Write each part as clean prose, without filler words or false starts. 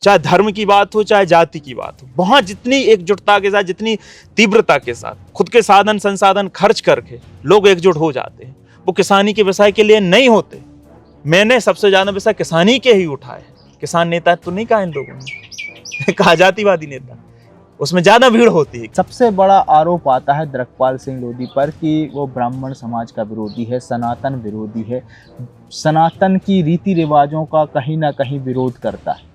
चाहे धर्म की बात हो चाहे जाति की बात हो, वहां जितनी एकजुटता के साथ, जितनी तीव्रता के साथ खुद के साधन संसाधन खर्च करके लोग एकजुट हो जाते हैं, वो किसानी के विषय के लिए नहीं होते। मैंने सबसे ज्यादा विषय किसानी के ही उठाए। किसान नेता तो नहीं कहा इन लोगों ने, कहा जातिवादी नेता, उसमें ज्यादा भीड़ होती है। सबसे बड़ा आरोप आता है द्रकपाल सिंह लोधी पर कि वो ब्राह्मण समाज का विरोधी है, सनातन विरोधी है, सनातन की रीति रिवाजों का कहीं ना कहीं विरोध करता है।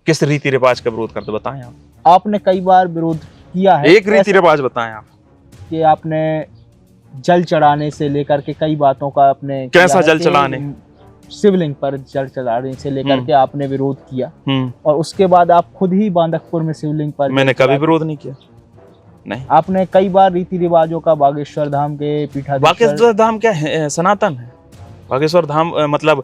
किस रीति रिवाज का विरोध करते बताएं आप? आपने कई बार विरोध किया है। एक रीति रिवाज बताएं आप कि आपने जल चढ़ाने से लेकर के कई बातों का आपने कैसा जल चढ़ाने? शिवलिंग पर जल चढ़ाने से लेकर के आपने विरोध किया, हम्म। और उसके बाद आप खुद ही बांदकपुर में शिवलिंग पर मैंने कभी विरोध नहीं किया। नहीं, आपने कई बार रीति रिवाजों का बागेश्वर धाम के पीठाधीश्वर, बागेश्वर धाम क्या है? सनातन है। बागेश्वर धाम मतलब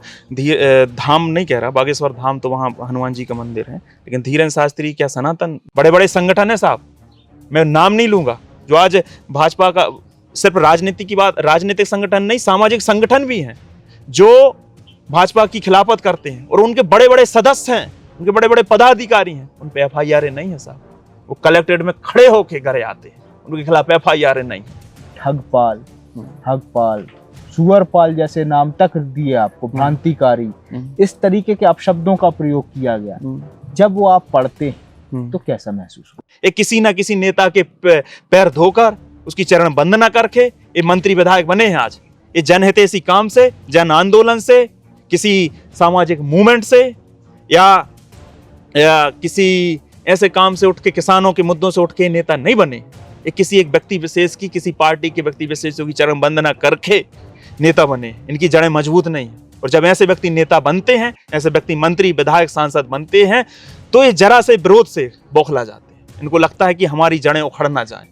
धाम नहीं कह रहा, बागेश्वर धाम तो वहाँ हनुमान जी का मंदिर है, लेकिन धीरेन्द्र शास्त्री क्या सनातन? बड़े बड़े संगठन है साहब, मैं नाम नहीं लूंगा, जो आज भाजपा का सिर्फ राजनीति की बात, राजनीतिक संगठन नहीं, सामाजिक संगठन भी हैं जो भाजपा की खिलाफत करते हैं, और उनके बड़े बड़े सदस्य हैं, उनके बड़े बड़े पदाधिकारी हैं, उन पे FIR नहीं है साहब। वो कलेक्ट्रेट में खड़े होके घरे आते हैं, उनके खिलाफ FIR नहीं है। हगपाल, सुअरपाल जैसे नाम तक दिए आपको, भ्रांतिकारी, इस तरीके के अपशब्दों का प्रयोग किया गया। जब वो आप पढ़ते हैं तो कैसा महसूस हो? एक किसी ना किसी नेता के पैर धोकर उसकी चरण वंदना करके ये मंत्री विधायक बने हैं आज। ये जनहितैषी काम से, जन आंदोलन से, किसी सामाजिक मूवमेंट से, या किसी ऐसे काम से उठ के, किसानों के मुद्दों से उठ के नेता नहीं बने। ये किसी एक व्यक्ति विशेष की, किसी पार्टी के व्यक्ति विशेषों की चरण वंदना करके नेता बने। इनकी जड़ें मजबूत नहीं है, और जब ऐसे व्यक्ति नेता बनते हैं, ऐसे व्यक्ति मंत्री विधायक सांसद बनते हैं, तो ये जरा से विरोध से बौखला जाते हैं। इनको लगता है कि हमारी जड़ें उखड़ ना जाएं।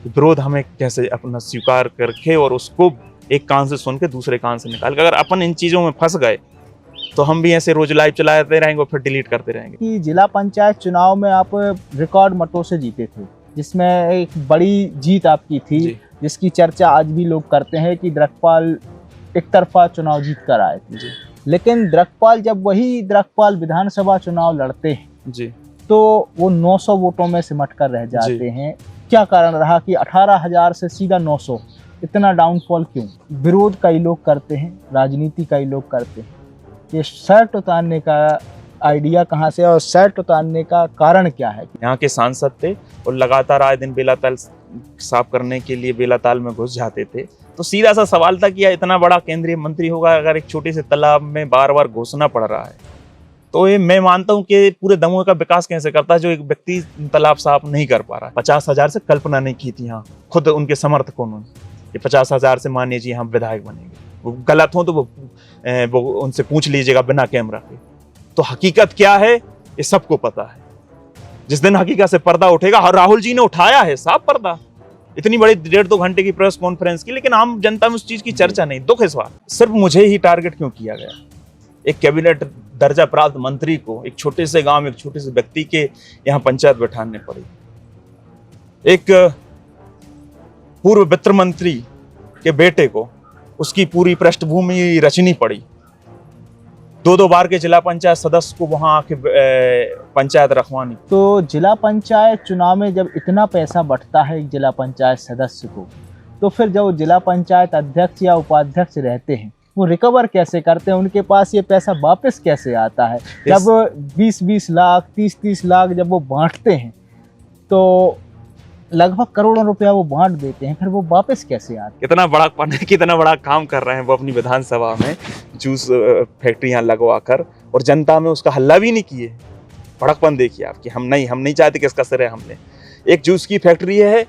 विरोध हमें कैसे अपना स्वीकार करके और उसको एक कान से सुन के दूसरे कान से निकाल के, अगर अपन इन चीजों में फंस गए तो हम भी ऐसे रोज लाइव चलाते रहेंगे और फिर डिलीट करते रहेंगे। कि जिला पंचायत चुनाव में आप रिकॉर्ड मतों से जीते थे, जिसमें एक बड़ी जीत आपकी थी, जिसकी चर्चा आज भी लोग करते हैं कि द्रकपाल एक तरफा चुनाव जीत कर आए थे। लेकिन द्रकपाल, जब वही द्रकपाल विधानसभा चुनाव लड़ते हैं जी, तो वो 900 वोटों में सिमट कर रह जाते हैं। क्या कारण रहा कि 18,000 से सीधा 900? इतना डाउनफॉल क्यों? विरोध कई लोग करते हैं, राजनीति कई लोग करते हैं। ये शर्ट उतारने का आइडिया कहाँ से, और शर्ट उतारने का कारण क्या है? यहाँ के सांसद थे और लगातार आए दिन बेलाताल साफ करने के लिए बेलाताल में घुस जाते थे। तो सीधा सा सवाल था कि यह इतना बड़ा केंद्रीय मंत्री होगा, अगर एक छोटे से तालाब में बार बार घुसना पड़ रहा है, तो ये मैं मानता हूँ कि पूरे दमोह का विकास कैसे करता है जो एक व्यक्ति तालाब साफ नहीं कर पा रहा। 50,000 से कल्पना नहीं की थी यहाँ खुद उनके समर्थकों ने, 50,000 से मानिए जी हम विधायक बनेंगे। वो गलत हो तो वो उनसे पूछ लीजिएगा बिना कैमरा के। तो हकीकत क्या है ये सबको पता है। जिस दिन हकीकत से पर्दा उठेगा, और राहुल जी ने उठाया है साफ पर्दा, इतनी बड़ी 1.5-2 घंटे की प्रेस कॉन्फ्रेंस की, लेकिन आम जनता में उस चीज की चर्चा नहीं। दुख इस बात, सिर्फ मुझे ही टारगेट क्यों किया गया? एक कैबिनेट दर्जा प्राप्त मंत्री को एक छोटे से गांव में एक छोटे से व्यक्ति के यहाँ पंचायत बैठाने पड़ी। एक पूर्व वित्त मंत्री के बेटे को उसकी पूरी पृष्ठभूमि रचनी पड़ी। 2-2 बार के जिला पंचायत सदस्य को वहां आके पंचायत रखवानी। तो जिला पंचायत चुनाव में जब इतना पैसा बंटता है एक जिला पंचायत सदस्य को, तो फिर जब जिला पंचायत अध्यक्ष या उपाध्यक्ष रहते हैं वो रिकवर कैसे करते हैं? उनके पास ये पैसा वापस कैसे आता है? जब 20-20 लाख 30-30 लाख जब वो बांटते हैं तो लगभग करोड़ों रुपया वो बांट देते हैं, फिर वो वापस कैसे आते? कितना बड़ा काम कर रहे हैं वो अपनी विधानसभा में, जूस फैक्ट्रियां लगवाकर, और जनता में उसका हल्ला भी नहीं किए। भड़कपन देखिए आपकी। हम नहीं चाहते कि इसका श्रेय हम लें। एक जूस की फैक्ट्री है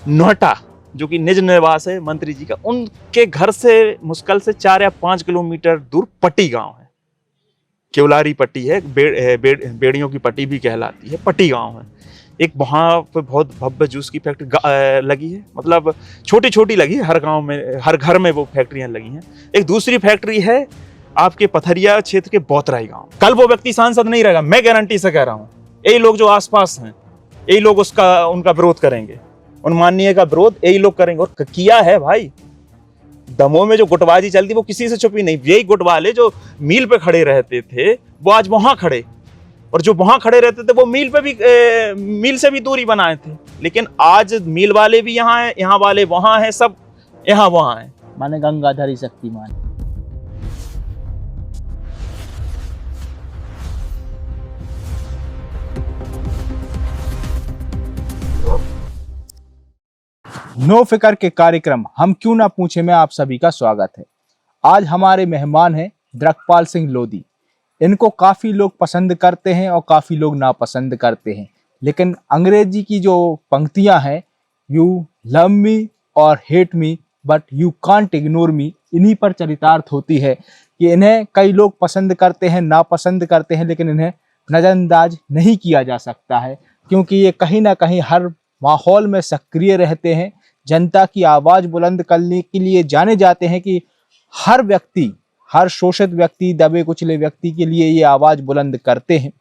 नोएडा, जो कि निज निवास है मंत्री जी का, उनके घर से मुश्किल से 4 या 5 किलोमीटर दूर पट्टी गांव है, केवलारी पट्टी है, बेड़ियों की पट्टी भी कहलाती है, पट्टी गांव है। एक वहाँ पे बहुत भव्य जूस की फैक्ट्री लगी है, मतलब छोटी छोटी लगी है, हर गांव में, हर घर में वो फैक्ट्रियां लगी हैं। एक दूसरी फैक्ट्री है आपके पथरिया क्षेत्र के बोतराई गांव। कल वो व्यक्ति सांसद नहीं रहेगा, मैं गारंटी से कह रहा हूँ। यही लोग जो आसपास हैं, यही लोग उनका विरोध करेंगे, उन माननीय का विरोध यही लोग करेंगे। और किया है भाई। दमोह में जो गुटबाजी चलती वो किसी से छुपी नहीं। यही गुट वाले जो मील पे खड़े रहते थे वो आज वहां खड़े, और जो वहां खड़े रहते थे वो मील पे भी मील से भी दूरी बनाए थे। लेकिन आज मील वाले भी यहाँ हैं, यहाँ वाले वहां हैं, सब यहाँ वहां हैं। माने गंगाधरी शक्तिमान। नो फिकर के कार्यक्रम हम क्यों ना पूछे में आप सभी का स्वागत है। आज हमारे मेहमान हैं द्रकपाल सिंह लोधी। इनको काफ़ी लोग पसंद करते हैं और काफ़ी लोग नापसंद करते हैं, लेकिन अंग्रेजी की जो पंक्तियां हैं, यू लव मी और hate me but you can't ignore me, इन्हीं पर चरितार्थ होती है कि इन्हें कई लोग पसंद करते हैं, नापसंद करते हैं, लेकिन इन्हें नज़रअंदाज नहीं किया जा सकता है, क्योंकि ये कहीं ना कहीं हर माहौल में सक्रिय रहते हैं। जनता की आवाज़ बुलंद करने के लिए जाने जाते हैं कि हर व्यक्ति, हर शोषित व्यक्ति, दबे कुचले व्यक्ति के लिए ये आवाज़ बुलंद करते हैं।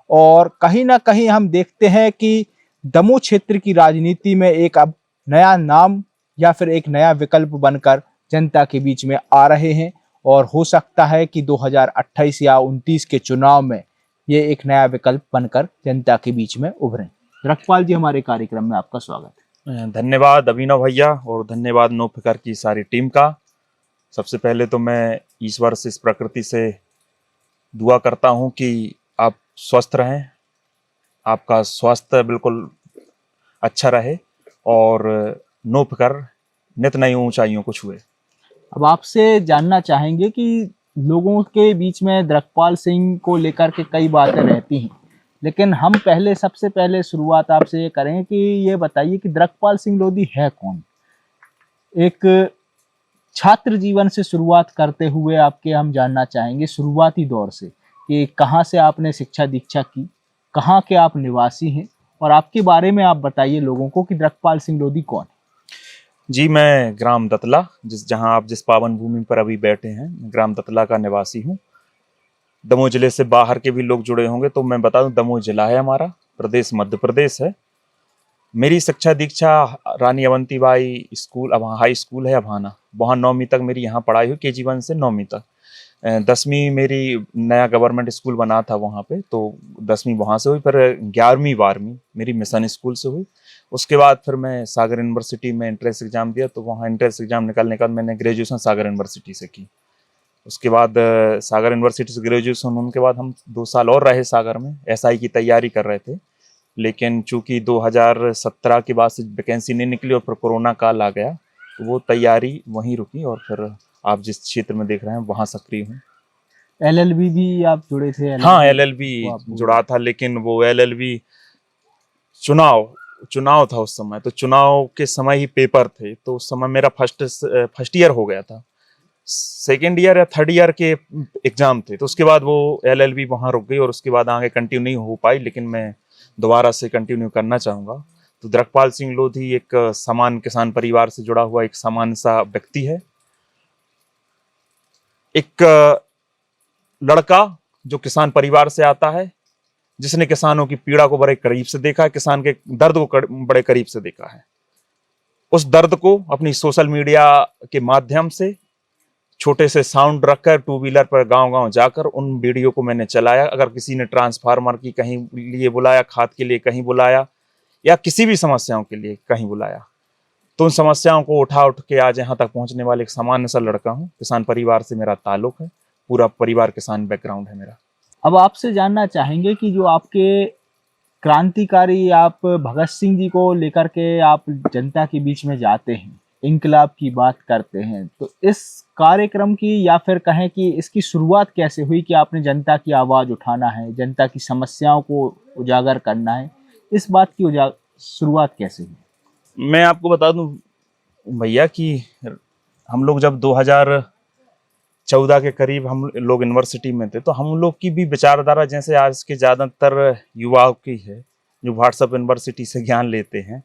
और कहीं ना कहीं हम देखते हैं कि दमोह क्षेत्र की राजनीति में एक अब नया नाम या फिर एक नया विकल्प बनकर जनता के बीच में आ रहे हैं, और हो सकता है कि 2028 या 29 के चुनाव में ये एक नया विकल्प बनकर जनता के बीच में उभरें। द्रकपाल जी, हमारे कार्यक्रम में आपका स्वागत है। धन्यवाद अभिनव भैया, और धन्यवाद नो फिकर की सारी टीम का। सबसे पहले तो मैं ईश्वर से, इस प्रकृति से दुआ करता हूं कि आप स्वस्थ रहें, आपका स्वास्थ्य बिल्कुल अच्छा रहे और नो फिकर नित नई ऊंचाइयों को छुए। अब आपसे जानना चाहेंगे कि लोगों के बीच में द्रकपाल सिंह को लेकर के कई बातें रहती हैं, लेकिन हम सबसे पहले शुरुआत आपसे ये करें कि ये बताइए कि द्रकपाल सिंह लोधी है कौन। एक छात्र जीवन से शुरुआत करते हुए आपके हम जानना चाहेंगे, शुरुआती दौर से, कि कहाँ से आपने शिक्षा दीक्षा की, कहाँ के आप निवासी हैं, और आपके बारे में आप बताइए लोगों को कि द्रकपाल सिंह लोधी कौन है। जी, मैं ग्राम दतला, जहां आप जिस पावन भूमि पर अभी बैठे हैं, ग्राम दतला का निवासी हूं। दमोह जिले से बाहर के भी लोग जुड़े होंगे तो मैं बता दूं, दमोह जिला है हमारा, प्रदेश मध्य प्रदेश है। मेरी शिक्षा दीक्षा रानी अवंतीबाई स्कूल, अब हाई स्कूल है अभाना, वहाँ 9वीं तक मेरी यहाँ पढ़ाई हुई, KG 1 से 9वीं तक। 10वीं मेरी नया गवर्नमेंट स्कूल बना था वहाँ पे, तो 10वीं वहाँ से हुई। फिर 11वीं 12वीं मेरी मिशन स्कूल से हुई। उसके बाद फिर मैं सागर यूनिवर्सिटी में एंट्रेंस एग्जाम दिया, तो वहाँ एंट्रेंस एग्जाम निकलने के बाद मैंने ग्रेजुएशन सागर यूनिवर्सिटी से की। उसके बाद सागर यूनिवर्सिटी से ग्रेजुएशन होने के बाद हम 2 साल और रहे सागर में, SI की तैयारी कर रहे थे। लेकिन चूंकि 2017 के बाद से वैकेंसी नहीं निकली और फिर कोरोना काल आ गया, तो वो तैयारी वहीं रुकी, और फिर आप जिस क्षेत्र में देख रहे हैं वहाँ सक्रिय हूँ। LLB भी आप जुड़े थे? हाँ, LLB जुड़ा था, लेकिन वो LLB चुनाव था उस समय, तो चुनाव के समय ही पेपर थे, तो उस समय मेरा फर्स्ट ईयर हो गया था। सेकेंड ईयर या थर्ड ईयर के एग्जाम थे, तो उसके बाद वो LLB वहाँ रुक गई और उसके बाद आगे कंटिन्यू नहीं हो पाई, लेकिन मैं दोबारा से कंटिन्यू करना चाहूँगा। तो द्रकपाल सिंह लोधी एक सामान्य किसान परिवार से जुड़ा हुआ एक सामान्य सा व्यक्ति है, एक लड़का जो किसान परिवार से आता है, जिसने किसानों की पीड़ा को बड़े करीब से देखा है, किसान के दर्द को बड़े करीब से देखा है। उस दर्द को अपनी सोशल मीडिया के माध्यम से छोटे से साउंड रखकर 2 व्हीलर पर गांव-गांव जाकर उन वीडियो को मैंने चलाया। अगर किसी ने ट्रांसफार्मर की कहीं लिए बुलाया, खाद के लिए कहीं बुलाया, या किसी भी समस्याओं के लिए कहीं बुलाया, तो उन समस्याओं को उठ के आज यहाँ तक पहुँचने वाले एक सामान्य सा लड़का हूँ। किसान परिवार से मेरा ताल्लुक है, पूरा परिवार किसान बैकग्राउंड है मेरा। अब आपसे जानना चाहेंगे कि जो आपके क्रांतिकारी, आप भगत सिंह जी को लेकर के आप जनता के बीच में जाते हैं, इंकलाब की बात करते हैं, तो इस कार्यक्रम की या फिर कहें कि इसकी शुरुआत कैसे हुई कि आपने जनता की आवाज़ उठाना है, जनता की समस्याओं को उजागर करना है, इस बात की शुरुआत कैसे हुई? मैं आपको बता दूं भैया कि हम लोग जब 2014 के करीब हम लोग यूनिवर्सिटी में थे, तो हम लोग की भी विचारधारा जैसे आज के ज़्यादातर युवाओं की है, जो व्हाट्सएप यूनिवर्सिटी से ज्ञान लेते हैं,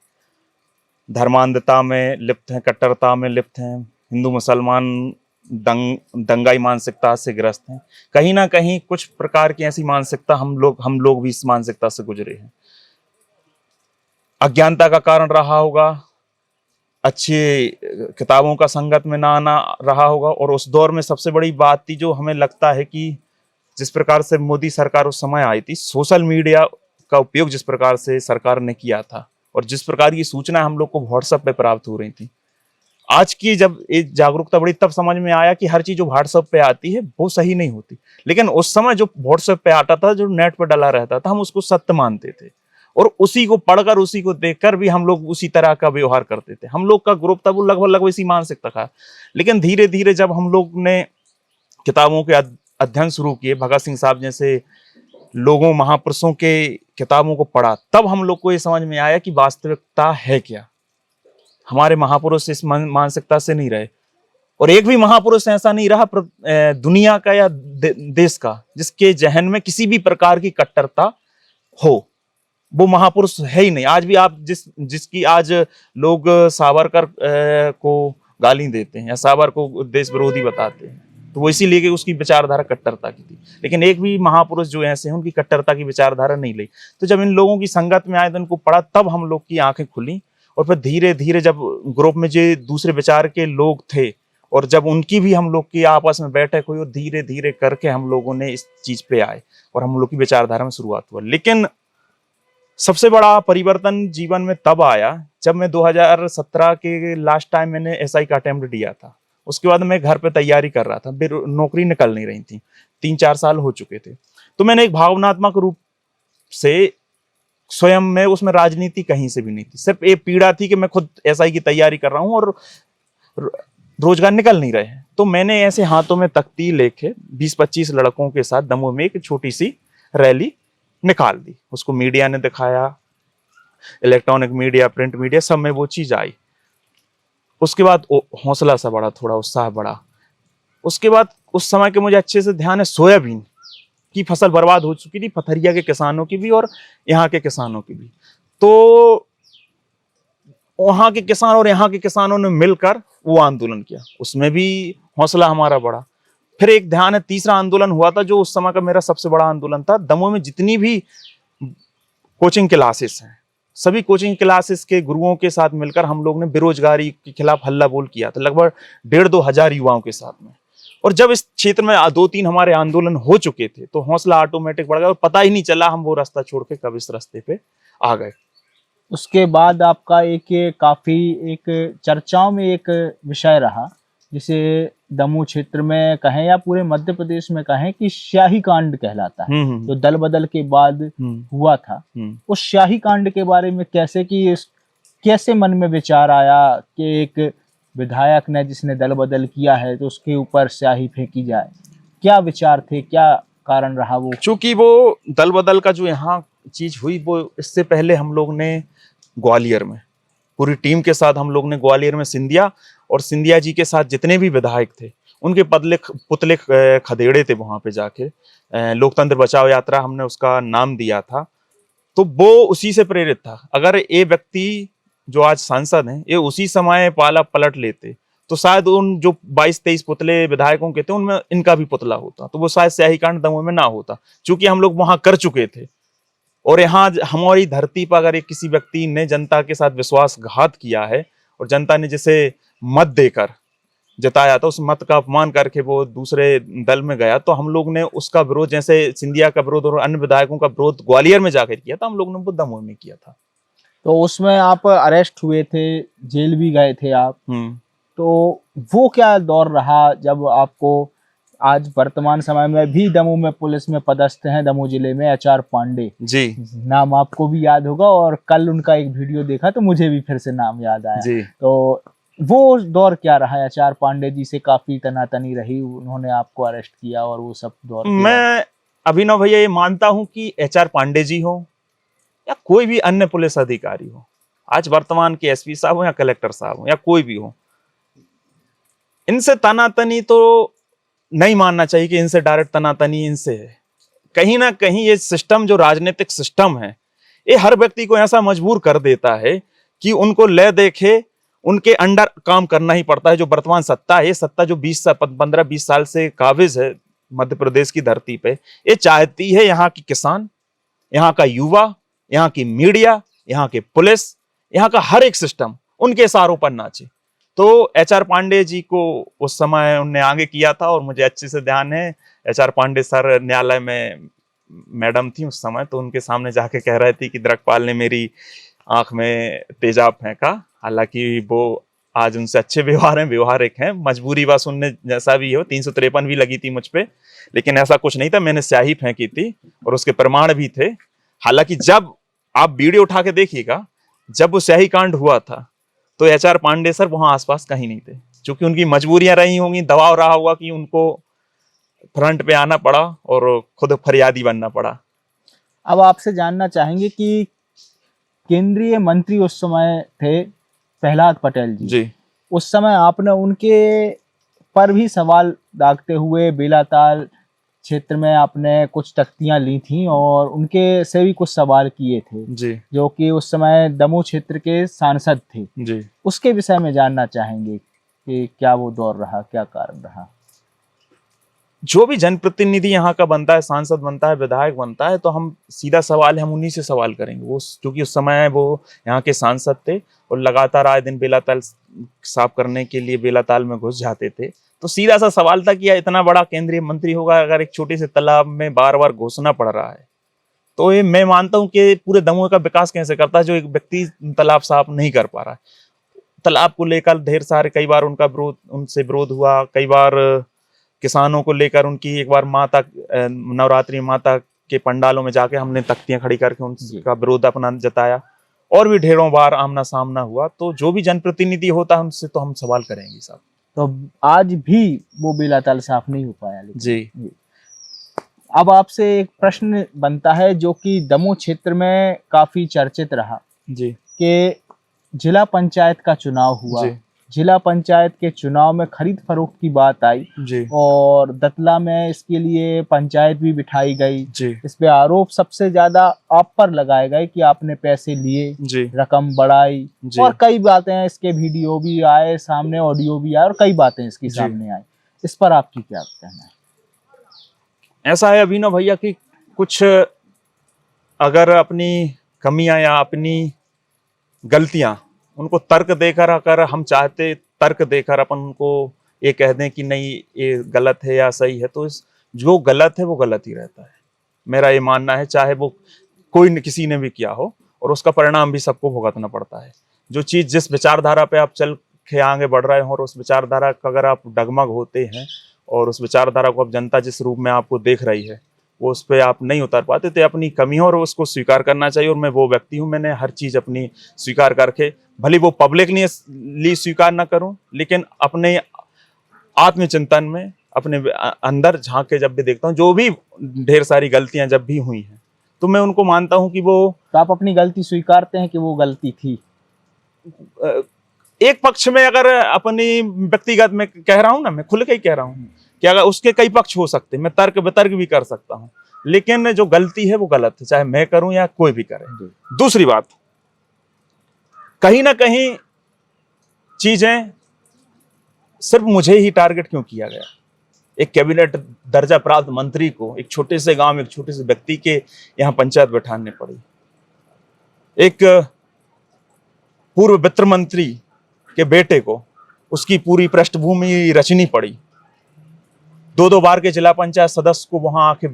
धर्मांधता में लिप्त हैं, कट्टरता में लिप्त हैं, हिंदू मुसलमान दंगाई मानसिकता से ग्रस्त हैं। कहीं ना कहीं कुछ प्रकार की ऐसी मानसिकता हम लोग भी इस मानसिकता से गुजरे हैं। अज्ञानता का कारण रहा होगा, अच्छी किताबों का संगत में ना आना रहा होगा, और उस दौर में सबसे बड़ी बात थी जो हमें लगता है कि जिस प्रकार से मोदी सरकार उस समय आई थी, सोशल मीडिया का उपयोग जिस प्रकार से सरकार ने किया था और जिस प्रकार की सूचना हम लोग को व्हाट्सएप पे प्राप्त हो रही थी, आज की जब ये जागरूकता बढ़ी तब समझ में आया कि हर चीज जो व्हाट्सएप पे आती है वो सही नहीं होती। लेकिन उस समय जो व्हाट्सएप पे आता था, जो नेट पे डला रहता था, हम उसको सत्य मानते थे और उसी को पढ़कर, उसी को देखकर भी हम लोग उसी तरह का व्यवहार करते थे। हम लोग का ग्रुप था वो लगभग इसी मानसिकता था। लेकिन धीरे धीरे जब हम लोग ने किताबों के अध्ययन शुरू किए, भगत सिंह साहब जैसे लोगों, महापुरुषों के किताबों को पढ़ा, तब हम लोग को ये समझ में आया कि वास्तविकता है क्या। हमारे महापुरुष इस मानसिकता से नहीं रहे और एक भी महापुरुष ऐसा नहीं रहा दुनिया का या देश का जिसके जहन में किसी भी प्रकार की कट्टरता हो। वो महापुरुष है ही नहीं। आज भी आप जिसकी आज लोग सावरकर को गाली देते हैं या सावर को देश विरोधी बताते हैं, तो वो इसीलिए कि उसकी विचारधारा कट्टरता की थी। लेकिन एक भी महापुरुष जो ऐसे हैं उनकी कट्टरता की विचारधारा नहीं ली। तो जब इन लोगों की संगत में आए तो इनको पढ़ा, तब हम लोग की आंखें खुली और फिर धीरे धीरे जब ग्रुप में जो दूसरे विचार के लोग थे और जब उनकी भी हम लोग की आपस में बैठक हुई और धीरे धीरे करके हम लोगों ने इस चीज पे आए और हम लोग की विचारधारा में शुरुआत हुआ। लेकिन सबसे बड़ा परिवर्तन जीवन में तब आया जब मैं 2017 के लास्ट टाइम मैंने एसआई का अटेम्प्ट दिया था। उसके बाद मैं घर पे तैयारी कर रहा था, नौकरी निकल नहीं रही थी, 3-4 साल हो चुके थे। तो मैंने एक भावनात्मक रूप से स्वयं में उसमें राजनीति कहीं से भी नहीं थी, सिर्फ एक पीड़ा थी कि मैं खुद एसआई की तैयारी कर रहा हूं और रोजगार निकल नहीं रहे हैं। तो मैंने ऐसे हाथों में तख्ती लेके 20-25 लड़कों के साथ दमोह में एक छोटी सी रैली निकाल दी। उसको मीडिया ने दिखाया, इलेक्ट्रॉनिक मीडिया, प्रिंट मीडिया, सब में वो चीज आई। उसके बाद हौसला सा बढ़ा, थोड़ा उत्साह बढ़ा। उसके बाद उस समय के मुझे अच्छे से ध्यान है, सोयाबीन की फसल बर्बाद हो चुकी थी, पथरिया के किसानों की भी और यहाँ के किसानों की भी। तो वहां के किसान और यहाँ के किसानों ने मिलकर वो आंदोलन किया, उसमें भी हौसला हमारा बढ़ा। फिर एक ध्यान है, तीसरा आंदोलन हुआ था जो उस समय का मेरा सबसे बड़ा आंदोलन था। दमोह में जितनी भी कोचिंग क्लासेस हैं, सभी कोचिंग क्लासेस के गुरुओं के साथ मिलकर हम लोग ने बेरोजगारी के खिलाफ हल्ला बोल किया था, लगभग 1,500-2 हजार युवाओं के साथ में। और जब इस क्षेत्र में 2-3 हमारे आंदोलन हो चुके थे तो हौसला ऑटोमेटिक बढ़ गया और पता ही नहीं चला हम वो रास्ता छोड़ के कब इस रास्ते पे आ गए। उसके बाद आपका एक काफी एक चर्चाओं में एक विषय रहा, जिसे दमोह क्षेत्र में कहें या पूरे मध्य प्रदेश में कहें कि स्याही कांड कहलाता है, जो दल बदल के बाद हुआ था। उस स्याही कांड के बारे में कैसे मन में विचार आया कि एक विधायक ने जिसने दल बदल किया है तो उसके ऊपर स्याही फेंकी जाए? क्या विचार थे, क्या कारण रहा वो? चूंकि वो दल बदल का जो यहाँ चीज हुई, वो इससे पहले हम लोग ने ग्वालियर में पूरी टीम के साथ हम लोग ने ग्वालियर में सिंधिया और सिंधिया जी के साथ जितने भी विधायक थे उनके पुतले खदेड़े थे वहां पे जाके। लोकतंत्र बचाओ यात्रा हमने उसका नाम दिया था। तो वो उसी से प्रेरित था। अगर ये व्यक्ति जो आज सांसद हैं ये उसी समय पाला पलट लेते तो शायद उन जो 22-23 पुतले विधायकों के थे उनमें इनका भी पुतला होता, तो वो शायद स्याही कांड दमोह में ना होता। चूंकि हम लोग वहां कर चुके थे और यहाँ हमारी धरती पर अगर एक किसी व्यक्ति ने जनता के साथ विश्वासघात किया है और जनता ने जिसे मत देकर जताया था, उस मत का अपमान करके वो दूसरे दल में गया, तो हम लोग ने उसका विरोध, जैसे सिंधिया का विरोध और अन्य विधायकों का विरोध ग्वालियर में जाकर किया था, हम लोग ने वो दमोह में किया था। तो उसमें आप अरेस्ट हुए थे, जेल भी गए थे आप। तो वो क्या दौर रहा जब आपको, आज वर्तमान समय में भी दमोह में पुलिस में पदस्थ हैं दमोह जिले में एचआर पांडे जी, नाम आपको भी याद होगा और कल उनका एक वीडियो देखा तो मुझे भी फिर से नाम याद आया जी। तो वो दौर क्या रहा? एचआर पांडे जी से काफी तनातनी रही, उन्होंने आपको अरेस्ट किया और वो सब दौर। मैं अभिनव भैया ये मानता हूं कि एचआर पांडे जी हो या कोई भी अन्य पुलिस अधिकारी हो, आज वर्तमान के एसपी साहब हो या कलेक्टर साहब हो या कोई भी हो, इनसे तनातनी तो नहीं मानना चाहिए कि इनसे डायरेक्ट तनातनी इनसे है। कहीं ना कहीं ये सिस्टम, जो राजनीतिक सिस्टम है, ये हर व्यक्ति को ऐसा मजबूर कर देता है कि उनको ले देखे, उनके अंडर काम करना ही पड़ता है। जो वर्तमान सत्ता है, सत्ता जो 15-20 साल से काबिज है मध्य प्रदेश की धरती पे, ये चाहती है यहाँ की किसान, यहाँ का युवा, यहाँ की मीडिया, यहाँ के पुलिस, यहाँ का हर एक सिस्टम उनके इशारों पर नाचे। तो एचआर पांडे जी को उस समय उनने आगे किया था और मुझे अच्छे से ध्यान है, HR पांडे सर न्यायालय में मैडम थी उस समय, तो उनके सामने जाके कह रही थी कि द्रकपाल ने मेरी आंख में तेजाब फेंका। हालांकि वो आज उनसे अच्छे व्यवहारिक हैं, मजबूरी बस उनने जैसा भी हो 353 भी लगी थी मुझ पे, लेकिन ऐसा कुछ नहीं था, मैंने स्याही फेंकी थी और उसके प्रमाण भी थे। हालांकि जब आप वीडियो उठा के देखिएगा, जब वो स्याही कांड हुआ था तो HR पांडे सर वहां आसपास कहीं नहीं थे, क्योंकि उनकी मजबूरियां रही होंगी, दबाव रहा होगा कि उनको फ्रंट पे आना पड़ा और खुद फरियादी बनना पड़ा। अब आपसे जानना चाहेंगे कि केंद्रीय मंत्री उस समय थे प्रहलाद पटेल जी, जी उस समय आपने उनके पर भी सवाल दागते हुए बेलाताल क्षेत्र में आपने कुछ तख्तियां ली थी और उनके से भी कुछ सवाल किए थे, जी जो कि उस समय दमोह क्षेत्र के सांसद थे। जी। उसके विषय में जानना चाहेंगे कि क्या वो दौर रहा, क्या कारण रहा? जो भी जनप्रतिनिधि यहाँ का बनता है, सांसद बनता है, विधायक बनता है, तो हम सीधा सवाल हम उन्हीं से सवाल करेंगे। वो क्योंकि उस समय वो यहाँ के सांसद थे और लगातार आए दिन बेलाताल साफ करने के लिए बेलाताल में घुस जाते थे। तो सीधा सा सवाल था कि यह इतना बड़ा केंद्रीय मंत्री होगा, अगर एक छोटे से तालाब में बार बार घुसना पड़ रहा है, तो ये मैं मानता हूँ कि पूरे दमोह का विकास कैसे करता है जो एक व्यक्ति तालाब साफ नहीं कर पा रहा है। तालाब को लेकर ढेर सारे कई बार उनसे विरोध हुआ, कई बार किसानों को लेकर उनकी एक बार नवरात्रि माता के पंडालों में जाके हमने तख्तियां खड़ी करके उनका विरोध अपना जताया, और भी ढेरों बार आमना सामना हुआ। तो जो भी जनप्रतिनिधि होता है उनसे तो हम सवाल करेंगे साहब। तो आज भी वो बेलाताल साफ नहीं हो पाया। जी। अब आपसे एक प्रश्न बनता है जो कि दमोह क्षेत्र में काफी चर्चित रहा जी कि जिला पंचायत का चुनाव हुआ, जिला पंचायत के चुनाव में खरीद फरोख्त की बात आई जी और दतला में इसके लिए पंचायत भी बिठाई गई। जी इस पे आरोप सबसे ज्यादा आप पर लगाए गए कि आपने पैसे लिए, जी रकम बढ़ाई, जी और कई बातें इसके वीडियो भी आए सामने, ऑडियो भी आए और कई बातें इसकी सामने आई। इस पर आपकी क्या कहना है? ऐसा है अभिनव भैया कि कुछ अगर अपनी कमियां या अपनी गलतियां उनको तर्क देकर, अगर हम चाहते तर्क देकर अपन उनको ये कह दें कि नहीं ये गलत है या सही है, तो जो गलत है वो गलत ही रहता है। मेरा ये मानना है, चाहे वो किसी ने भी किया हो, और उसका परिणाम भी सबको भुगतना पड़ता है। जो चीज जिस विचारधारा पे आप चल के आगे बढ़ रहे हो और उस विचारधारा का अगर आप डगमग होते हैं और उस विचारधारा को अब जनता जिस रूप में आपको देख रही है वो उस पर आप नहीं उतर पाते, तो अपनी कमियों और उसको स्वीकार करना चाहिए। और मैं वो व्यक्ति हूँ, मैंने हर चीज अपनी स्वीकार करके, भले वो पब्लिकली स्वीकार ना करूं, लेकिन अपने आत्मचिंतन में अपने अंदर झांक के जब भी देखता हूँ जो भी ढेर सारी गलतियां जब भी हुई हैं, तो मैं उनको मानता हूं कि वो। तो आप अपनी गलती स्वीकारते हैं कि वो गलती थी? एक पक्ष में अगर अपनी व्यक्तिगत में कह रहा हूं ना, मैं खुल के ही कह रहा हूं कि अगर उसके कई पक्ष हो सकते हैं, मैं तर्क वितर्क भी कर सकता हूं, लेकिन जो गलती है वो गलत है, चाहे मैं करूं या कोई भी करे। दूसरी बात, कहीं ना कहीं चीजें सिर्फ मुझे ही टारगेट क्यों किया गया? एक कैबिनेट दर्जा प्राप्त मंत्री को एक छोटे से गांव में एक छोटे से व्यक्ति के यहां पंचायत बैठाने पड़ी, एक पूर्व वित्त मंत्री के बेटे को उसकी पूरी पृष्ठभूमि रचनी पड़ी, 2 बार के जिला पंचायत सदस्य को वहां आके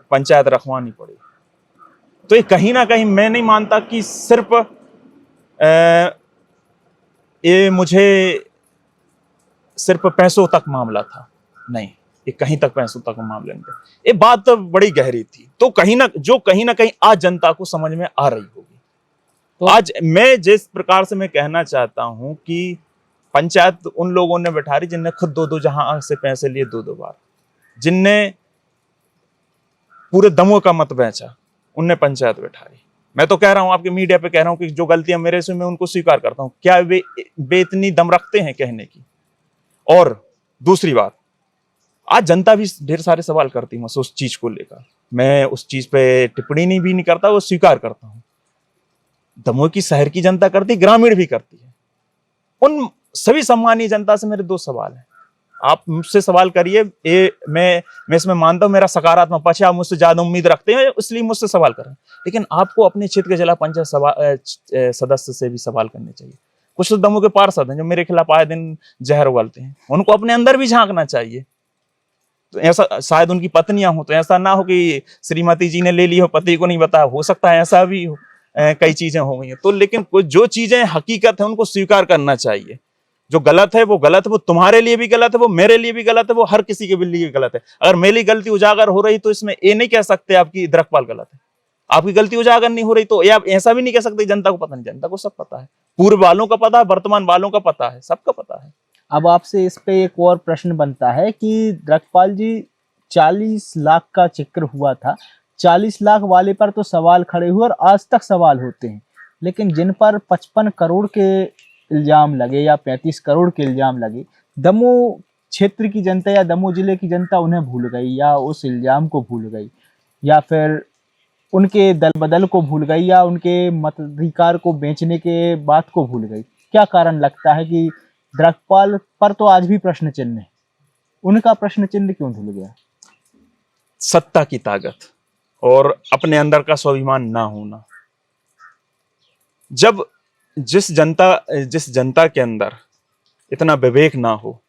पंचायत रखवानी पड़ी। तो ये कहीं ना कहीं मैं नहीं मानता कि सिर्फ ये मुझे सिर्फ पैसों तक मामला था, नहीं, ये कहीं तक पैसों तक मामले में ये बात तो बड़ी गहरी थी। तो कहीं ना कहीं आज जनता को समझ में आ रही होगी। तो आज मैं जिस प्रकार से मैं कहना चाहता हूं कि पंचायत उन लोगों ने बैठा रही जिनने खुद 2 जहां से पैसे लिए 2 बार, जिनने पूरे दमोह का मत बेचा, उनने पंचायत बैठाई। मैं तो कह रहा हूं, आपके मीडिया पे कह रहा हूं कि जो गलतियां मेरे से, मैं उनको स्वीकार करता हूं। क्या वे इतनी दम रखते हैं कहने की? और दूसरी बात, आज जनता भी ढेर सारे सवाल करती है उस चीज को लेकर, मैं उस चीज पे टिप्पणी नहीं करता, वो स्वीकार करता हूं। दमोह की शहर की जनता करती, ग्रामीण भी करती है। उन सभी सम्मानीय जनता से मेरे 2 सवाल हैं। आप मुझसे सवाल करिए, मैं इसमें मानता हूं मेरा सकारात्मक पक्ष है, आप मुझसे ज्यादा उम्मीद रखते हैं इसलिए मुझसे सवाल करें, लेकिन आपको अपने क्षेत्र के जिला पंचायत सदस्य से भी सवाल करने चाहिए। कुछ तो दमोह के पार्षद हैं जो मेरे खिलाफ आए दिन जहर उगलते हैं, उनको अपने अंदर भी झांकना चाहिए। तो ऐसा शायद उनकी पत्नियां हो, तो ऐसा ना हो कि श्रीमती जी ने ले ली हो, पति को नहीं बताया, हो सकता है ऐसा भी हो। कई चीजें हो गई हैं तो, लेकिन कुछ जो चीजें हकीकत है उनको स्वीकार करना चाहिए। जो गलत है वो गलत है, वो तुम्हारे लिए भी गलत है, वो मेरे लिए भी गलत है, वो हर किसी के लिए गलत है। अगर मेरी गलती उजागर हो रही तो इसमें ये नहीं कह सकते आपकी द्रकपाल गलत है। आपकी गलती उजागर नहीं हो रही तो ये आप ऐसा भी नहीं कह सकते जनता को पता नहीं, जनता को सब पता है, पूर्व वालों का पता है, वर्तमान वालों का पता है, सबका पता है। अब आपसे इस पे एक और प्रश्न बनता है कि द्रकपाल जी 40 लाख का जिक्र हुआ था, 40 लाख वाले पर तो सवाल खड़े हुए और आज तक सवाल होते हैं, लेकिन जिन पर 55 करोड़ के इल्जाम लगे या 35 करोड़ के इल्जाम लगे, दमोह क्षेत्र की जनता या दमोह जिले की जनता उन्हें भूल गई या उस इल्जाम को भूल गई या फिर उनके दल बदल को भूल गई या उनके मताधिकार को बेचने के बात को भूल गई। क्या कारण लगता है कि द्रकपाल पर तो आज भी प्रश्न चिन्ह है, उनका प्रश्न चिन्ह क्यों धुल गया? सत्ता की ताकत और अपने अंदर का स्वाभिमान ना होना। जब जिस जनता के अंदर इतना विवेक ना हो,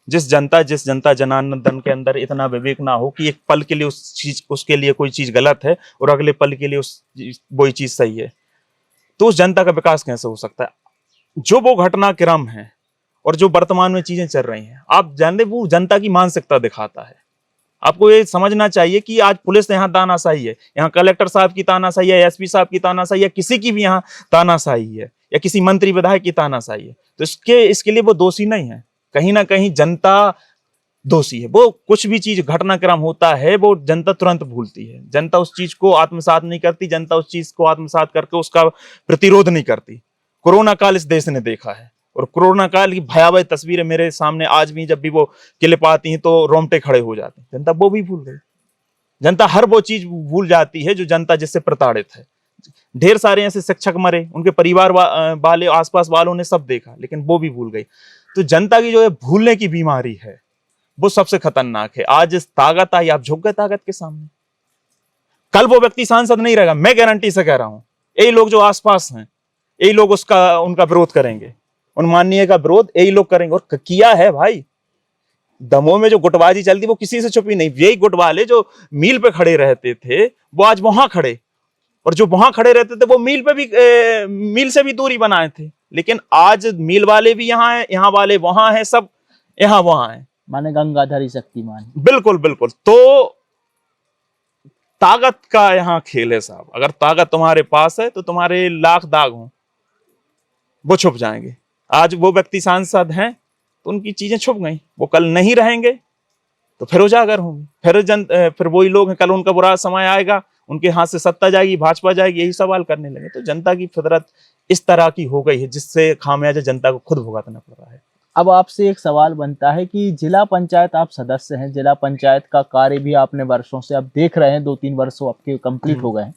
जिस जनता जनार्दन के अंदर इतना विवेक ना हो कि एक पल के लिए उसके लिए कोई चीज गलत है और अगले पल के लिए वही चीज सही है, तो उस जनता का विकास कैसे हो सकता है? जो वो घटनाक्रम है और जो वर्तमान में चीजें चल रही हैं, आप जानते वो जनता की मानसिकता दिखाता है। आपको ये समझना चाहिए कि आज पुलिस यहाँ तानाशाही है, यहाँ कलेक्टर साहब की तानाशाही है, एसपी साहब की तानाशाही है, किसी की भी यहाँ तानाशाही है या किसी मंत्री विधायक की तानाशाही है, तो इसके लिए वो दोषी नहीं है। कहीं ना कहीं जनता दोषी है। वो कुछ भी चीज घटनाक्रम होता है वो जनता तुरंत भूलती है, जनता उस चीज को आत्मसात नहीं करती, जनता उस चीज को आत्मसात करके उसका प्रतिरोध नहीं करती। कोरोना काल इस देश ने देखा है और कोरोना काल की भयावह तस्वीरें मेरे सामने आज भी, जब भी वो क्लिप आती हैं तो रोंगटे खड़े हो जाते हैं। जनता वो भी भूल गई, जनता हर वो चीज भूल जाती है जो जनता जिससे प्रताड़ित है। ढेर सारे ऐसे शिक्षक मरे, उनके परिवार वाले आसपास वालों ने सब देखा, लेकिन वो भी भूल गई। तो जनता की जो है भूलने की बीमारी है वो सबसे खतरनाक है। आज ताकत आई, आप झुक गए ताकत के सामने। कल वो व्यक्ति सांसद नहीं रहेगा, मैं गारंटी से कह रहा हूं। यही लोग जो आसपास हैं, यही लोग उनका विरोध करेंगे, उन्माननीय का विरोध यही लोग करेंगे। और किया है भाई, दमोह में जो गुटबाजी चलती वो किसी से छुपी नहीं। यही गुट वाले जो मील पे खड़े रहते थे वो आज वहां खड़े, और जो वहां खड़े रहते थे वो मील पे भी मील से भी दूरी बनाए थे। लेकिन आज मील वाले भी यहाँ हैं, यहाँ वाले वहां हैं, सब यहाँ वहां हैं, माने गंगाधरी शक्तिमान। बिल्कुल बिल्कुल। तो ताकत का यहाँ खेल है साहब। अगर ताकत तुम्हारे पास है तो तुम्हारे लाख दाग हों वो छुप जाएंगे। आज वो व्यक्ति सांसद हैं तो उनकी चीजें छुप गई, वो कल नहीं रहेंगे तो फिर उजागर होंगे, फिर वही लोग हैं, कल उनका बुरा समय आएगा, उनके हाथ से सत्ता जाएगी, भाजपा जाएगी, यही सवाल करने लगे। तो जनता की फितरत इस तरह की हो गई है जिससे खामियाजा जनता को खुद भुगतना पड़ रहा है। अब आपसे एक सवाल बनता है कि जिला पंचायत आप सदस्य हैं, जिला पंचायत का कार्य भी आपने वर्षों से आप देख रहे हैं, 2-3 वर्षों आपके कंप्लीट हो गए हैं।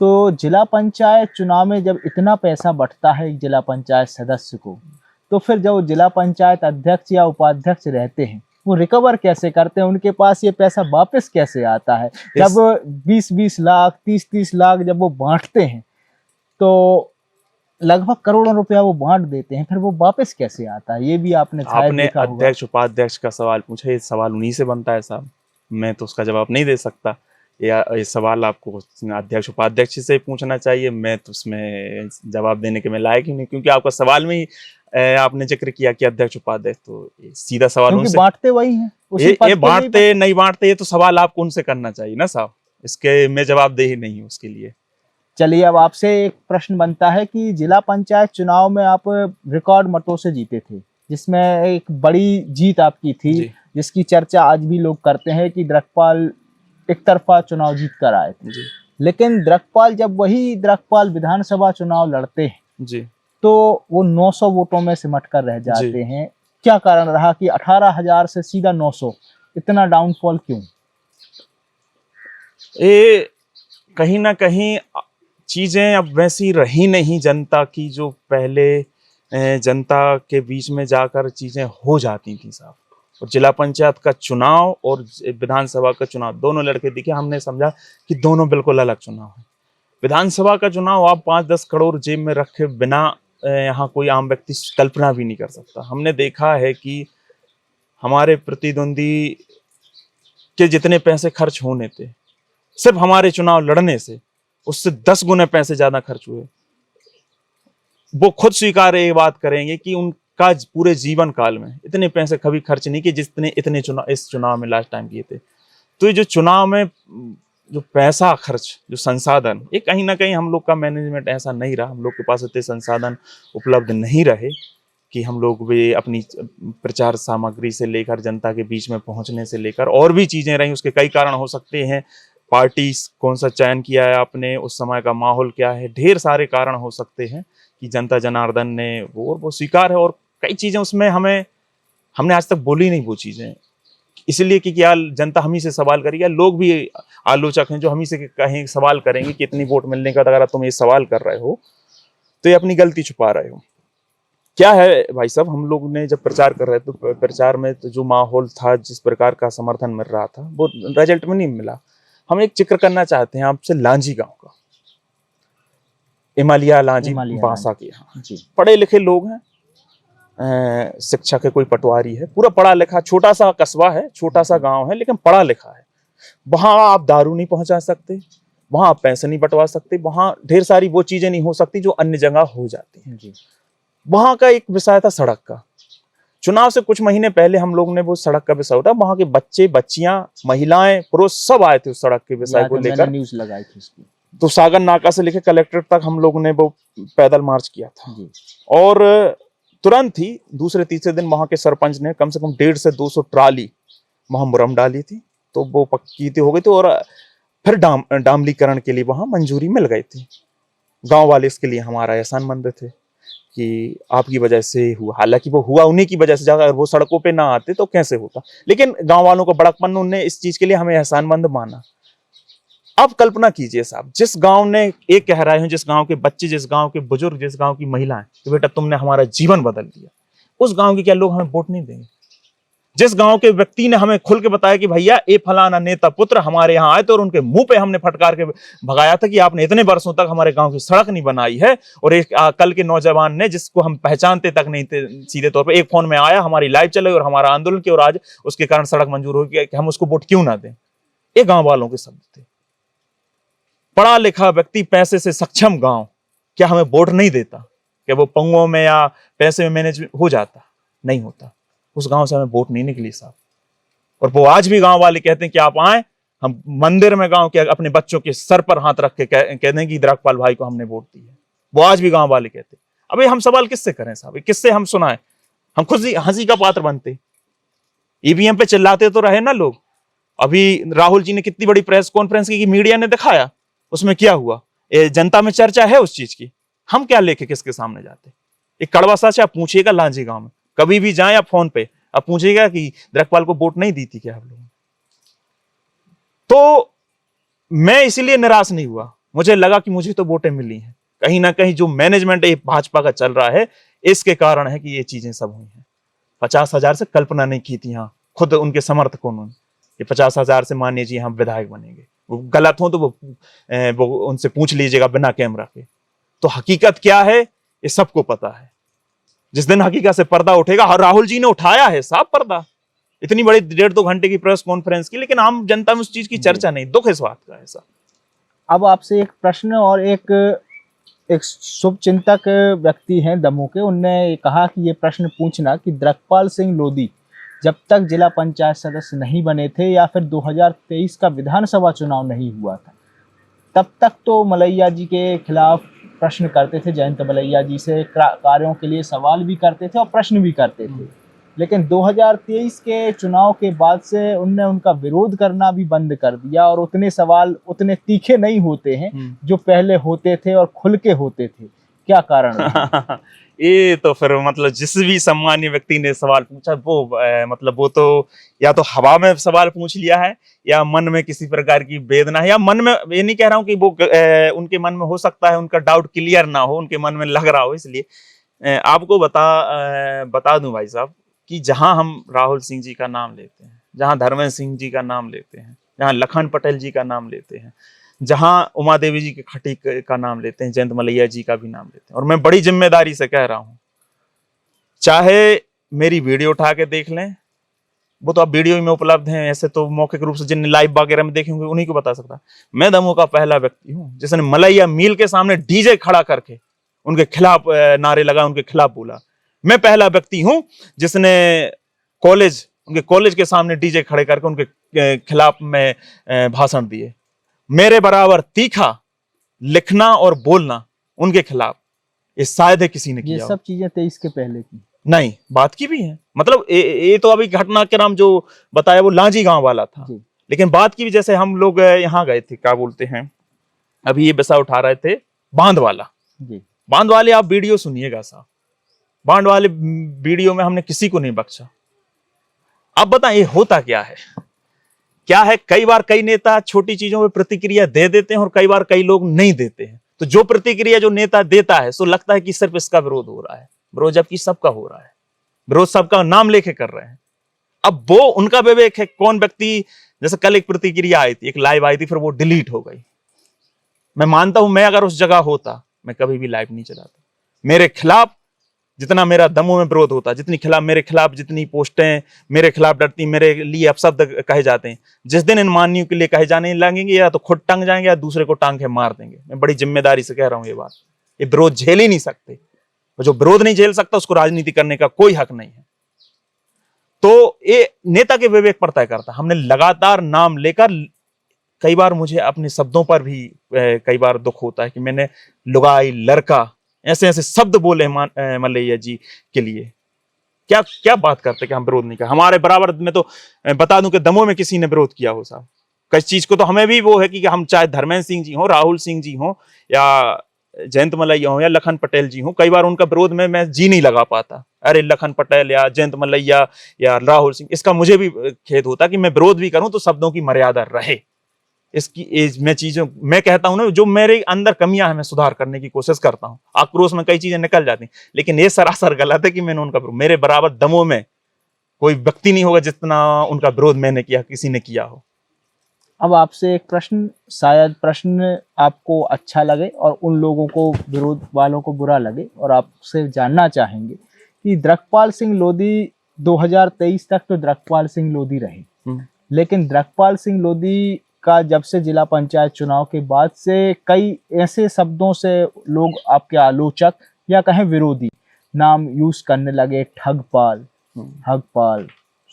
तो जिला पंचायत चुनाव में जब इतना पैसा बंटता है एक जिला पंचायत सदस्य को, तो फिर जो जिला पंचायत अध्यक्ष या उपाध्यक्ष रहते हैं वो रिकवर कैसे करते हैं? उनके पास ये पैसा वापस कैसे आता है? जब 20-20 लाख 30-30 लाख जब वो बांटते हैं तो लगभग करोड़ों रुपया वो बांट देते हैं, फिर वो वापस कैसे आता है? ये भी आपने अध्यक्ष उपाध्यक्ष का सवाल पूछा, ये सवाल उन्हीं से बनता है साहब, मैं तो उसका जवाब नहीं दे सकता। ये सवाल आपको अध्यक्ष उपाध्यक्ष से पूछना चाहिए, मैं तो उसमें जवाब देने के मैं लायक ही नहीं, क्योंकि आपका सवाल में ही आपने जिक्र किया कि अध्यक्ष उपाध्यक्ष, तो सीधा सवाल उनसे। बांटते वही हैं, ये बांटते नहीं बांटते ये तो सवाल आपको उनसे करना चाहिए ना साहब, इसके मैं जवाब दे ही नहीं उसके लिए। चलिए, अब आपसे एक प्रश्न बनता है कि जिला पंचायत चुनाव में आप रिकॉर्ड मतों से जीते थे, जिसमें एक बड़ी जीत आपकी थी, जिसकी चर्चा आज भी लोग करते हैं कि द्रकपाल एक तरफा चुनाव जीत कर आए थे। लेकिन जब वही द्रकपाल विधानसभा चुनाव लड़ते हैं जी, तो वो 900 वोटों में सिमट कर रह जाते हैं। क्या कारण रहा कि 18,000 से सीधा 900, इतना डाउनफॉल क्यों? ये कहीं ना कहीं चीजें अब वैसी रही नहीं जनता की, जो पहले जनता के बीच में जाकर चीजें हो जाती थी साहब। और जिला पंचायत का चुनाव और विधानसभा का चुनाव दोनों लड़के दिखे, हमने समझा कि दोनों बिल्कुल अलग चुनाव है। विधानसभा का चुनाव आप 5-10 करोड़ जेब में रखे बिना यहाँ कोई आम व्यक्ति कल्पना भी नहीं कर सकता। हमने देखा है कि हमारे प्रतिद्वंदी कि जितने पैसे खर्च होने थे सिर्फ हमारे चुनाव लड़ने से, उससे 10 गुने पैसे ज्यादा खर्च हुए। वो खुद स्वीकार ये बात करेंगे कि उनका पूरे जीवन काल में इतने पैसे कभी खर्च नहीं किए जितने इतने चुनाव इस चुनाव में लास्ट टाइम किए थे। तो ये जो चुनाव में जो पैसा खर्च, जो संसाधन, ये कहीं ना कहीं हम लोग का मैनेजमेंट ऐसा नहीं रहा, हम लोग के पास इतने संसाधन उपलब्ध नहीं रहे कि हम लोग भी अपनी प्रचार सामग्री से लेकर जनता के बीच में पहुंचने से लेकर और भी चीजें रही। उसके कई कारण हो सकते हैं, पार्टी कौन सा चयन किया है आपने, उस समय का माहौल क्या है, ढेर सारे कारण हो सकते हैं कि जनता जनार्दन ने वो स्वीकार है। और कई चीजें उसमें हमने आज तक बोली नहीं वो चीजें, इसलिए कि क्या जनता हम ही से सवाल करेगी, लोग भी आलोचक हैं जो हम ही से कहीं सवाल करेंगे कि इतनी वोट मिलने का अगर तुम ये सवाल कर रहे हो तो ये अपनी गलती छुपा रहे हो। क्या है भाई साहब, हम लोग ने जब प्रचार कर रहे थे तो प्रचार में तो जो माहौल था, जिस प्रकार का समर्थन मिल रहा था, वो रिजल्ट में नहीं मिला। हम एक जिक्र करना चाहते हैं आपसे लांजी गांव का, इमालिया लांजी बांसा के यहाँ पढ़े लिखे लोग हैं, शिक्षा के कोई पटवारी है, पूरा पढ़ा लिखा, छोटा सा कस्बा है, छोटा सा गांव है, लेकिन पढ़ा लिखा है। वहां आप दारू नहीं पहुंचा सकते, वहां आप पैसे नहीं बंटवा सकते, वहां ढेर सारी वो चीजें नहीं हो सकती जो अन्य जगह हो जाती हैं। वहां का एक विषय था सड़क का। चुनाव से कुछ महीने पहले हम लोग ने वो सड़क का विषय उठा, वहां के बच्चे, बच्चियां, महिलाएं, पुरुष सब आए थे उस सड़क के विषय को लेकर। न्यूज़ लगाई थी उसकी। तो सागर नाका से लेकर कलेक्ट्रेट तक हम लोग ने वो पैदल मार्च किया था और तुरंत ही दूसरे तीसरे दिन वहां के सरपंच ने कम से कम 150 से 200 ट्राली वहां मुरम डाली थी, तो वो पक्की हो गई थी और फिर डामलीकरण के लिए वहां मंजूरी मिल गई थी। गांव वाले इसके लिए हमारा एहसानमंद थे कि आपकी वजह से हुआ, हालांकि वो हुआ उन्हीं की वजह से, अगर वो सड़कों पे ना आते तो कैसे होता, लेकिन गांव वालों का बड़कपन, उन्होंने इस चीज के लिए हमें एहसानमंद माना। अब कल्पना कीजिए साहब, जिस गांव ने एक कह रहे हैं, जिस गांव के बच्चे, जिस गांव के बुजुर्ग, जिस गांव की महिलाएं, तो बेटा तुमने हमारा जीवन बदल दिया, उस गांव के क्या लोग हमें वोट नहीं देंगे? जिस गांव के व्यक्ति ने हमें खुल के बताया कि भैया ये फलाना नेता पुत्र हमारे यहाँ आए थे और उनके मुंह पे हमने फटकार के भगाया था कि आपने इतने वर्षों तक हमारे गांव की सड़क नहीं बनाई है, और एक कल के नौजवान ने, जिसको हम पहचानते तक नहीं थे सीधे तौर पर, एक फोन में आया, हमारी लाइव चले और हमारा आंदोलन किया और आज उसके कारण सड़क मंजूर हो गई, कि हम उसको वोट क्यों ना दें? ये गांव वालों के शब्द थे। पढ़ा लिखा व्यक्ति, पैसे से सक्षम गांव, क्या हमें वोट नहीं देता? क्या वो पंगों में या पैसे में मैनेज हो जाता? नहीं होता। उस गांव से हमें वोट नहीं निकली साहब। और वो आज भी गांव वाले कहते हैं कि आप आए, हम मंदिर में गांव के अपने बच्चों के सर पर हाथ रख के कहते हैं कि द्रकपाल भाई को हमने वोट दी है। वो आज भी गांव वाले कहते हैं। अबे हम सवाल किससे करें साहब, किससे हम सुनाएं? हम खुद ही हंसी का पात्र बनते। ईवीएम पे चिल्लाते तो रहे ना लोग। अभी राहुल जी ने कितनी बड़ी प्रेस कॉन्फ्रेंस की, मीडिया ने दिखाया, उसमें क्या हुआ? जनता में चर्चा है उस चीज की। हम क्या लेके किसके सामने जाते? एक कड़वा सच आप पूछिएगा, लांजी गांव में कभी भी जाएं आप फोन पे, आप पूछिएगा कि द्रकपाल को वोट नहीं दी थी क्या आप लोगों ने? तो मैं इसलिए निराश नहीं हुआ, मुझे लगा कि मुझे तो वोटें मिली हैं। कहीं ना कहीं जो मैनेजमेंट है भाजपा का चल रहा है, इसके कारण है कि ये चीजें सब हुई हैं। 50,000 से कल्पना नहीं की थी, हाँ खुद उनके समर्थकों ने, ये 50,000 से मानिए जी हम विधायक बनेंगे। वो गलत हो तो वो उनसे पूछ लीजिएगा बिना कैमरा के। तो हकीकत क्या है ये सबको पता है। जिस दिन हकीकत से पर्दा उठेगा, और राहुल जी ने उठाया है साहब पर्दा, इतनी बड़ी 1.5-2 घंटे की प्रेस कॉन्फ्रेंस की, लेकिन आम जनता में उस चीज की चर्चा नहीं। दुख इस बात का है साहब। अब आपसे एक प्रश्न, और एक शुभ चिंतक व्यक्ति हैं दमोह के, उनने कहा कि ये प्रश्न पूछना कि द्रकपाल सिंह लोधी जब तक जिला पंचायत सदस्य नहीं बने थे या फिर 2023 का विधानसभा चुनाव नहीं हुआ था, तब तक तो मलैया जी के खिलाफ प्रश्न करते थे, जयंत मलैया जी से कार्यों के लिए सवाल भी करते थे और प्रश्न भी करते थे। लेकिन 2023 के चुनाव के बाद से उनने उनका विरोध करना भी बंद कर दिया, और उतने सवाल उतने तीखे नहीं होते हैं जो पहले होते थे और खुल के होते थे। क्या कारण है? ये तो फिर मतलब जिस भी सम्मानीय व्यक्ति ने सवाल पूछा, वो मतलब वो तो या तो हवा में सवाल पूछ लिया है, या मन में किसी प्रकार की वेदना है, या मन में, ये नहीं कह रहा हूँ कि वो उनके मन में हो सकता है उनका डाउट क्लियर ना हो, उनके मन में लग रहा हो। इसलिए आपको बता दूं भाई साहब कि जहां हम राहुल सिंह जी का नाम लेते हैं, जहां धर्मेंद्र सिंह जी का नाम लेते हैं, जहां लखन पटेल जी का नाम लेते हैं, जहां उमा देवी जी के खटीक का नाम लेते हैं, जयंत मलैया जी का भी नाम लेते हैं, और मैं बड़ी जिम्मेदारी से कह रहा हूं, चाहे मेरी वीडियो उठा के देख लें, वो तो आप वीडियो में उपलब्ध हैं, ऐसे तो मौखिक रूप से जिन लाइव वगैरह में देखे होंगे उन्हीं को बता सकता। मैं दमोह का पहला व्यक्ति हूँ जिसने मलैया मील के सामने डीजे खड़ा करके उनके खिलाफ नारे लगा, उनके खिलाफ बोला। मैं पहला व्यक्ति हूँ जिसने उनके कॉलेज के सामने डीजे खड़े करके उनके खिलाफ में भाषण दिए। मेरे बराबर तीखा लिखना और बोलना उनके खिलाफ, ये शायद है किसी ने किया। ये सब चीजें 23 के पहले की नहीं, बात की भी है। मतलब ये तो अभी घटना के नाम जो बताया वो लांजी गांव वाला था, लेकिन बात की भी, जैसे हम लोग यहाँ गए थे, क्या बोलते हैं, अभी ये विषय उठा रहे थे बांध वाला। बांध वाले आप वीडियो सुनिएगा साहब, बांध वाले वीडियो में हमने किसी को नहीं बख्शा। अब बताएं ये होता क्या है? कई बार कई नेता छोटी चीजों पे प्रतिक्रिया दे देते हैं और कई बार कई लोग नहीं देते हैं। तो जो प्रतिक्रिया जो नेता देता है सो लगता है कि सिर्फ इसका विरोध हो रहा है, विरोध जबकि सबका हो रहा है, विरोध सबका नाम लेके कर रहे हैं। अब वो उनका विवेक है, कौन व्यक्ति, जैसे कल एक प्रतिक्रिया आई थी, एक लाइव आई थी, फिर वो डिलीट हो गई। मैं मानता हूं मैं अगर उस जगह होता मैं कभी भी लाइव नहीं चलाता। मेरे खिलाफ जितना मेरा दमोह में विरोध होता, मेरे खिलाफ जितनी पोस्टें मेरे खिलाफ डरती, मेरे लिए अपशब्द कहे जाते हैं, जिस दिन इन माननीयों के लिए कहे जाने लगेंगे या तो खुद टंग जाएंगे या दूसरे को टांग के मार देंगे। मैं बड़ी जिम्मेदारी से कह रहा हूं ये बात। ये विरोध झेल ही नहीं सकते, जो विरोध नहीं झेल सकता उसको राजनीति करने का कोई हक नहीं है। तो ये नेता के विवेक पर तय करता। हमने लगातार नाम लेकर, कई बार मुझे अपने शब्दों पर भी कई बार दुख होता है कि मैंने लुगाई, लड़का, ऐसे ऐसे शब्द बोले मलैया जी के लिए। क्या क्या बात करते कि हम विरोध नहीं कर। हमारे बराबर में तो बता दूं कि दमोह में किसी ने विरोध किया हो साहब, किस चीज को, तो हमें भी वो है कि हम चाहे धर्मेंद्र सिंह जी हो, राहुल सिंह जी हो, या जयंत मलैया हो, या लखन पटेल जी हो, कई बार उनका विरोध में मैं जी नहीं लगा पाता। अरे लखन पटेल या जयंत मलैया या राहुल सिंह, इसका मुझे भी खेद होता कि मैं विरोध भी करूं तो शब्दों की मर्यादा रहे। इसकी मैं कहता हूं ना, जो मेरे अंदर कमियां हैं मैं सुधार करने की कोशिश करता हूं। आक्रोश में कई चीजें निकल जाती, लेकिन ये सरासर गलत है कि मैंने उनका, मेरे बराबर दमोह में कोई व्यक्ति नहीं होगा जितना उनका विरोध मैंने किया, किसी ने किया हो। अब आपसे एक प्रश्न, शायद प्रश्न आपको अच्छा लगे और उन लोगों को, विरोध वालों को बुरा लगे, और आपसे जानना चाहेंगे कि द्रकपाल सिंह लोधी 2023 तक तो द्रकपाल सिंह लोधी रहे, लेकिन द्रकपाल सिंह लोधी का जब से जिला पंचायत चुनाव के बाद से कई ऐसे शब्दों से लोग, आपके आलोचक या कहें विरोधी, नाम यूज करने लगे। ठगपाल, हगपाल,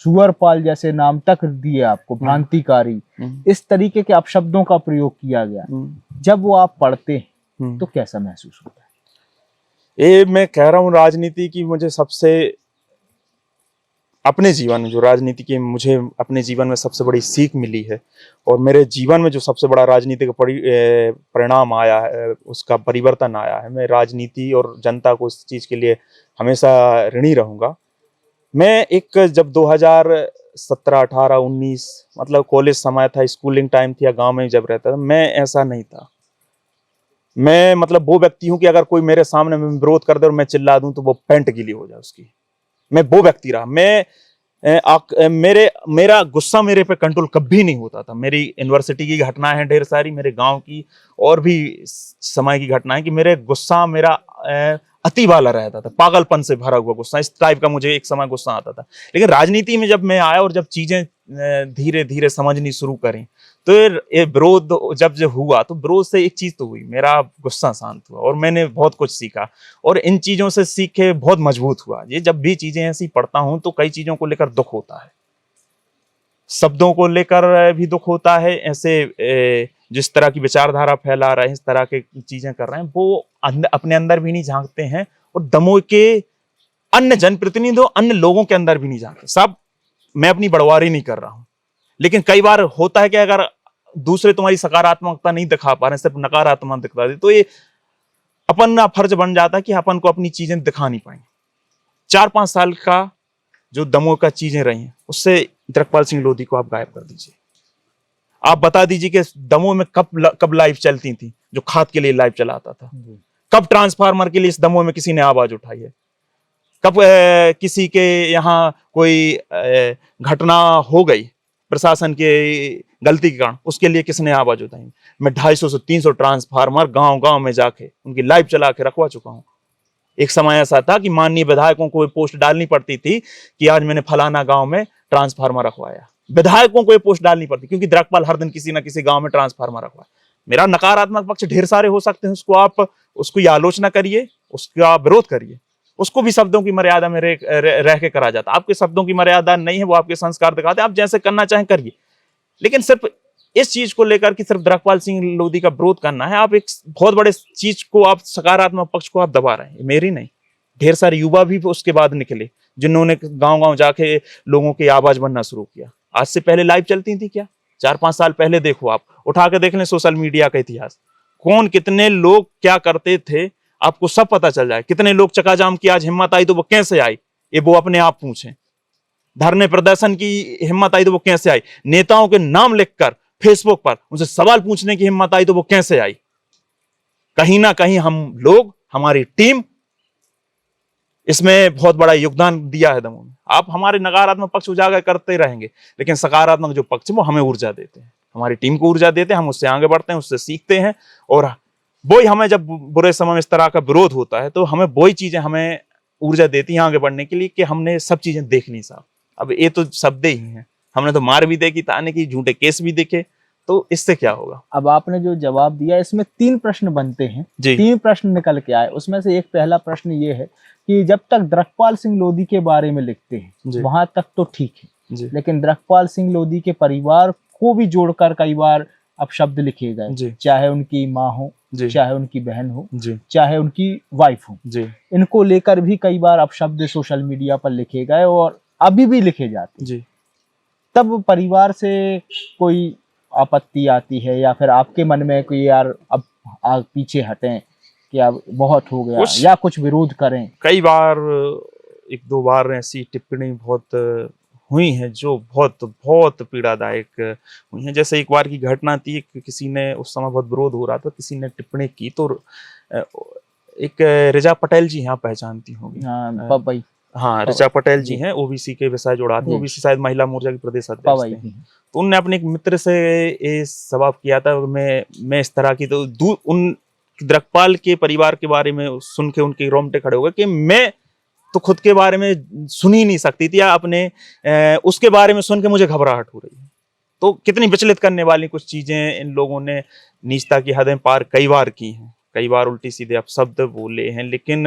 सुअरपाल जैसे नाम तक दिए आपको, भ्रांतिकारी, इस तरीके के अपशब्दों का प्रयोग किया गया। जब वो आप पढ़ते हैं तो कैसा महसूस होता है? ये मैं कह रहा हूँ, राजनीति की मुझे सबसे, अपने जीवन में जो राजनीति की मुझे अपने जीवन में सबसे बड़ी सीख मिली है, और मेरे जीवन में जो सबसे बड़ा राजनीति का परिणाम आया है, उसका परिवर्तन आया है, मैं राजनीति और जनता को इस चीज़ के लिए हमेशा ऋणी रहूँगा। मैं जब 2017, 18, 19 मतलब कॉलेज समय था, स्कूलिंग टाइम थी, या गांव में जब रहता था, मैं ऐसा नहीं था। मैं मतलब वो व्यक्ति हूँ कि अगर कोई मेरे सामने में विरोध कर दे और मैं चिल्ला दूं तो वो पैंट गीली हो जाए उसकी। मैं वो व्यक्ति रहा। मेरा गुस्सा मेरे पे कंट्रोल कभी नहीं होता था। मेरी यूनिवर्सिटी की घटनाएं हैं ढेर सारी, मेरे गांव की और भी समय की घटनाएं, कि मेरे गुस्सा मेरा अति वाला रहता था, पागलपन से भरा हुआ गुस्सा, इस टाइप का मुझे एक समय गुस्सा आता था। लेकिन राजनीति में जब मैं आया और जब चीजें धीरे धीरे समझनी शुरू करें, तो ये विरोध जब हुआ तो विरोध से एक चीज तो हुई, मेरा गुस्सा शांत हुआ और मैंने बहुत कुछ सीखा, और इन चीजों से सीखे बहुत मजबूत हुआ। ये जब भी चीजें ऐसी पढ़ता हूं तो कई चीजों को लेकर दुख होता है, शब्दों को लेकर भी दुख होता है। ऐसे जिस तरह की विचारधारा फैला रहे हैं, इस तरह की चीजें कर रहे हैं, वो अपने अंदर भी नहीं झांकते हैं, और दमोह के अन्य जनप्रतिनिधियों, अन्य लोगों के अंदर भी नहीं झांकते। सब, मैं अपनी बड़वारी नहीं कर रहा हूं, लेकिन कई बार होता है कि अगर दूसरे तुम्हारी सकारात्मकता नहीं दिखा पा रहे, सिर्फ नकारात्मक दिखा दे, तो ये अपना फर्ज बन जाता है कि अपन को अपनी चीजें दिखा नहीं पाएंगे। 4-5 साल का जो दमोह का चीजें रही हैं, उससे द्रकपाल सिंह लोधी को आप गायब कर दीजिए। आप बता दीजिए कि दमोह में कब लाइव चलती थी, जो खाद के लिए लाइव चलाता था, कब ट्रांसफार्मर के लिए इस दमोह में किसी ने आवाज उठाई है, कब किसी के यहाँ कोई घटना हो गई प्रशासन के गलती के कारण, उसके लिए किसने आवाज उठाई। मैं 250 से 300 ट्रांसफार्मर गांव गांव में जाके उनकी लाइव चला के रखवा चुका हूं। एक समय ऐसा था कि माननीय विधायकों को पोस्ट डालनी पड़ती थी कि आज मैंने फलाना गांव में ट्रांसफार्मर रखवाया। विधायकों को ये पोस्ट डालनी पड़ती, क्योंकि द्रकपाल हर दिन किसी ना किसी गांव में ट्रांसफार्मर रखवाया। मेरा नकारात्मक पक्ष ढेर सारे हो सकते हैं, उसको आप उसकी आलोचना करिए, उसका विरोध करिए, उसको भी शब्दों की मर्यादा में रह के करा जाता। आपके शब्दों की मर्यादा नहीं है, वो आपके संस्कार दिखाते हैं, आप जैसे करना चाहें करिए। लेकिन सिर्फ इस चीज को लेकर कि सिर्फ द्रकपाल सिंह लोधी का विरोध करना है, आप एक बहुत बड़े चीज को, आप सकारात्मक पक्ष को आप दबा रहे हैं। मेरी नहीं, ढेर सारे युवा भी उसके बाद निकले जिन्होंने गांव गांव जाके लोगों की आवाज बनना शुरू किया। आज से पहले लाइव चलती थी क्या? 4-5 साल पहले देखो, आप उठा के देख लें सोशल मीडिया का इतिहास, कौन कितने लोग क्या करते थे आपको सब पता चल जाए। कितने लोग चकाजाम की आज हिम्मत आई तो वो कैसे आई, ये वो अपने आप पूछें। धरने प्रदर्शन की हिम्मत आई तो वो कैसे आई। नेताओं के नाम लिखकर फेसबुक पर उनसे सवाल पूछने की हिम्मत आई तो वो कैसे आई। कहीं ना कहीं हम लोग, हमारी टीम इसमें बहुत बड़ा योगदान दिया है दमोह में। आप हमारे नकारात्मक पक्ष उजागर करते रहेंगे, लेकिन सकारात्मक जो पक्ष है वो हमें ऊर्जा देते हैं, हमारी टीम को ऊर्जा देते हैं। हम उससे आगे बढ़ते हैं, उससे सीखते हैं, और वही हमें जब बुरे समय में इस तरह का विरोध होता है तो हमें वही चीजें हमें ऊर्जा देती हैं आगे बढ़ने के लिए कि हमने सब चीजें देख ली साहब। अब ये तो शब्द ही हैं, हमने तो मार भी देखी, ताने की, झूठे केस भी देखे, तो इससे क्या होगा। अब आपने जो जवाब दिया इसमें 3 प्रश्न बनते हैं, जी। 3 प्रश्न निकल के आए। उसमें से एक पहला प्रश्न ये है कि जब तक द्रकपाल सिंह लोधी के बारे में लिखते हैं वहां तक तो ठीक है, लेकिन द्रकपाल सिंह लोधी के परिवार को भी जोड़कर कई बार अब शब्द लिखे गए, चाहे उनकी माँ हो, चाहे उनकी बहन हो, चाहे उनकी वाइफ हो, इनको लेकर भी कई बार अब शब्द सोशल मीडिया पर लिखे गए और अभी भी लिखे जाते। तब परिवार से कोई आपत्ति आती है या फिर आपके मन में कोई यार अब आप पीछे हटें कि अब बहुत हो गया, या कुछ विरोध करें? कई बार, 1-2 बार ऐसी टिप्पणी बहुत हुई है जो बहुत बहुत पीड़ादायक हुई है। जैसे एक बार की घटना थी, किसी ने, उस समय बहुत विरोध हो रहा था, किसी ने टिप्पणी की तो एक रिजा पटेल जी यहाँ पहचानती होंगी। हाँ, रिचा पटेल जी हैं, ओबीसी के विषय जुड़ाते हैं, ओबीसी शायद महिला मोर्चा की प्रदेश अध्यक्ष हैं। तो उनने अपने एक मित्र से ये सवाल किया था, मैं इस तरह की, तो उन द्रकपाल के परिवार के बारे में सुन के उनके रोंगटे खड़े हो गए कि मैं तो खुद के बारे में सुन ही नहीं सकती थी, या अपने उसके बारे में सुन के मुझे घबराहट हो रही है। तो कितनी विचलित करने वाली कुछ चीजें इन लोगों ने नीचता की हदें पार कई बार की हैं, कई बार उल्टी सीधे अपशब्द बोले हैं। लेकिन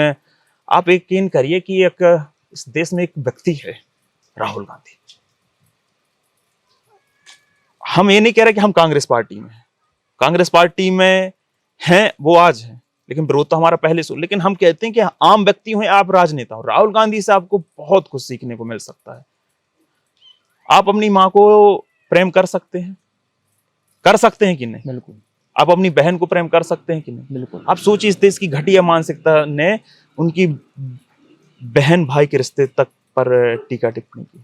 आप यकीन करिए कि एक इस देश में एक व्यक्ति है, राहुल गांधी। हम ये नहीं कह रहे कि हम कांग्रेस पार्टी में हैं, कांग्रेस पार्टी में हैं वो आज है, लेकिन विरोध तो हमारा पहले से। लेकिन हम कहते हैं कि आम व्यक्ति हो, आप राजनेता हो, राहुल गांधी से आपको बहुत कुछ सीखने को मिल सकता है। आप अपनी माँ को प्रेम कर सकते हैं कि नहीं? बिल्कुल। आप अपनी बहन को प्रेम कर सकते हैं कि नहीं? बिल्कुल। आप सोचिए, इस देश की घटिया मानसिकता ने उनकी बहन भाई के रिश्ते तक पर टीका टिप्पणी की।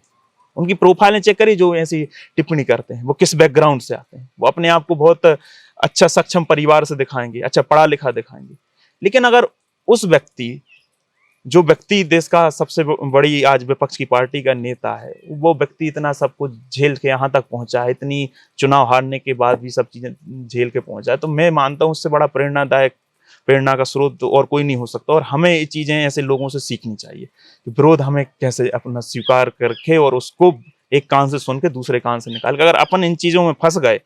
उनकी प्रोफाइलें चेक करिए, जो ऐसी टिप्पणी करते हैं वो किस बैकग्राउंड से आते हैं। वो अपने आप को बहुत अच्छा सक्षम परिवार से दिखाएंगे, अच्छा पढ़ा लिखा दिखाएंगे। लेकिन अगर उस व्यक्ति, जो व्यक्ति देश का सबसे बड़ी आज विपक्ष की पार्टी का नेता है, वो व्यक्ति इतना सब कुछ झेल के यहाँ तक पहुंचा है, इतनी चुनाव हारने के बाद भी सब चीजें झेल के पहुंचा है, तो मैं मानता हूँ उससे बड़ा प्रेरणा का स्रोत और कोई नहीं हो सकता। और हमें ये चीजें ऐसे लोगों से सीखनी चाहिए कि विरोध हमें कैसे अपना स्वीकार करके और उसको एक कान से सुन के दूसरे कान से निकाल के, अगर अपन इन चीजों में फंस गए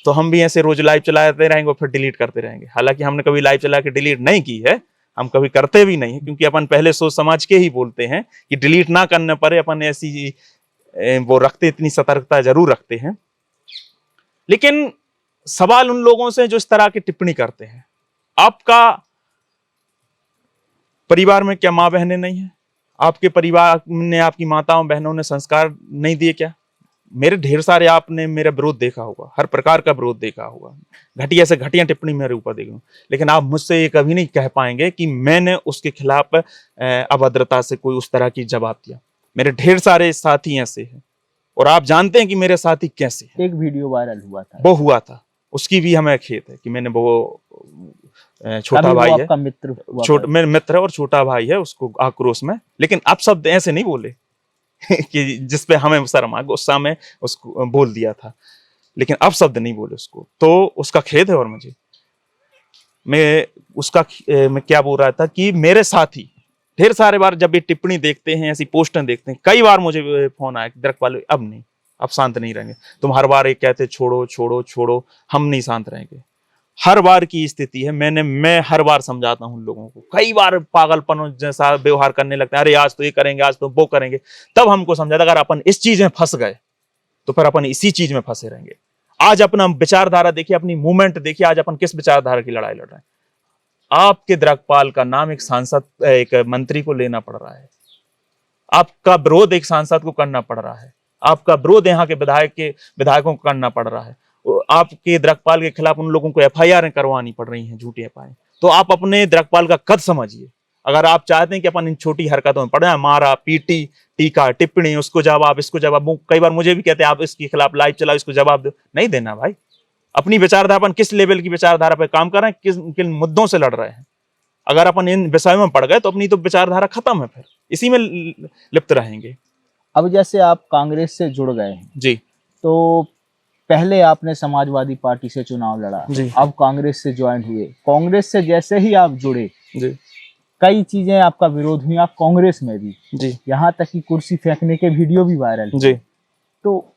तो हम भी ऐसे रोज लाइव चलाते रहेंगे और फिर डिलीट करते रहेंगे। हालांकि हमने कभी लाइव चला के डिलीट नहीं की है, हम कभी करते भी नहीं है, क्योंकि अपन पहले सोच समझ के ही बोलते हैं कि डिलीट ना करने पर अपन ऐसी वो रखते, इतनी सतर्कता जरूर रखते हैं। लेकिन सवाल उन लोगों से जो इस तरह की टिप्पणी करते हैं, आपका परिवार में क्या माँ बहनें नहीं है? आपके परिवार ने, आपकी माताओं बहनों ने संस्कार नहीं दिए क्या? मेरे ढेर सारे, आपने मेरा विरोध देखा होगा, हर प्रकार का विरोध देखा होगा, घटिया से घटिया टिप्पणी मेरे ऊपर देखी, लेकिन आप मुझसे ये कभी नहीं कह पाएंगे कि मैंने उसके खिलाफ अभद्रता से कोई उस तरह की जवाब दिया। मेरे ढेर सारे साथी ऐसे हैं, और आप जानते हैं कि मेरे साथी कैसे हैं। एक वीडियो वायरल हुआ था, वो हुआ था, उसकी भी हमें खेद है कि मैंने वो छोटा भाई है, मेरे मित्र है और छोटा भाई है, उसको आक्रोश में, लेकिन आप शब्द ऐसे नहीं बोले कि जिसपे हमें शर्म आ, गुस्सा में उसको बोल दिया था, लेकिन अब शब्द नहीं बोले उसको, तो उसका खेद है। और मुझे मैं क्या बोल रहा था कि मेरे साथी ढेर सारे बार जब ये टिप्पणी देखते हैं, ऐसी पोस्टर देखते हैं, कई बार मुझे फोन आया कि द्रकपाल अब नहीं, अब शांत नहीं रहेंगे, तुम हर बार एक कहते छोड़ो छोड़ो छोड़ो, हम नहीं शांत रहेंगे। हर बार की स्थिति है, मैं हर बार समझाता हूं लोगों को, कई बार पागलपन जैसा व्यवहार करने लगते हैं, अरे आज तो ये करेंगे, आज तो वो करेंगे, तब हमको समझाता अगर अपन इस चीज में फंस गए तो फिर अपन इसी चीज में फंसे रहेंगे। आज अपना विचारधारा देखिए, अपनी मूवमेंट देखिए, आज अपन किस विचारधारा की लड़ाई लड़ रहे हैं। आपके द्रकपाल का नाम एक सांसद, एक मंत्री को लेना पड़ रहा है, आपका विरोध एक सांसद को करना पड़ रहा है, आपका विरोध यहाँ के विधायकों को करना पड़ रहा है, आपके द्रकपाल के खिलाफ उन लोगों को एफआईआर करवानी पड़ रही हैं, झूठी एफआईआर। तो आप अपने द्रकपाल का कद समझिए। अगर आप चाहते हैं कि अपन इन छोटी हरकतों में पड़ जाए, मारा पीटी, टीका टिप्पणी, उसको जवाब, इसको जवाब, कई बार मुझे भी कहते हैं आप इसके खिलाफ लाइव चलाओ, इसको जवाब दो, नहीं देना भाई। अपनी विचारधारा, अपन किस लेवल की विचारधारा पर काम कर रहे हैं, किन मुद्दों से लड़ रहे हैं। अगर अपन इन विषयों में पड़ गए तो अपनी तो विचारधारा खत्म है, फिर इसी में लिप्त रहेंगे। अब जैसे आप कांग्रेस से जुड़ गए हैं जी, तो पहले आपने समाजवादी पार्टी से चुनाव लड़ा, अब कांग्रेस से ज्वाइन हुए, कांग्रेस से जैसे ही आप जुड़े जी, कई चीजें आपका विरोध हुई, आप कांग्रेस में भी जी, यहाँ तक कि कुर्सी फेंकने के वीडियो भी वायरल जी। तो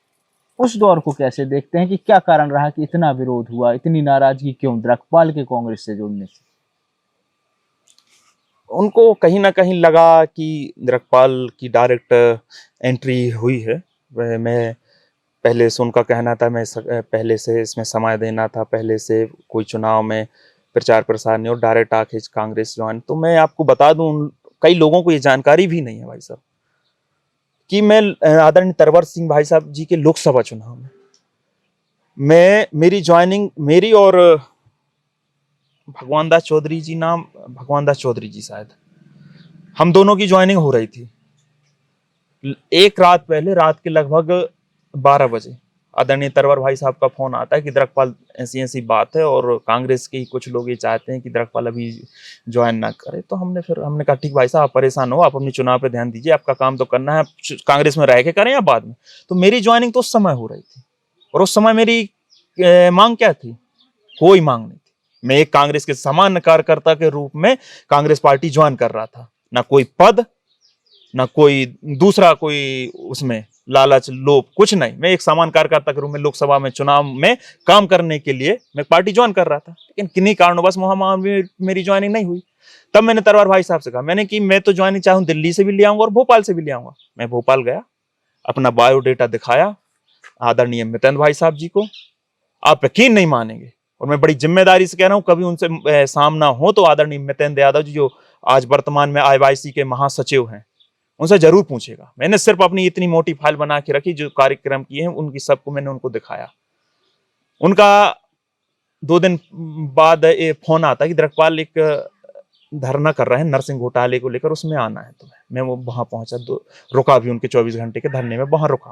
उस दौर को कैसे देखते हैं कि क्या कारण रहा कि इतना विरोध हुआ, इतनी नाराजगी क्यों द्रकपाल के कांग्रेस से जुड़ने से? उनको कहीं ना कहीं लगा कि द्रकपाल की डायरेक्ट एंट्री हुई है। वह, मैं पहले से उनका कहना था, मैं पहले से इसमें समय देना था, पहले से कोई चुनाव में प्रचार प्रसार नहीं और डायरेक्ट आके कांग्रेस ज्वाइन। तो मैं आपको बता दूं, कई लोगों को ये जानकारी भी नहीं है भाई साहब कि मैं आदरणीय तरवर सिंह भाई साहब जी के लोकसभा चुनाव में मेरी ज्वाइनिंग, मेरी और भगवान दास चौधरी जी, नाम भगवान दास चौधरी जी शायद, हम दोनों की ज्वाइनिंग हो रही थी। एक रात पहले, रात के लगभग 12 बजे आदरणीय तरवर भाई साहब का फोन आता है कि द्रकपाल ऐसी ऐसी बात है और कांग्रेस के कुछ लोग ये चाहते हैं कि द्रकपाल अभी ज्वाइन ना करे। तो हमने कहा ठीक भाई साहब, आप परेशान हो, आप अपने चुनाव पे ध्यान दीजिए, आपका काम तो करना है, कांग्रेस में रह के करें या बाद में। तो मेरी ज्वाइनिंग तो उस समय हो रही थी और उस समय मेरी मांग क्या थी? कोई मांग नहीं थी। मैं एक कांग्रेस के सामान्य कार्यकर्ता के रूप में कांग्रेस पार्टी ज्वाइन कर रहा था, ना कोई पद, ना कोई दूसरा कोई उसमें लालच लोभ, कुछ नहीं। मैं एक सामान्य कार्यकर्ता के रूप में लोकसभा में चुनाव में काम करने के लिए मैं पार्टी ज्वाइन कर रहा था, लेकिन किन्हीं कारणवश वहां मेरी ज्वाइनिंग नहीं हुई। तब मैंने तरवार भाई साहब से कहा, मैंने कि मैं तो ज्वाइनिंग चाहूँ दिल्ली से भी ले आऊंगा और भोपाल से भी ले आऊंगा। मैं भोपाल गया, अपना बायोडेटा दिखाया आदरणीय मितेंद्र भाई साहब जी को। आप यकीन नहीं मानेंगे, और मैं बड़ी जिम्मेदारी से कह रहा हूं, कभी उनसे सामना हो तो आदरणीय मितेंद्र यादव जी, जो आज वर्तमान में IYC के महासचिव हैं, उनसे जरूर पूछेगा। मैंने सिर्फ अपनी इतनी मोटी फाइल बना के रखी, जो कार्यक्रम किए हैं उनकी सबको मैंने उनको दिखाया। उनका 2 दिन बाद फोन आता कि द्रकपाल एक धरना कर रहे हैं नरसिंह घोटाले को लेकर, उसमें आना है तुम्हें। मैं वो वहां पहुंचा, रुका भी उनके 24 घंटे के धरने में, वहां रुका।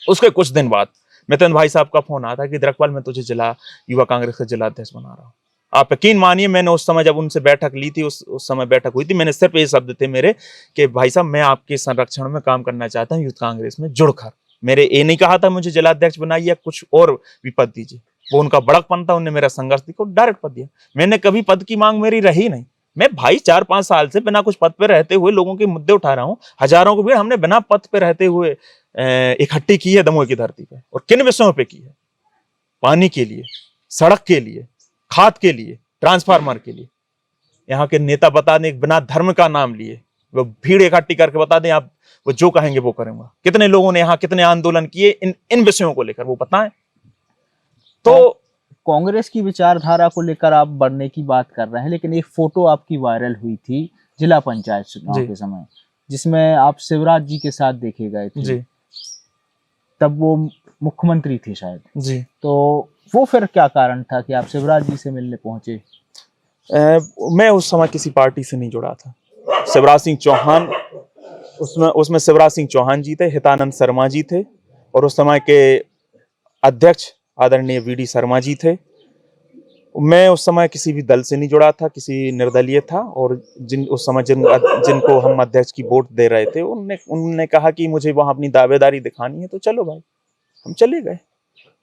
उसके कुछ दिन बाद मितेंद्र भाई साहब का फोन आता कि द्रकपाल मैं तुझे जिला युवा कांग्रेस का जिला अध्यक्ष बना रहा हूँ। आप यकीन मानिए, मैंने उस समय जब उनसे बैठक ली थी, उस समय बैठक हुई थी, मैंने सिर्फ ये शब्द थे मेरे कि भाई साहब मैं आपके संरक्षण में काम करना चाहता हूँ, यूथ कांग्रेस में जुड़कर। मेरे ये नहीं कहा था मुझे जिला अध्यक्ष बनाइए या कुछ और भी पद दीजिए। वो उनका बड़कपन था, उन्होंने मेरा संघर्ष देखो डायरेक्ट पद दिया। मैंने कभी पद की मांग मेरी रही नहीं। मैं भाई 4-5 साल से बिना कुछ पद पे रहते हुए लोगों के मुद्दे उठा रहा हूँ। हजारों को भी हमने बिना पद पे रहते हुए इकट्ठी की है दमोह की धरती पे। और किन विषयों पे की है? पानी के लिए, सड़क के लिए, खाद के लिए, ट्रांसफार्मर के लिए। यहाँ के नेता बता दें, बिना धर्म का नाम लिए वो भीड़ इकट्ठी करके बता दें, आप वो जो कहेंगे वो करूंगा। कितने लोगों ने यहाँ कितने आंदोलन किए इन विषयों को लेकर, वो बताएं। तो कांग्रेस की विचारधारा को लेकर आप बढ़ने की बात कर रहे हैं, लेकिन एक फोटो आपकी वायरल हुई थी जिला पंचायत चुनाव के समय, जिसमें आप शिवराज जी के साथ देखे गए थे जी। तब वो मुख्यमंत्री थे शायद जी। तो वो फिर क्या कारण था कि आप शिवराज जी से मिलने पहुंचे? मैं उस समय किसी पार्टी से नहीं जुड़ा था। शिवराज सिंह चौहान, उसमें शिवराज सिंह चौहान जी थे, हितानंद शर्मा जी थे, और उस समय के अध्यक्ष आदरणीय VD शर्मा जी थे। मैं उस समय किसी भी दल से नहीं जुड़ा था, किसी निर्दलीय था। और उस समय जिनको हम अध्यक्ष की वोट दे रहे थे, उनने कहा कि मुझे वहां अपनी दावेदारी दिखानी है, तो चलो भाई, हम चले गए।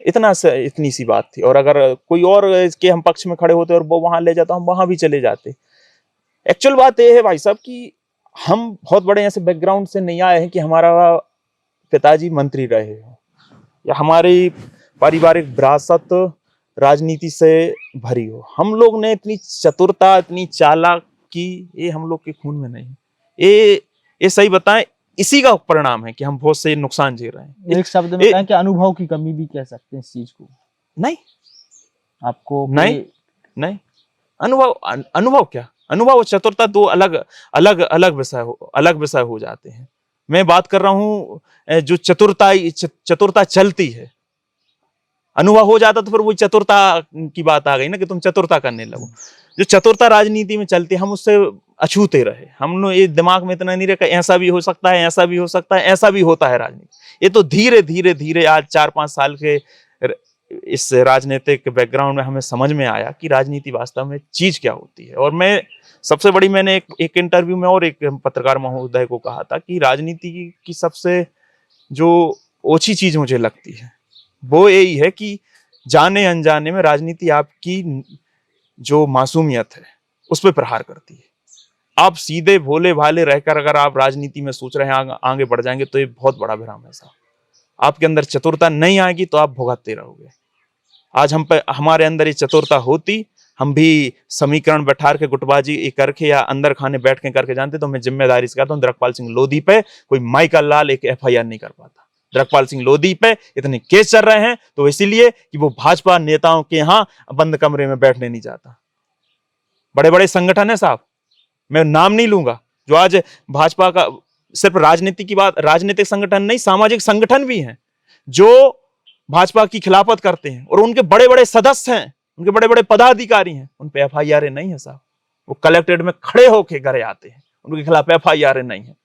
इतनी सी बात थी। और अगर कोई और के हम पक्ष में खड़े होते और वो वहां ले जाता, हम वहां भी चले जाते। एक्चुअल बात यह है भाई साहब कि हम बहुत बड़े ऐसे बैकग्राउंड से नहीं आए हैं कि हमारा पिताजी मंत्री रहे हो या हमारी पारिवारिक विरासत राजनीति से भरी हो। हम लोग ने इतनी चतुरता, इतनी चालाकी, ये हम लोग के खून में नहीं। ये सही बताएं, इसी का परिणाम है कि हम बहुत से नुकसान झेल रहे हैं। एक शब्द में कहें कि अनुभव की कमी भी कह सकते हैं इस चीज को। नहीं, आपको नहीं अनुभव क्या, अनुभव और चतुरता दो अलग विषय हो जाते हैं। मैं बात कर रहा हूं जो चतुरता चलती है। अनुभव हो जाता तो फिर वही चतुरता की बात आ गई ना कि तुम चतुरता करने लगो। जो चतुरता राजनीति में चलती है, हम उससे अछूते रहे। हम लोग ये दिमाग में इतना नहीं रखा ऐसा भी हो सकता है, ऐसा भी हो सकता है, ऐसा भी होता है राजनीति। ये तो धीरे धीरे धीरे आज 4-5 साल के इस राजनीतिक बैकग्राउंड में हमें समझ में आया कि राजनीति वास्तव में चीज क्या होती है। और मैं सबसे बड़ी, मैंने एक इंटरव्यू में और एक पत्रकार महोदय को कहा था कि राजनीति की सबसे जो ओछी चीज मुझे लगती है वो यही है कि जाने अनजाने में राजनीति आपकी जो मासूमियत है उस पर प्रहार करती है। आप सीधे भोले भाले रहकर अगर आप राजनीति में सोच रहे हैं आगे बढ़ जाएंगे तो ये बहुत बड़ा भ्रम है साहब। आपके अंदर चतुरता नहीं आएगी तो आप भुगतते रहोगे। आज हमारे अंदर ये चतुरता होती, हम भी समीकरण बैठा के गुटबाजी करके या अंदर खाने बैठ के करके जानते, तो मैं जिम्मेदारी से कहता हूँ द्रकपाल सिंह लोधी पे कोई माइकल लाल एक FIR नहीं कर पाता। द्रकपाल सिंह लोधी पे इतने केस चल रहे हैं तो इसीलिए कि वो भाजपा नेताओं के यहाँ बंद कमरे में बैठने नहीं जाता। बड़े बड़े संगठन है साहब, मैं नाम नहीं लूंगा, जो आज भाजपा का सिर्फ राजनीति की बात, राजनीतिक संगठन नहीं, सामाजिक संगठन भी हैं जो भाजपा की खिलाफत करते हैं और उनके बड़े बड़े सदस्य हैं, उनके बड़े बड़े पदाधिकारी हैं, उन पे FIR नहीं है साहब। वो कलेक्ट्रेट में खड़े होके घरे आते हैं, उनके खिलाफ FIR नहीं है।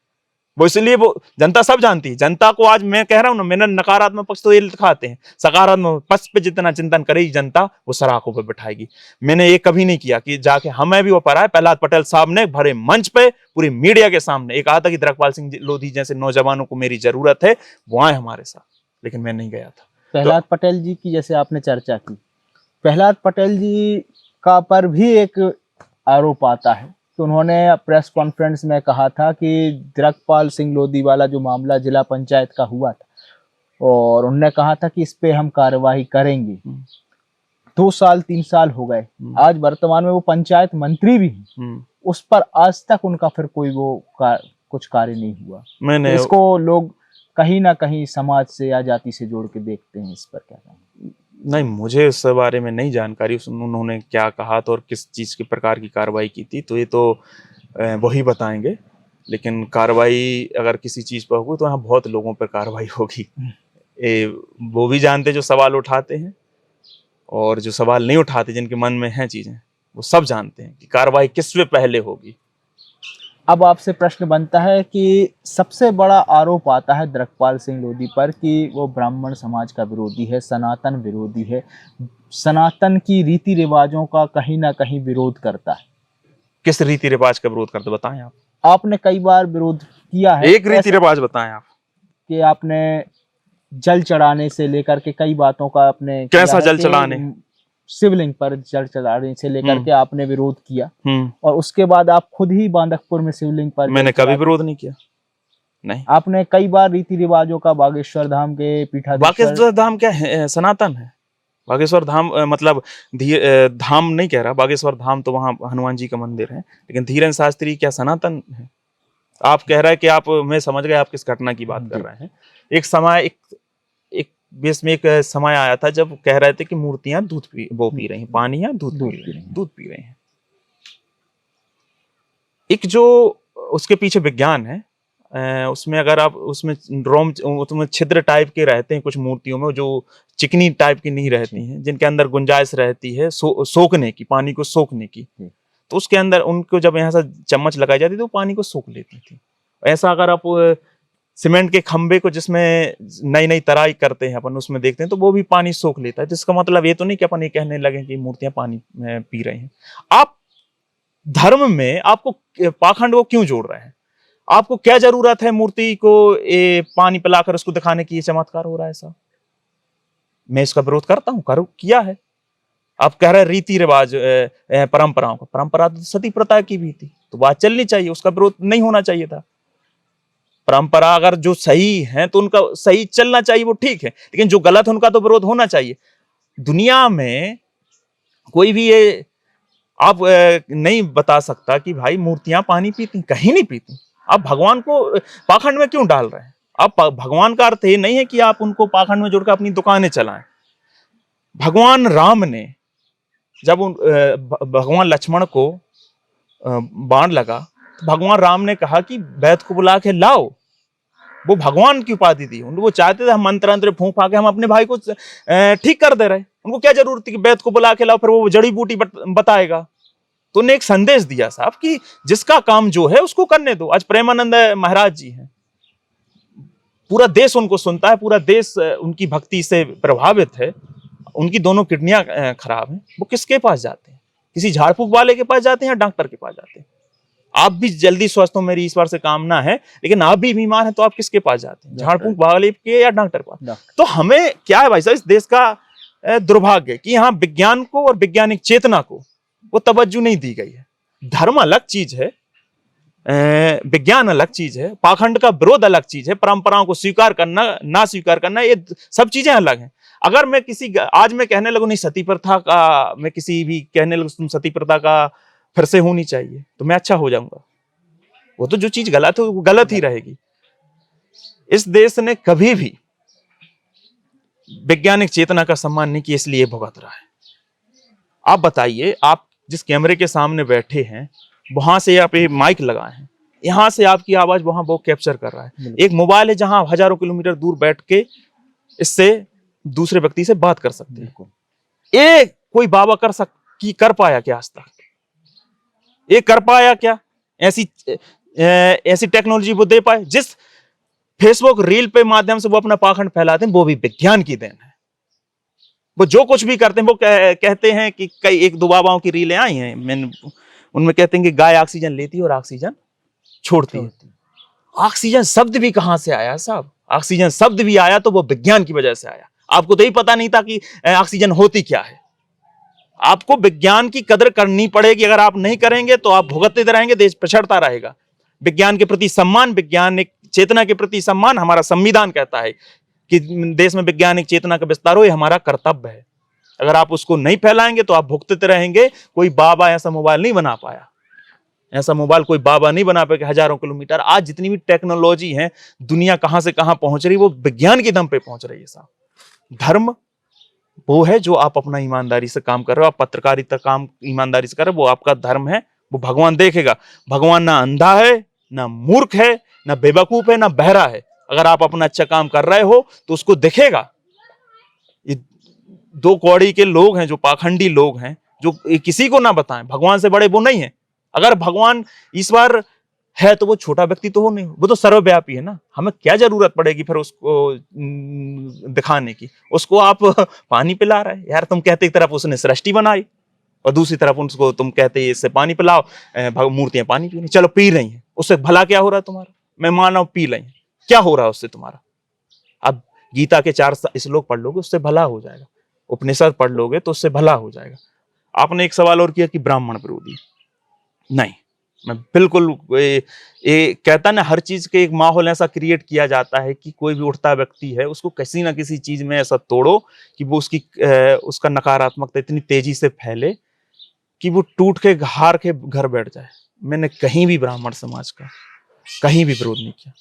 वो इसलिए वो जनता सब जानती है। जनता को आज मैं कह रहा हूं ना, मैंने नकारात्मक पक्ष तो ये दिखाते हैं, सकारात्मक पक्ष पे जितना चिंतन करेगी जनता वो सराखों पे बिठाएगी। मैंने ये कभी नहीं किया कि जाके हमें भी वो पढ़ा है। प्रहलाद पटेल साहब ने भरे मंच पे पूरी मीडिया के सामने एक कहा था कि द्रकपाल सिंह लोधी जैसे नौजवानों को मेरी जरूरत है, वो आए हमारे साथ, लेकिन मैं नहीं गया था। प्रहलाद पटेल जी की जैसे आपने चर्चा की, प्रहलाद पटेल जी का पर भी एक आरोप आता है तो उन्होंने प्रेस कॉन्फ्रेंस में कहा था कि द्रकपाल सिंह लोधी वाला जो मामला जिला पंचायत का हुआ था और उन्होंने कहा था कि इस पे हम कार्रवाई करेंगे। 2 साल 3 साल हो गए, आज वर्तमान में वो पंचायत मंत्री भी हैं, उस पर आज तक उनका फिर कोई कुछ कार्य नहीं हुआ। मैंने तो इसको लोग कहीं ना कहीं समाज से या जाति से जोड़ के देखते हैं, इस पर क्या कहना? नहीं, मुझे इस बारे में नहीं जानकारी उन्होंने क्या कहा था और किस चीज के प्रकार की कार्रवाई की थी, तो ये तो वही बताएंगे। लेकिन कार्रवाई अगर किसी चीज पर होगी तो यहाँ बहुत लोगों पर कार्रवाई होगी। वो भी जानते जो सवाल उठाते हैं और जो सवाल नहीं उठाते, जिनके मन में हैं चीजें, वो सब जानते हैं कि कार्रवाई किस पे पहले होगी। अब आपसे प्रश्न बनता है कि सबसे बड़ा आरोप आता है द्रकपाल सिंह लोधी पर कि वो ब्राह्मण समाज का विरोधी है, सनातन विरोधी है, सनातन की रीति रिवाजों का कहीं ना कहीं विरोध करता है। किस रीति रिवाज का विरोध करते बताएं आप? आपने कई बार विरोध किया है। एक रीति रिवाज बताएं आप कि आपने जल चढ़ाने से लेकर के कई बातों का आपने कैसा जल चढ़ाने, शिवलिंग पर जल चढ़ाने से लेकर के आपने विरोध किया और उसके बाद आप खुद ही बांदकपुर में शिवलिंग पर, मैंने कभी विरोध नहीं किया। नहीं, आपने कई बार रीति रिवाजों का बागेश्वर धाम के पीठाधीश्वर, बागेश्वर धाम क्या है? सनातन है। बागेश्वर धाम मतलब धाम नहीं कह रहा, बागेश्वर धाम तो वहाँ हनुमान जी का मंदिर है, लेकिन धीरेन्द्र शास्त्री क्या सनातन है? आप कह रहे हैं कि आप, मैं समझ गए आप किस घटना की बात कर रहे हैं। एक समय एक बीच में एक समय आया था जब कह रहे थे कि मूर्तियां दूध पी रही हैं, पानी या दूध पी रही हैं। एक जो उसके पीछे विज्ञान है, उसमें अगर आप उसमें छिद्र टाइप के रहते हैं कुछ मूर्तियों में, जो चिकनी टाइप की नहीं रहती हैं, जिनके अंदर गुंजाइश रहती है सोखने की, पानी को सोखने की, तो उसके अंदर उनको जब यहाँ से चम्मच लगाई जाती तो पानी को सोख लेती थी। ऐसा अगर आप सीमेंट के खंबे को जिसमें नई नई तराई करते हैं अपन, उसमें देखते हैं तो वो भी पानी सोख लेता है। जिसका मतलब ये तो नहीं कि अपन ये कहने लगे कि मूर्तियां पानी पी रही हैं। आप धर्म में आपको पाखंड को क्यों जोड़ रहे हैं? आपको क्या जरूरत है मूर्ति को पानी पिलाकर उसको दिखाने की? ये चमत्कार हो रहा है साहब। मैं इसका विरोध करता हूँ, किया है। आप कह रहे रीति रिवाज परंपराओं का, परंपरा तो सती प्रथा की भी थी, तो बात चलनी चाहिए, उसका विरोध नहीं होना चाहिए था। परंपरा अगर जो सही है तो उनका सही चलना चाहिए, वो ठीक है, लेकिन जो गलत है उनका तो विरोध होना चाहिए। दुनिया में कोई भी ये आप नहीं बता सकता कि भाई मूर्तियां पानी पीती, कहीं नहीं पीती। आप भगवान को पाखंड में क्यों डाल रहे हैं? आप भगवान का अर्थ ये नहीं है कि आप उनको पाखंड में जोड़कर अपनी दुकानें चलाएं। भगवान राम ने जब भगवान लक्ष्मण को बाण लगा तो भगवान राम ने कहा कि वैद्य को बुला के लाओ। वो भगवान की उपाधि दी, वो चाहते थे हम मंत्र अंत्र फूंक फाके हम अपने भाई को ठीक कर दे रहे। उनको क्या जरूरत थी कि वैद्य को बुला के लाओ, फिर वो जड़ी बूटी बताएगा। तो उन्हें एक संदेश दिया साहब कि जिसका काम जो है उसको करने दो। आज प्रेमानंद महाराज जी हैं, पूरा देश उनको सुनता है, पूरा देश उनकी भक्ति से प्रभावित है। उनकी दोनों किडनियां खराब हैं, वो किसके पास जाते हैं? किसी झाड़ फूक वाले के पास जाते हैं या डॉक्टर के पास जाते हैं? आप भी जल्दी स्वस्थ हो, मेरी ईश्वर से कामना है, लेकिन आप भी बीमार हैं तो आप किसके पास जाते हैं? झाड़ फूक वाले के या डॉक्टर पास? तो हमें क्या है भाई साहब, इस देश का दुर्भाग्य कि यहाँ विज्ञान को और वैज्ञानिक चेतना को वो तवज्जो नहीं दी गई है। धर्म अलग चीज है, विज्ञान अलग चीज है, पाखंड का विरोध अलग चीज है, परंपराओं को स्वीकार करना ना स्वीकार करना, ये सब चीजें अलग हैं। अगर मैं आज मैं कहने लगूं नहीं सती प्रथा का, मैं किसी भी कहने लगूं तुम सती प्रथा का फिर से होनी चाहिए, तो मैं अच्छा हो जाऊंगा। वो तो जो चीज गलत है वो गलत ही रहेगी। इस देश ने कभी भी वैज्ञानिक चेतना का सम्मान नहीं किया, इसलिए भुगत रहा है। आप बताइए, आप जिस कैमरे के सामने बैठे हैं वहां से आप ये माइक लगाए हैं, यहां से आपकी आवाज वहां वो कैप्चर कर रहा है। एक मोबाइल है जहां हजारों किलोमीटर दूर बैठ के इससे दूसरे व्यक्ति से बात कर सकते हैं। ये कोई बाबा कर पाया क्या आज तक? ये कर पाया क्या? ऐसी टेक्नोलॉजी वो दे पाए? जिस फेसबुक रील पे माध्यम से वो अपना पाखंड फैलाते हैं, वो भी विज्ञान की देन है। वो जो कुछ भी करते हैं, वो कहते हैं कि कई एक दो बाबाओं की रीलें आई हैं, मैंने उनमें कहते हैं कि गाय ऑक्सीजन लेती है और ऑक्सीजन छोड़ती है। ऑक्सीजन शब्द भी कहां से आया साहब? ऑक्सीजन शब्द भी आया तो वो विज्ञान की वजह से आया। आपको तो ही पता नहीं था कि ऑक्सीजन होती क्या है। आपको विज्ञान की कदर करनी पड़ेगी। अगर आप नहीं करेंगे तो आप भुगतते रहेंगे, देश पिछड़ता रहेगा। विज्ञान के प्रति सम्मान, वैज्ञानिक चेतना के प्रति सम्मान, हमारा संविधान कहता है कि देश में वैज्ञानिक चेतना का विस्तार हो, ये हमारा कर्तव्य है। अगर आप उसको नहीं फैलाएंगे तो आप भुगतते रहेंगे। कोई बाबा ऐसा मोबाइल नहीं बना पाया, ऐसा मोबाइल कोई बाबा नहीं बना पाया हजारों किलोमीटर। आज जितनी भी टेक्नोलॉजी है, दुनिया कहां से कहां पहुंच रही, वो विज्ञान के दम पे पहुंच रही है साहब। धर्म वो है जो आप अपना ईमानदारी से काम कर रहे हो, आप पत्रकारिता काम ईमानदारी से कर रहे हो, वो आपका धर्म है। वो भगवान देखेगा। भगवान ना अंधा है, ना मूर्ख है, ना बेवकूफ है, ना बहरा है। अगर आप अपना अच्छा काम कर रहे हो तो उसको देखेगा। ये दो कौड़ी के लोग हैं, जो पाखंडी लोग हैं, जो किसी को ना बताएं भगवान से बड़े वो नहीं है। अगर भगवान ईश्वर है तो वो छोटा व्यक्ति तो हो नहीं, वो तो सर्वव्यापी है ना। हमें क्या जरूरत पड़ेगी फिर उसको दिखाने की? उसको आप पानी पिला रहे हैं यार। तुम कहते एक तरफ उसने सृष्टि बनाई और दूसरी तरफ उसको तुम कहते इससे पानी पिलाओ, मूर्तियां पानी पी रही, चलो पी रही हैं, उससे भला क्या हो रहा है तुम्हारा? मैं मान रहा हूं पी रही, क्या हो रहा है उससे तुम्हारा? अब गीता के 4 श्लोक पढ़ लोगे उससे भला हो जाएगा, उपनिषद पढ़ लोगे तो उससे भला हो जाएगा। आपने एक सवाल और किया कि ब्राह्मण विरोधी। नहीं, मैं बिल्कुल ये कहता ना, हर चीज के एक माहौल ऐसा क्रिएट किया जाता है कि कोई भी उठता व्यक्ति है उसको किसी ना किसी चीज में ऐसा तोड़ो कि वो उसका नकारात्मकता इतनी तेजी से फैले कि वो टूट के हार के घर बैठ जाए। मैंने कहीं भी ब्राह्मण समाज का कहीं भी विरोध नहीं किया।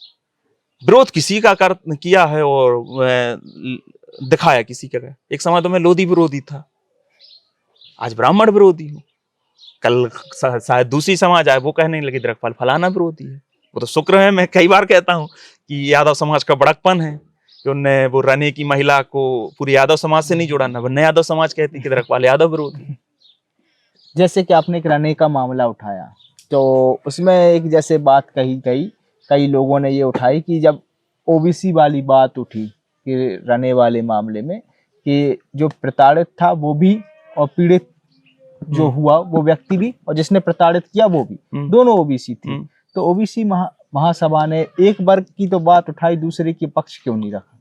विरोध किसी का किया है और दिखाया किसी का। एक समय तो मैं लोधी विरोधी था, आज ब्राह्मण विरोधी हूँ। कल शायद दूसरी समाज आए, वो कहने लगे दरकपाल फलाना विरोधी है। वो तो शुक्र है, मैं कई बार कहता हूँ कि यादव समाज का बड़कपन है कि उनने वो रने की महिला को पूरी यादव समाज से नहीं जोड़ा, ना वरना यादव समाज कहती कि दरकपाल यादव विरोधी। जैसे कि आपने एक रने का मामला उठाया, तो उसमें एक जैसे बात कही गई, कई लोगों ने ये उठाई कि जब ओबीसी वाली बात उठी कि रने वाले मामले में कि जो प्रताड़ित था वो भी और पीड़ित जो हुआ वो व्यक्ति भी और जिसने प्रताड़ित किया वो भी, दोनों ओबीसी थी। तो ओबीसी महासभा ने एक वर्ग की तो बात उठाई, दूसरे के पक्ष क्यों नहीं रखा?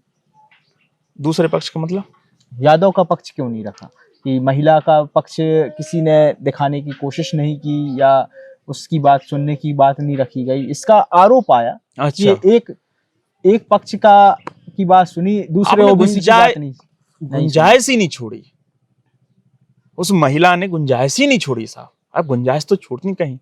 दूसरे पक्ष का मतलब यादव का पक्ष क्यों नहीं रखा? कि महिला का पक्ष किसी ने दिखाने की कोशिश नहीं की या उसकी बात सुनने की बात नहीं रखी गई? इसका आरोप आया कि अच्छा, ये एक पक्ष का की बात सुनी, दूसरे आपने ओबीसी की बात नहीं सुनी। गुंजाइश ही नहीं छोड़ी। उस महिला ने गुंजाइश ही नहीं छोड़ी साहब। आप गुंजाइश तो छोड़ती कहीं,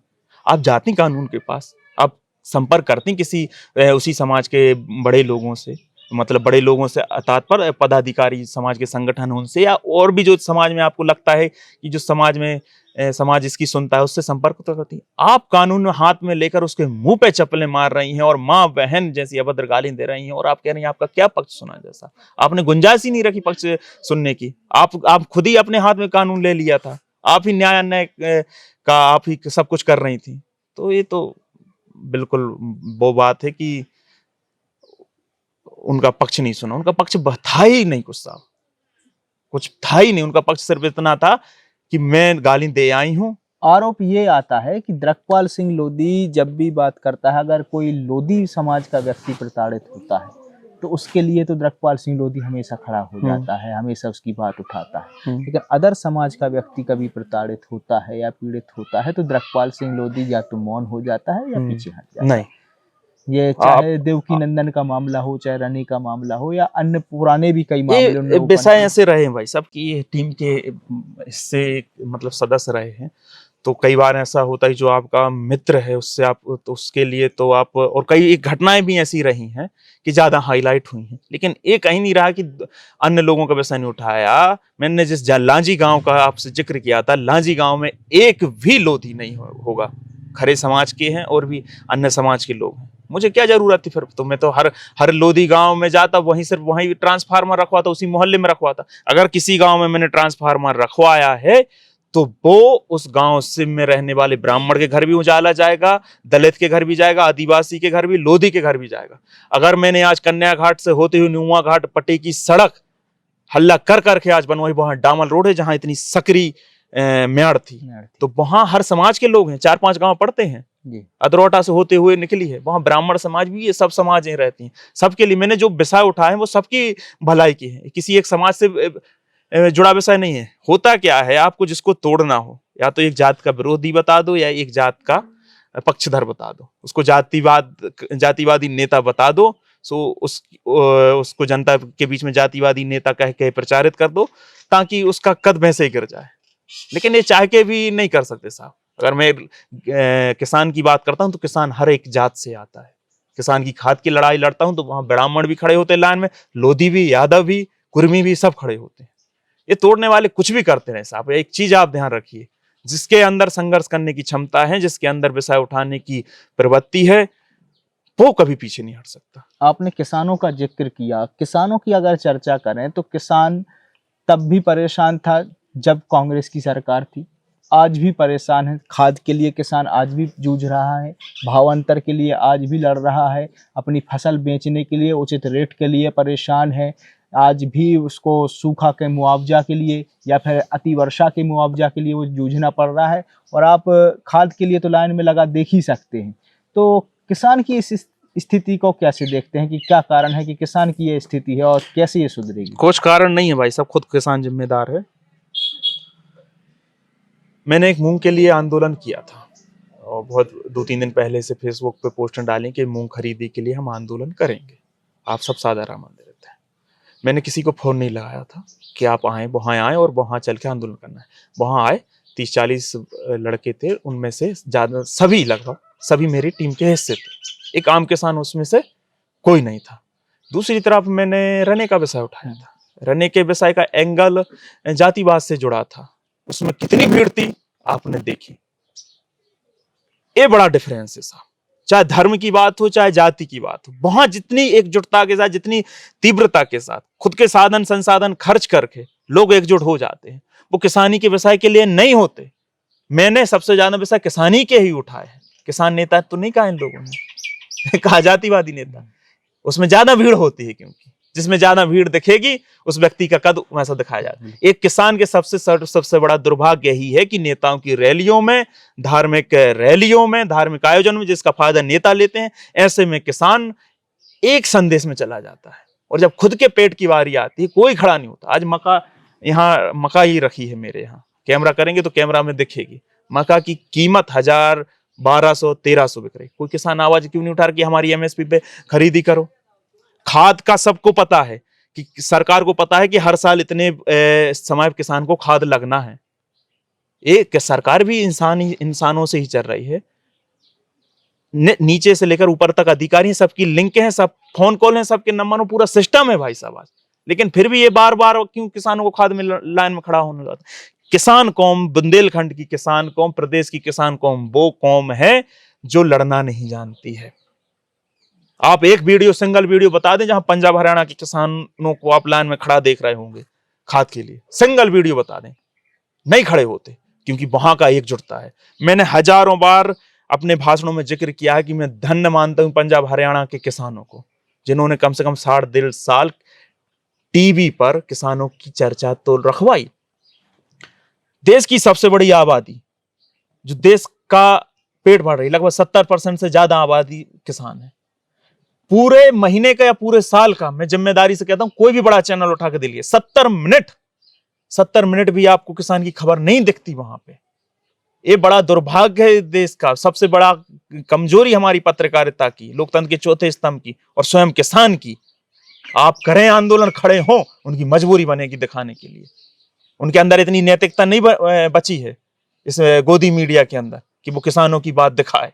आप जाती कानून के पास, आप संपर्क करती किसी उसी समाज के बड़े लोगों से, मतलब बड़े लोगों से तात्पर्य पदाधिकारी समाज के संगठन उनसे, या और भी जो समाज में आपको लगता है कि जो समाज में समाज इसकी सुनता है, उससे संपर्क तो करती। आप कानून हाथ में लेकर उसके मुंह पे चप्पलें मार रही हैं और माँ बहन जैसी अभद्र गाली दे रही हैं, और आप कह रही हैं आपका क्या पक्ष सुना। जैसा आपने गुंजाइश ही नहीं रखी पक्ष सुनने की। आप खुद ही अपने हाथ में कानून ले लिया था, आप ही न्याय अन्याय का आप ही सब कुछ कर रही थी। तो ये तो बिल्कुल वो बात है कि उनका पक्ष नहीं सुना, उनका पक्ष था ही नहीं, कुछ साहब कुछ था ही नहीं। उनका पक्ष सिर्फ इतना था कि मैं गाली दे आई हूं। आरोप ये आता है कि द्रकपाल सिंह लोधी जब भी बात करता है, अगर कोई लोधी समाज का व्यक्ति प्रताड़ित होता है तो उसके लिए तो द्रकपाल सिंह लोधी हमेशा खड़ा हो जाता है, हमेशा उसकी बात उठाता है। लेकिन अदर समाज का व्यक्ति कभी प्रताड़ित होता है या पीड़ित होता है तो द्रकपाल सिंह लोधी या तो मौन हो जाता है या पीछे हट जाता है। नहीं, ये चाहे देवकी नंदन का मामला हो, चाहे रनी का मामला हो, या अन्य पुराने भी कई मामले विषय ऐसे रहे हैं भाई, सबकी टीम के इससे मतलब सदस्य रहे हैं। तो कई बार ऐसा होता है जो आपका मित्र है उससे आप तो उसके लिए तो आप, और कई एक घटनाएं भी ऐसी रही हैं कि ज्यादा हाईलाइट हुई हैं, लेकिन ये कहीं नहीं रहा कि अन्य लोगों का विषय नहीं उठाया। मैंने जिस लांजी गांव का आपसे जिक्र किया था, लांजी गांव में एक भी लोधी नहीं होगा, खरे समाज के हैं और भी अन्य समाज के लोग हैं। मुझे क्या जरूरत थी फिर? तो मैं तो हर लोधी गांव में जाता, वहीं सिर्फ वहीं ट्रांसफार्मर रखवाता, उसी मोहल्ले में रखवाता। अगर किसी गांव में मैंने ट्रांसफार्मर रखवाया है तो वो उस गांव से में रहने वाले ब्राह्मण के घर भी उजाला जाएगा, दलित के घर भी जाएगा, आदिवासी के घर भी, लोधी के घर भी जाएगा। अगर मैंने आज कन्या घाट से होते हुए नुआ घाट पट्टी की सड़क हल्ला कर करके आज बनवाई, वहां डामल रोड है जहां इतनी सकरी म्याड़ थी, तो वहां हर समाज के लोग हैं, 4-5 गांव पड़ते हैं। अदरौटा से होते हुए निकली है, वहां ब्राह्मण समाज भी, ये सब समाजें रहती हैं। सबके लिए मैंने जो विषय उठाए हैं वो सबकी भलाई की है, किसी एक समाज से जुड़ा विषय नहीं है। होता क्या है, आपको जिसको तोड़ना हो, या तो एक जात का विरोधी बता दो या एक जात का पक्षधर बता दो, उसको जातिवादी नेता बता दो, सो उसको जनता के बीच में जातिवादी नेता कह के प्रचारित कर दो ताकि उसका कद वैसे ही गिर जाए। लेकिन ये चाह के भी नहीं कर सकते साहब। अगर मैं किसान की बात करता हूं तो किसान हर एक जात से आता है। किसान की खाद की लड़ाई लड़ता हूं तो वहां ब्राह्मण भी खड़े होते हैं लाइन में, लोधी भी, यादव भी, कुर्मी भी, सब खड़े होते हैं। ये तोड़ने वाले कुछ भी करते रहे साहब। एक चीज आप ध्यान रखिए, जिसके अंदर संघर्ष करने की क्षमता है, जिसके अंदर विषय उठाने की प्रवृत्ति है, वो कभी पीछे नहीं हट सकता। आपने किसानों का जिक्र किया, किसानों की अगर चर्चा करें तो किसान तब भी परेशान था जब कांग्रेस की सरकार थी, आज भी परेशान है। खाद के लिए किसान आज भी जूझ रहा है, भावांतर के लिए आज भी लड़ रहा है, अपनी फसल बेचने के लिए उचित रेट के लिए परेशान है, आज भी उसको सूखा के मुआवजा के लिए या फिर अतिवर्षा के मुआवजा के लिए वो जूझना पड़ रहा है। और आप खाद के लिए तो लाइन में लगा देख ही सकते हैं। तो किसान की इस स्थिति को कैसे देखते हैं कि क्या कारण है कि किसान की ये स्थिति है और कैसे ये सुधरेगी? कुछ कारण नहीं है भाई, सब खुद किसान जिम्मेदार है। मैंने एक मूंग के लिए आंदोलन किया था और बहुत 2-3 दिन पहले से फेसबुक पे पोस्ट डालें कि मूंग खरीदी के लिए हम आंदोलन करेंगे, आप सब साधारण मंदिर रहते हैं। मैंने किसी को फोन नहीं लगाया था कि आप आए, वहां आए और वहां चल के आंदोलन करना है। वहां आए 30-40 लड़के थे, उनमें से ज्यादा सभी लगभग सभी मेरी टीम के हिस्से थे। एक आम किसान उसमें से कोई नहीं था। दूसरी तरफ मैंने रने का विषय उठाया था। रने के विषय का एंगल जातिवाद से जुड़ा था। उसमें कितनी भीड़ थी आपने देखी। ये बड़ा डिफरेंस है साहब। चाहे धर्म की बात हो चाहे जाति की बात हो, वहां जितनी एकजुटता के साथ, जितनी तीव्रता के साथ खुद के साधन संसाधन खर्च करके लोग एकजुट हो जाते हैं, वो किसानी के विषय के लिए नहीं होते। मैंने सबसे ज्यादा विषय किसानी के ही उठाए हैं। किसान नेता तो नहीं कहा इन लोगों ने कहा जातिवादी नेता। उसमें ज्यादा भीड़ होती है, क्योंकि जिसमें ज्यादा भीड़ दिखेगी उस व्यक्ति का कद वैसा दिखाया जाता है। एक किसान के सबसे बड़ा दुर्भाग्य यही है कि नेताओं की रैलियों में, धार्मिक आयोजन में जिसका फायदा नेता लेते हैं, ऐसे में किसान एक संदेश में चला जाता है और जब खुद के पेट की बारी आती है कोई खड़ा नहीं होता। आज मक्का, यहाँ मक्का ही रखी है मेरे यहाँ, कैमरा करेंगे तो कैमरा में दिखेगी, मक्का की कीमत 1000, 1200, 1300 बिक रही। कोई किसान आवाज क्यों नहीं उठा रहा कि हमारी एमएसपी पे खरीदी करो? खाद का सबको पता है कि सरकार को पता है कि हर साल इतने समय किसान को खाद लगना है। एक सरकार भी इंसानों से ही चल रही है, नीचे से लेकर ऊपर तक अधिकारी, सबकी लिंक है, सब फोन कॉल है, सबके नंबर, पूरा सिस्टम है भाई साहब आज। लेकिन फिर भी ये बार बार क्यों किसानों को खाद में लाइन में खड़ा होने लगा? किसान कौम, बुंदेलखंड की किसान कौम, प्रदेश की किसान कौम वो कौम है जो लड़ना नहीं जानती है। आप एक वीडियो, सिंगल वीडियो बता दें जहां पंजाब हरियाणा के किसानों को आप लाइन में खड़ा देख रहे होंगे खाद के लिए, सिंगल वीडियो बता दें, नहीं खड़े होते, क्योंकि वहां का एकजुटता है। मैंने हजारों बार अपने भाषणों में जिक्र किया है कि मैं धन्य मानता हूं पंजाब हरियाणा के किसानों को, जिन्होंने कम से कम 1.5 साल टीवी पर किसानों की चर्चा तो रखवाई। देश की सबसे बड़ी आबादी, जो देश का पेट भर रही, लगभग 70% से ज्यादा आबादी किसान है। पूरे महीने का या पूरे साल का, मैं जिम्मेदारी से कहता हूं, कोई भी बड़ा चैनल उठा के दे लिए 70 मिनट भी आपको किसान की खबर नहीं दिखती वहां पे। ये बड़ा दुर्भाग्य है देश का, सबसे बड़ा कमजोरी हमारी पत्रकारिता की, लोकतंत्र के चौथे स्तंभ की और स्वयं किसान की। आप करें आंदोलन, खड़े हो, उनकी मजबूरी बनेगी दिखाने के लिए। उनके अंदर इतनी नैतिकता नहीं बची है इस गोदी मीडिया के अंदर कि वो किसानों की बात दिखाए।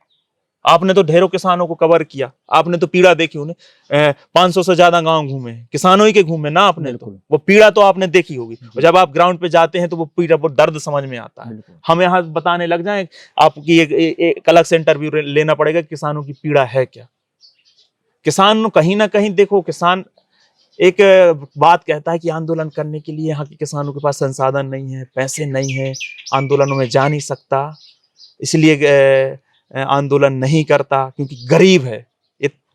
आपने तो ढेरों किसानों को कवर किया, आपने तो पीड़ा देखी, उन्हें 500 से ज्यादा गांव घूमे, किसानों ही के घूमे ना आपने, तो वो पीड़ा तो आपने देखी होगी। और जब आप ग्राउंड पे जाते हैं तो वो पीड़ा, वो दर्द समझ में आता है। हम यहाँ बताने लग जाएं, आपकी एक अलग से इंटरव्यू लेना पड़ेगा किसानों की पीड़ा है क्या। किसान कहीं ना कहीं, देखो, किसान एक बात कहता है कि आंदोलन करने के लिए यहाँ के किसानों के पास संसाधन नहीं है, पैसे नहीं है, आंदोलनों में जा नहीं सकता, इसलिए आंदोलन नहीं करता क्योंकि गरीब है।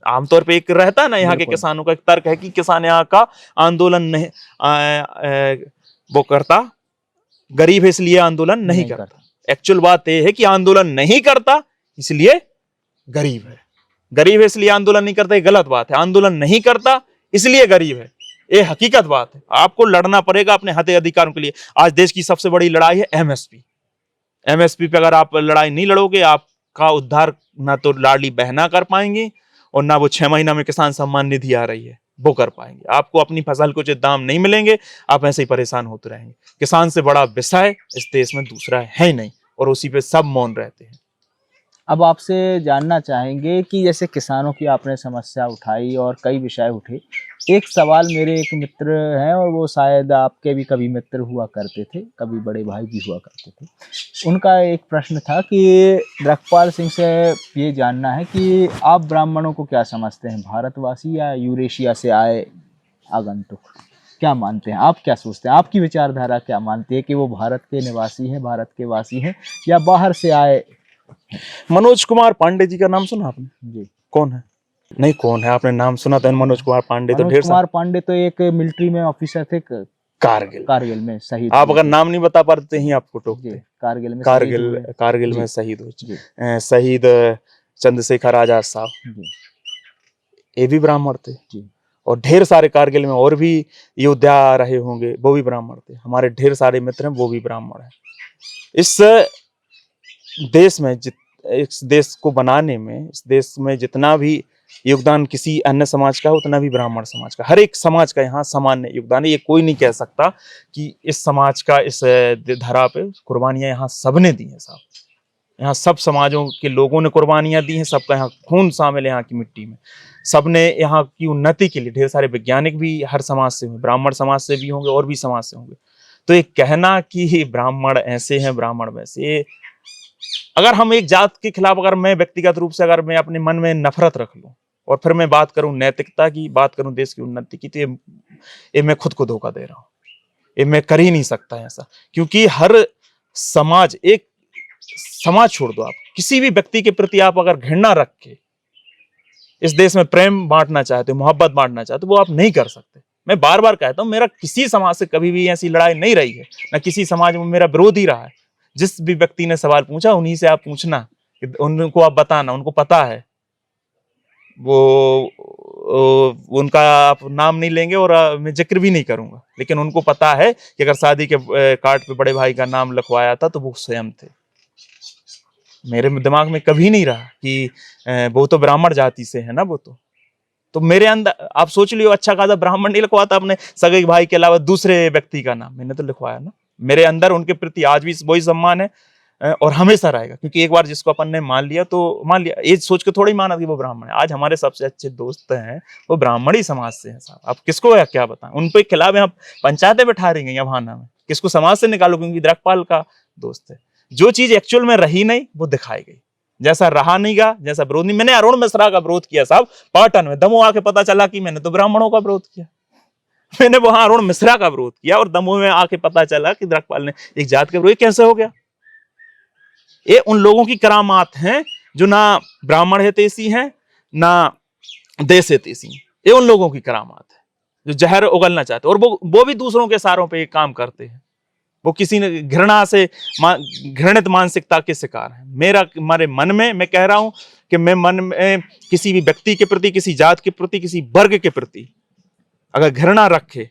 आमतौर पे एक रहता है ना, यहाँ के किसानों का एक तर्क है कि किसान यहाँ का आंदोलन नहीं वो करता, गरीब है इसलिए आंदोलन नहीं करता। एक्चुअल बात यह है कि आंदोलन नहीं करता इसलिए गरीब है, गरीब है इसलिए आंदोलन नहीं करता, ये गलत बात है। आंदोलन नहीं करता इसलिए गरीब है, ये हकीकत बात है। आपको लड़ना पड़ेगा अपने हक अधिकारों के लिए। आज देश की सबसे बड़ी लड़ाई है एमएसपी। एमएसपी पे अगर आप लड़ाई नहीं लड़ोगे, आपका उद्धार ना तो लाडली बहना कर पाएंगे और ना वो 6 महीना में किसान सम्मान निधि आ रही है वो कर पाएंगे। आपको अपनी फसल को उचित दाम नहीं मिलेंगे, आप ऐसे ही परेशान होते रहेंगे। किसान से बड़ा विषय इस देश में दूसरा है ही नहीं, और उसी पे सब मौन रहते हैं। अब आपसे जानना चाहेंगे कि जैसे किसानों की आपने समस्या उठाई और कई विषय उठे, एक सवाल मेरे एक मित्र हैं और वो शायद आपके भी कभी मित्र हुआ करते थे, कभी बड़े भाई भी हुआ करते थे। उनका एक प्रश्न था कि रखपाल सिंह से ये जानना है कि आप ब्राह्मणों को क्या समझते हैं, भारतवासी या यूरेशिया से आए आगंतुक? क्या मानते हैं आप, क्या सोचते हैं, आपकी विचारधारा क्या मानती है कि वो भारत के निवासी हैं, भारत के वासी हैं या बाहर से आए? मनोज कुमार पांडे जी का नाम सुना आपने? जी। कौन है? नहीं, कौन है? आपने नाम सुना था मनोज कुमार पांडे? तो ढेर कुमार पांडे तो एक मिलिट्री में ऑफिसर थे, कारगिल में शहीद। आप अगर नाम नहीं बता पाते ही आपको टोकते। कारगिल में शहीद हुए, शहीद चंद्रशेखर आजाद साहब, ये भी ब्राह्मण थे। और ढेर सारे कारगिल में और भी योद्धा रहे होंगे, वो भी ब्राह्मण थे। हमारे ढेर सारे मित्र हैं, वो भी ब्राह्मण हैं। इस देश में, इस देश को बनाने में, इस देश में जितना भी योगदान किसी अन्य समाज का है, उतना भी ब्राह्मण समाज का, हर एक समाज का यहाँ सामान्य योगदान है। ये कोई नहीं कह सकता कि इस समाज का इस धरा पे कुर्बानियां यहाँ सबने दी हैं साहब। यहाँ सब समाजों के लोगों ने कुर्बानियां दी हैं, सबका यहाँ खून शामिल है यहाँ की मिट्टी में। सबने यहाँ की उन्नति के लिए, ढेर सारे वैज्ञानिक भी हर समाज से हुए, ब्राह्मण समाज से भी होंगे और भी समाज से होंगे। तो ये कहना कि ब्राह्मण ऐसे हैं, ब्राह्मण वैसे, अगर हम एक जात के खिलाफ, अगर मैं व्यक्तिगत रूप से अगर मैं अपने मन में नफरत रख लूं और फिर मैं बात करूं नैतिकता की, बात करूं देश की उन्नति की, तो ये मैं खुद को धोखा दे रहा हूं। ये मैं कर ही नहीं सकता ऐसा, क्योंकि हर समाज, एक समाज छोड़ दो, आप किसी भी व्यक्ति के प्रति आप अगर घृणा रख के इस देश में प्रेम बांटना चाहते हो, मोहब्बत बांटना चाहते हो, वो आप नहीं कर सकते। मैं बार बार कहता हूं, मेरा किसी समाज से कभी भी ऐसी लड़ाई नहीं रही है, ना किसी समाज में मेरा विरोध ही रहा है। जिस भी व्यक्ति ने सवाल पूछा उन्हीं से आप पूछना, उनको आप बताना, उनको पता है वो उनका आप नाम नहीं लेंगे और मैं जिक्र भी नहीं करूंगा, लेकिन उनको पता है कि अगर शादी के कार्ड पे बड़े भाई का नाम लिखवाया था तो वो स्वयं थे। मेरे दिमाग में कभी नहीं रहा कि वो तो ब्राह्मण जाति से है ना, वो तो मेरे अंदर आप सोच लियो, अच्छा खासा ब्राह्मण नहीं लिखवाता अपने सगे भाई के अलावा दूसरे व्यक्ति का नाम, मैंने तो लिखवाया ना। मेरे अंदर उनके प्रति आज भी वही सम्मान है और हमेशा रहेगा, क्योंकि एक बार जिसको अपन ने मान लिया तो मान लिया, ये सोच के थोड़ी माना कि वो ब्राह्मण है। आज हमारे सबसे अच्छे दोस्त हैं वो ब्राह्मणी समाज से हैं साहब। आप किसको या क्या बताएं, उन पे खिलाफ यहाँ पंचायतें बैठा रही हैं यहाँ बहाना में, किसको समाज से निकालो, क्योंकि द्रकपाल का दोस्त है। जो चीज एक्चुअल में रही नहीं वो दिखाई गई, जैसा रहा नहीं गा, जैसा विरोध नहीं। मैंने अरुण मिश्रा का विरोध किया साहब पाटन में, दमोह आके पता चला कि मैंने तो ब्राह्मणों का विरोध किया। मैंने वहां अरुण मिश्रा का विरोध किया और दमोह में आके पता चला कि द्रकपाल ने एक जात के विरोध। कैसे हो गया? ये उन लोगों की करामात हैं जो ना ब्राह्मण हेतैषी हैं ना देश हेतैषी हैं। ये उन लोगों की करामात है जो जहर उगलना चाहते हैं, और वो भी दूसरों के सारों पे काम करते हैं। वो किसी ने घृणा से घृणित मानसिकता के शिकार है। हमारे मन में, मैं कह रहा हूं कि मैं मन में किसी भी व्यक्ति के प्रति, किसी जात के प्रति, किसी वर्ग के प्रति अगर घृणा रखे,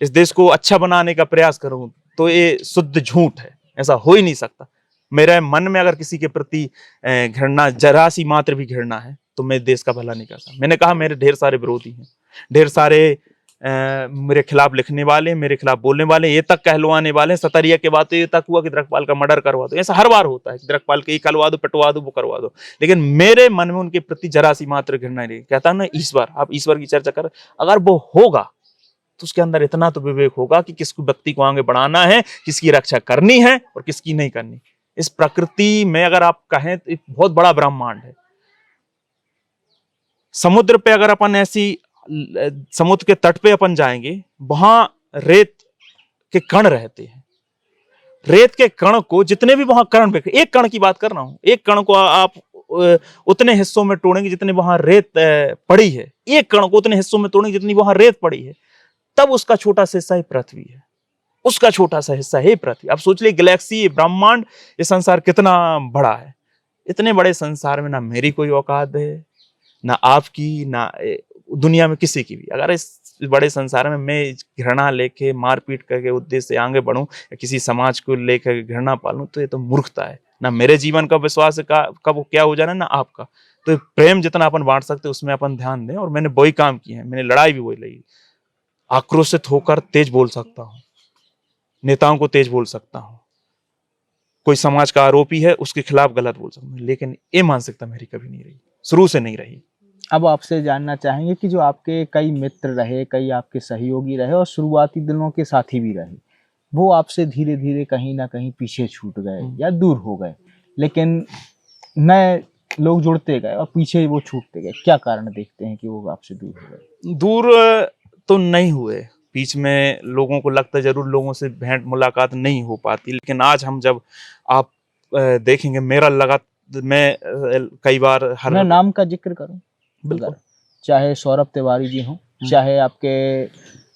इस देश को अच्छा बनाने का प्रयास करूं, तो ये शुद्ध झूठ है, ऐसा हो ही नहीं सकता। मेरे मन में अगर किसी के प्रति घृणा, जरा सी मात्र भी घृणा है, तो मैं देश का भला नहीं करता। मैंने कहा मेरे ढेर सारे विरोधी हैं, ढेर सारे मेरे खिलाफ लिखने वाले, मेरे खिलाफ बोलने वाले, ये तक कहलवाने वाले। सतरिया के बाद तो ये तक हुआ कि द्रकपाल का मर्डर करवा दो। ऐसा हर बार होता है, द्रकपाल के करवा दो, पिटवा दो, वो करवा दो, लेकिन मेरे मन में उनके प्रति जरा सी मात्र घृणा नहीं। कहता ना ईश्वर, आप ईश्वर की चर्चा कर, अगर वो होगा तो उसके अंदर इतना तो विवेक होगा कि किसको व्यक्ति को आगे बढ़ाना है, किसकी रक्षा करनी है और किसकी नहीं करनी। इस प्रकृति में अगर आप कहें तो एक बहुत बड़ा ब्रह्मांड है। समुद्र पे अगर अपन ऐसी, समुद्र के तट पे अपन जाएंगे, वहां रेत के कण रहते हैं। रेत के कण को जितने भी वहां कण पे, एक कण की बात कर रहा हूं, एक कण को आप उतने हिस्सों में तोड़ेंगे जितने वहां रेत पड़ी है। एक कण को उतने हिस्सों में तोड़ेंगे जितनी वहां रेत पड़ी है, तब उसका छोटा सा हिस्सा ही पृथ्वी है। उसका छोटा सा हिस्सा है पृथ्वी। अब सोच लीजिए गैलेक्सी, ब्रह्मांड, ये संसार कितना बड़ा है। इतने बड़े संसार में ना मेरी कोई औकात है, ना आपकी, ना दुनिया में किसी की भी। अगर इस बड़े संसार में मैं घृणा लेके, मारपीट करके उद्देश्य से आगे बढ़ूं या किसी समाज को लेकर घृणा पालूं, तो ये तो मूर्खता है। ना मेरे जीवन का विश्वास का कब क्या हो जाना, ना आपका। तो प्रेम जितना अपन बांट सकते उसमें अपन ध्यान दें, और मैंने वही काम किए हैं। मैंने लड़ाई भी वही लड़ी। आक्रोशित होकर तेज बोल सकता हूँ, नेताओं को तेज बोल सकता हूँ, कोई समाज का आरोपी है उसके खिलाफ गलत बोल सकता हूँ, लेकिन ये मानसिकता मेरी कभी नहीं रही, शुरू से नहीं रही। अब आपसे जानना चाहेंगे कि जो आपके कई मित्र रहे, कई आपके सहयोगी रहे और शुरुआती दिनों के साथी भी रहे, वो आपसे धीरे धीरे कहीं ना कहीं पीछे छूट गए या दूर हो गए, लेकिन नए लोग जुड़ते गए और पीछे वो छूटते गए। क्या कारण देखते हैं कि वो आपसे दूर हो गए? दूर तो नहीं हुए, बीच में लोगों को लगता जरूर लोगों से भेंट मुलाकात नहीं हो पाती, लेकिन आज हम जब आप देखेंगे मेरा लगा, मैं कई बार मैं नाम का जिक्र करूं, बिल्कुल, चाहे सौरभ तिवारी जी हों, चाहे आपके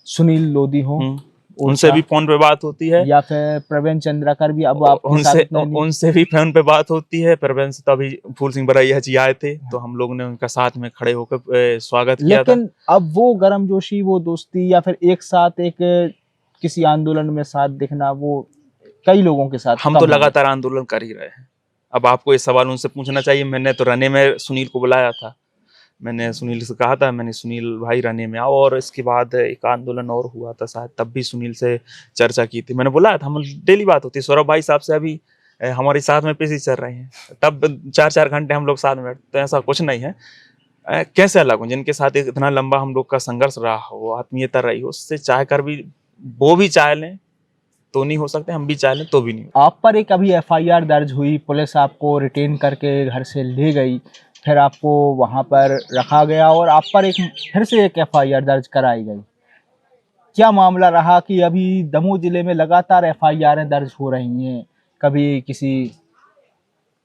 सुनील लोधी हों, उनसे भी फोन पे बात होती है, या फिर प्रवीण चंद्राकर भी, अब आप उनसे भी फोन पे बात होती है। प्रवीण से तभी फूल सिंह बरैया जी आए थे, तो हम लोग ने उनका साथ में खड़े होकर स्वागत किया था। लेकिन अब वो गर्मजोशी, वो दोस्ती, या फिर एक साथ एक किसी आंदोलन में साथ दिखना, वो कई लोगों के साथ हम तो लगातार आंदोलन कर ही रहे हैं। अब आपको ये सवाल उनसे पूछना चाहिए। मैंने तो रने में सुनील को बुलाया था, मैंने सुनील से कहा था, मैंने सुनील भाई रने में आओ, और इसके बाद एक आंदोलन और हुआ था शायद, तब भी सुनील से चर्चा की थी। मैंने बुलाया था, हम डेली बात होती है। सौरभ भाई साहब से अभी हमारे साथ में पेशी चल रही हैं, तब 4-4 घंटे हम लोग साथ में बैठते हैं। ऐसा कुछ नहीं है। कैसे अलग हो, जिनके साथ इतना लंबा हम लोग का संघर्ष रहा हो, आत्मीयता रही हो, उससे चाह कर भी वो भी चाह लें तो नहीं हो सकते, हम भी चाह लें तो भी नहीं। आप पर एक अभी FIR दर्ज हुई, पुलिस आपको रिटेन करके घर से ले गई, फिर आपको वहां पर रखा गया और आप पर फिर से एक FIR दर्ज कराई गई। क्या मामला रहा कि अभी दमोह जिले में लगातार FIR दर्ज हो रही हैं? कभी किसी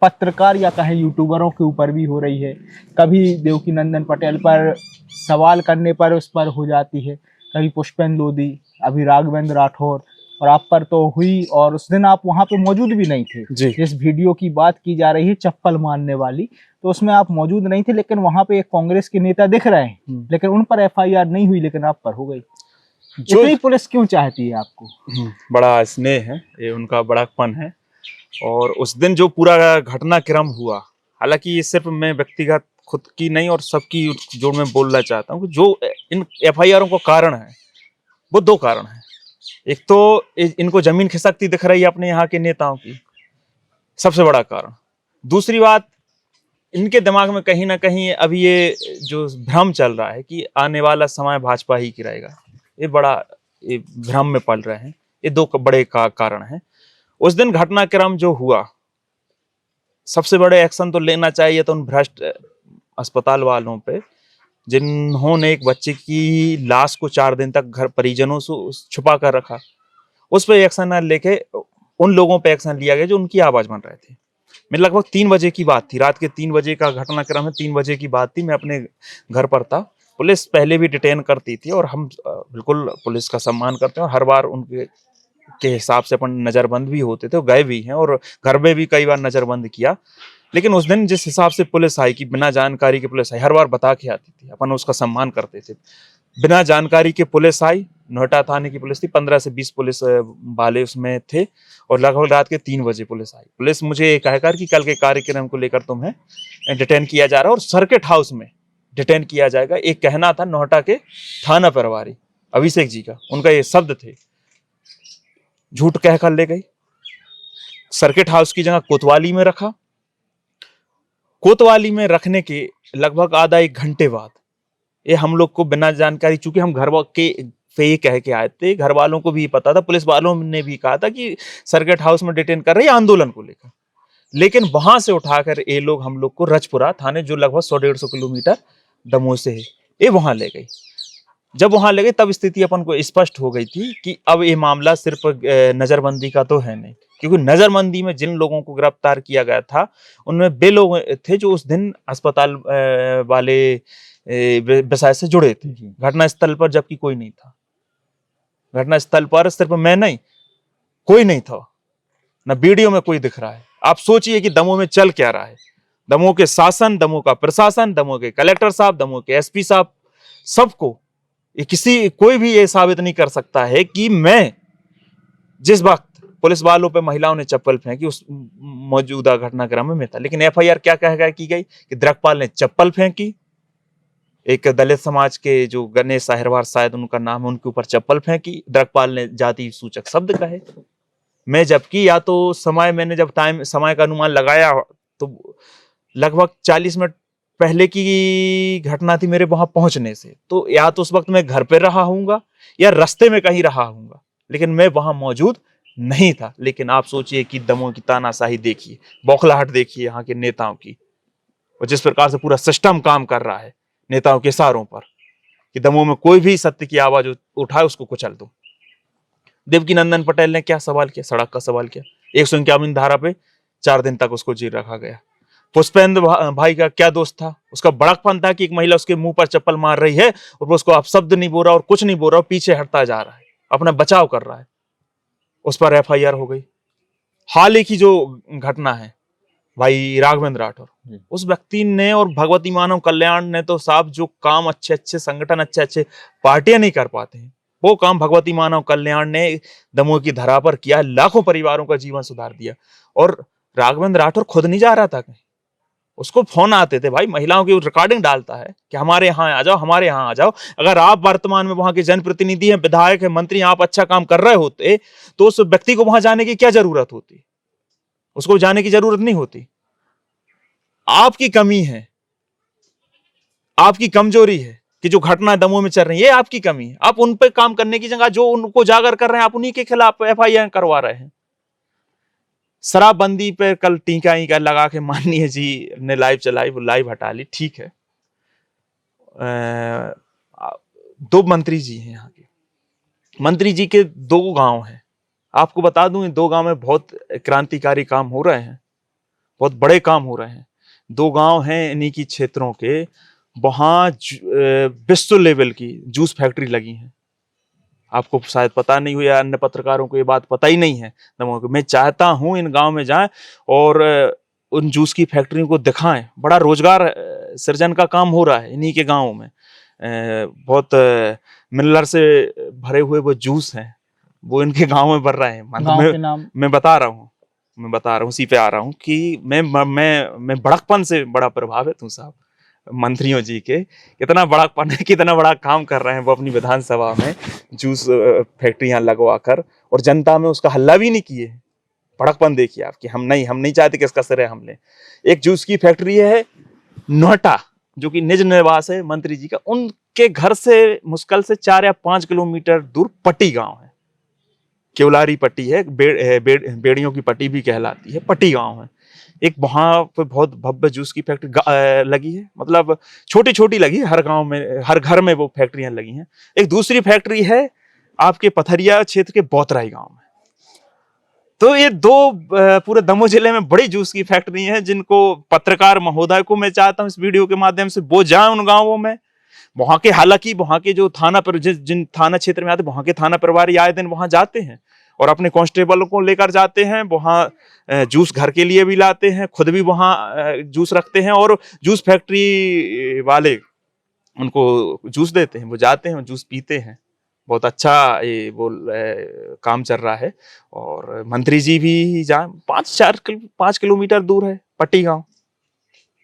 पत्रकार या कहें यूट्यूबरों के ऊपर भी हो रही है, कभी देवकीनंदन पटेल पर सवाल करने पर उस पर हो जाती है, कभी पुष्पेंद्र लोधी, अभी राघवेंद्र राठौर, और आप पर तो हुई, और उस दिन आप वहां पे मौजूद भी नहीं थे। जी। जिस वीडियो की बात की जा रही है चप्पल मारने वाली, तो उसमें आप मौजूद नहीं थे, लेकिन वहां पे एक कांग्रेस के नेता दिख रहे हैं, लेकिन उन पर एफआईआर नहीं हुई, लेकिन आप पर हो गई। जो इतनी पुलिस क्यों चाहती है आपको? बड़ा स्नेह है, ये उनका बड़ापन है। और उस दिन जो पूरा घटनाक्रम हुआ, हालांकि ये सिर्फ मैं व्यक्तिगत खुद की नहीं और सबकी जो मैं बोलना चाहता हूँ कि जो इन एफआईआरों का कारण है वो दो कारण है। एक तो इनको जमीन खिसकती दिख रही है अपने यहाँ के नेताओं की, सबसे बड़ा कारण। दूसरी बात, इनके दिमाग में कहीं ना कहीं अभी ये जो भ्रम चल रहा है कि आने वाला समय भाजपा ही की रहेगा, ये भ्रम में पल रहे हैं। ये दो बड़े कारण हैं। उस दिन घटनाक्रम जो हुआ, सबसे बड़े एक्शन तो लेना चाहिए तो उन भ्रष्ट अस्पताल वालों पे, जिन्होंने एक बच्चे की लाश को 4 दिन तक घर परिजनों से छुपा कर रखा। उस पर एक्शन न लेके उन लोगों पे एक्शन लिया गया जो उनकी आवाज बन रहे थे। मैं लगभग 3 बजे की बात थी, रात के 3 बजे का घटनाक्रम है, 3 बजे की बात थी। मैं अपने घर पर था। पुलिस पहले भी डिटेन करती थी और हम बिल्कुल पुलिस का सम्मान करते हैं और हर बार उनके हिसाब से अपन नजरबंद भी होते थे, गए भी हैं और घर में भी कई बार नजरबंद किया। लेकिन उस दिन जिस हिसाब से पुलिस आई, कि बिना जानकारी के पुलिस आई, हर बार बता के आती थी, अपन उसका सम्मान करते थे। बिना जानकारी के पुलिस आई, नोएडा थाने की पुलिस थी, 15 से 20 पुलिस वाले उसमें थे और लगभग रात के 3 बजे पुलिस आई। पुलिस मुझे कहकर कि कल के कार्यक्रम को लेकर तुम्हें डिटेन किया जा रहा है और सर्किट हाउस में डिटेन किया जाएगा। एक कहना था नोएडा के थाना प्रभारी अभिषेक जी का, उनका ये शब्द थे। झूठ कहकर ले गई, सर्किट हाउस की जगह कोतवाली में रखा। कोतवाली में रखने के लगभग आधा 1 घंटे बाद ये हम लोग को बिना जानकारी, चूंकि हम घर के पे ये कह के आए थे, घर वालों को भी पता था, पुलिस वालों ने भी कहा था कि सर्किट हाउस में डिटेन कर रहे हैं आंदोलन को लेकर। लेकिन वहां से उठाकर ये लोग हम लोग को रजपुरा थाने, जो लगभग 100-150 किलोमीटर दमोह से है, ये वहां ले गई। जब वहां ले गए तब स्थिति अपन को स्पष्ट हो गई थी कि अब ये मामला सिर्फ नजरबंदी का तो है नहीं, क्योंकि नजरबंदी में जिन लोगों को गिरफ्तार किया गया था उनमें वे लोग थे जो उस दिन अस्पताल वाले व्यवसाय से जुड़े थे घटना स्थल पर, जबकि कोई नहीं था। घटना स्थल पर सिर्फ मैं नहीं, कोई नहीं था, ना वीडियो में कोई दिख रहा है। आप सोचिए कि दमोह में चल क्या रहा है। दमोह के शासन, दमोह का प्रशासन, दमोह के कलेक्टर साहब, दमोह के एसपी साहब, सबको कोई भी ये साबित नहीं कर सकता है कि मैं जिस वक्त पुलिस वालों पे महिलाओं ने चप्पल फेंकी उस मौजूदा घटनाक्रम में था। लेकिन एफआईआर क्या कह की गई कि द्रकपाल ने चप्पल फेंकी, एक दलित समाज के जो गणेश अहिरवार शायद उनका नाम है, उनके ऊपर चप्पल फेंकी। द्रकपाल ने जाति सूचक शब्द कहे। मैं जबकि या तो मैंने जब समय का अनुमान लगाया तो लगभग 40 मिनट पहले की घटना थी मेरे वहां पहुंचने से, तो या तो उस वक्त मैं घर पे रहा हूंगा या रास्ते में कहीं रहा हूंगा, लेकिन मैं वहां मौजूद नहीं था। लेकिन आप सोचिए कि दमोह की तानाशाही देखिए, बौखलाहट देखिए यहाँ के नेताओं की, और जिस प्रकार से पूरा सिस्टम काम कर रहा है नेताओं के इशारों पर कि दमोह में कोई भी सत्य की आवाज उठाए उसको कुचल दो। देवकीनंदन पटेल ने क्या सवाल किया? सड़क का सवाल किया। 151 धारा पे 4 दिन तक उसको जेल रखा गया। पुष्पेंद्र भाई का क्या दोष था? उसका बड़कपन था कि एक महिला उसके मुंह पर चप्पल मार रही है और वो उसको अपशब्द नहीं बोल रहा और कुछ नहीं बोल रहा, पीछे हटता जा रहा है, अपना बचाव कर रहा है, उस पर एफआईआर हो गई। हाल ही की जो घटना है भाई राघवेंद्र राठौर, उस व्यक्ति ने और भगवती मानव कल्याण ने तो साहब जो काम अच्छे अच्छे संगठन, अच्छे अच्छे पार्टियां नहीं कर पाते हैं, वो काम भगवती मानव कल्याण ने दमोह की धरा पर किया, लाखों परिवारों का जीवन सुधार दिया। और राघवेंद्र राठौर खुद नहीं जा रहा था कहीं, उसको फोन आते थे, भाई महिलाओं की रिकॉर्डिंग डालता है कि हमारे यहाँ आ जाओ, हमारे यहाँ आ जाओ। अगर आप वर्तमान में वहां के जनप्रतिनिधि हैं, विधायक हैं, मंत्री, आप अच्छा काम कर रहे होते तो उस व्यक्ति को वहां जाने की क्या जरूरत होती? उसको जाने की जरूरत नहीं होती। आपकी कमी है, आपकी कमजोरी है कि जो घटना दमोह में चल रही है, ये आपकी कमी है। आप उन पे काम करने की जगह जो उनको जागर कर रहे हैं, आप उन्हीं के खिलाफ एफआईआर करवा रहे हैं। शराबबंदी पे कल टीका ईका लगा के माननीय जी ने लाइव चलाई, वो लाइव हटा ली, ठीक है। 2 मंत्री जी हैं यहाँ के, मंत्री जी के 2 गांव हैं। आपको बता दूं, इन 2 गांव में बहुत क्रांतिकारी काम हो रहे हैं, बहुत बड़े काम हो रहे हैं। 2 गांव हैं इन्हीं की क्षेत्रों के, वहां विश्व लेवल की जूस फैक्ट्री लगी है। आपको शायद पता नहीं हुआ या अन्य पत्रकारों को ये बात पता ही नहीं है दमोह की। मैं चाहता हूँ इन गांव में जाएं और उन जूस की फैक्ट्रियों को दिखाएं। बड़ा रोजगार सृजन का काम हो रहा है इन्हीं के गाँव में। बहुत मिनरल से भरे हुए वो जूस हैं, वो इनके गांव में भर रहे हैं। गांव के नाम मैं बता रहा हूँ, उसी पे आ रहा हूँ कि मैं बड़कपन से बड़ा प्रभावित हूँ साहब मंत्रियों जी के। कितना बड़कपन है, कितना बड़ा काम कर रहे हैं वो अपनी विधानसभा में जूस फैक्ट्रियां लगवा कर, और जनता में उसका हल्ला भी नहीं किए। बड़कपन देखिए आपकी। हम नहीं चाहते कि इसका श्रेय हम लें। एक जूस की फैक्ट्री है नोहटा, जो कि निज निवास है मंत्री जी का। उनके घर से मुश्किल से 4 या 5 किलोमीटर दूर पट्टी गांव है, केवलारी पट्टी है, बेड़ियों की पट्टी भी कहलाती है, पट्टी गांव है। एक वहां पे बहुत भव्य जूस की फैक्ट्री लगी है, मतलब छोटी छोटी लगी है, हर गांव में, हर घर में वो फैक्ट्रियां लगी हैं। एक दूसरी फैक्ट्री है आपके पथरिया क्षेत्र के बोतराई गांव में। तो ये दो पूरे दमोह जिले में बड़ी जूस की फैक्ट्री हैं, जिनको पत्रकार महोदय को मैं चाहता हूं इस वीडियो के माध्यम से वो जाएं उन गांवों में। वहां के, हालांकि वहां के जो थाना पर जिन थाना क्षेत्र में आते वहां के थाना प्रभारी आए दिन वहां जाते हैं और अपने कांस्टेबलों को लेकर जाते हैं। वहां जूस घर के लिए भी लाते हैं, खुद भी वहां जूस रखते हैं और जूस फैक्ट्री वाले उनको जूस देते हैं, वो जाते हैं, जूस पीते हैं। बहुत अच्छा ये वो काम चल रहा है। और मंत्री जी भी जहाँ 5 किलोमीटर दूर है पट्टी गांव।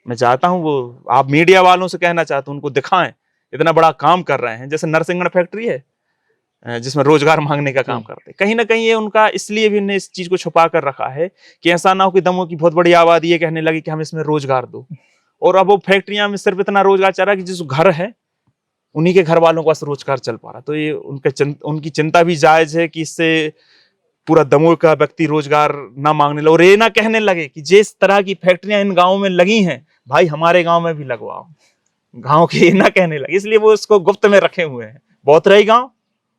मैं चाहता हूँ वो आप मीडिया वालों से कहना चाहता हूँ, उनको दिखाएं, इतना बड़ा काम कर रहे हैं। जैसे नरसिंगगढ़ फैक्ट्री है जिसमें रोजगार मांगने का काम करते हैं, कहीं ना कहीं ये उनका इसलिए भी इस चीज को छुपा कर रखा है कि ऐसा ना हो कि दमोह की बहुत बड़ी आबादी ये कहने लगी कि हम इसमें रोजगार दो। और अब वो फैक्ट्रियां में सिर्फ इतना रोजगार चल रहा है कि जिस घर है उन्हीं के घर वालों का रोजगार चल पा रहा। तो ये उनकी चिंता भी जायज है कि इससे पूरा दमोह का व्यक्ति रोजगार ना मांगने लगे और ये ना कहने लगे कि जिस तरह की फैक्ट्रियां इन गाँव में लगी हैं भाई हमारे गाँव में भी लगवाओ। गाँव के ना कहने लगे, इसलिए वो उसको गुप्त में रखे हुए हैं। बोतराई गाँव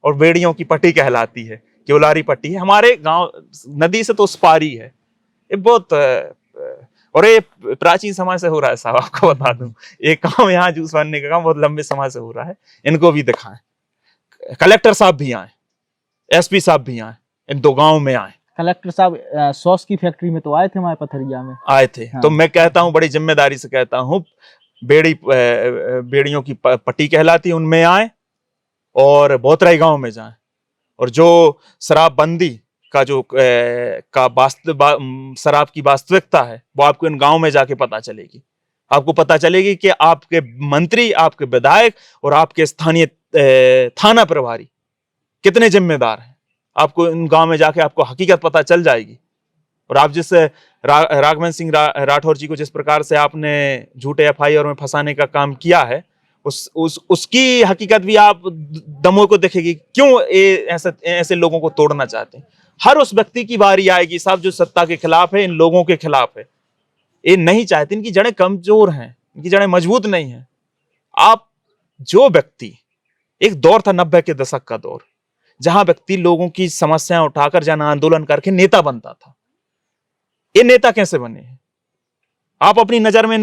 और बेड़ियों की पट्टी कहलाती है, केवलारी पट्टी है, हमारे गांव नदी से तो उस पार ही है। ये बहुत और ये प्राचीन समय से हो रहा है साहब, आपको बता दूं। एक काम यहाँ जूस बनने का काम बहुत लंबे समय से हो रहा है, इनको भी दिखाएं। कलेक्टर साहब भी आए, एसपी साहब भी आए, इन दो गांव में आए। कलेक्टर साहब सॉस की फैक्ट्री में तो आए थे, हमारे पथरिया में आए थे। हाँ। तो मैं कहता हूँ बड़ी जिम्मेदारी से कहता हूँ, बेड़ियों की पट्टी कहलाती है उनमें आए और बोतराई गांव में जाएं। और जो शराबबंदी का जो शराब की वास्तविकता है वो आपको इन गांव में जाके पता चलेगी। आपको पता चलेगी कि आपके मंत्री, आपके विधायक और आपके स्थानीय थाना प्रभारी कितने जिम्मेदार हैं। आपको इन गांव में जाके आपको हकीकत पता चल जाएगी। और आप जिस राघवेंद्र सिंह राठौर जी को जिस प्रकार से आपने झूठे FIR में फंसाने का काम किया है, उसकी हकीकत भी आप दमोह को देखेगी। क्यों ऐसे लोगों को तोड़ना चाहते हैं। हर उस व्यक्ति की बारी आएगी साहब जो सत्ता के खिलाफ है, इन लोगों के खिलाफ है। ये नहीं चाहते, इनकी जड़ें कमजोर हैं, इनकी जड़ें मजबूत नहीं है। आप जो व्यक्ति, एक दौर था 90 के दशक का दौर, जहां व्यक्ति लोगों की समस्याएं उठाकर जन आंदोलन करके नेता बनता था। ये नेता कैसे बने हैं? आप अपनी नजर में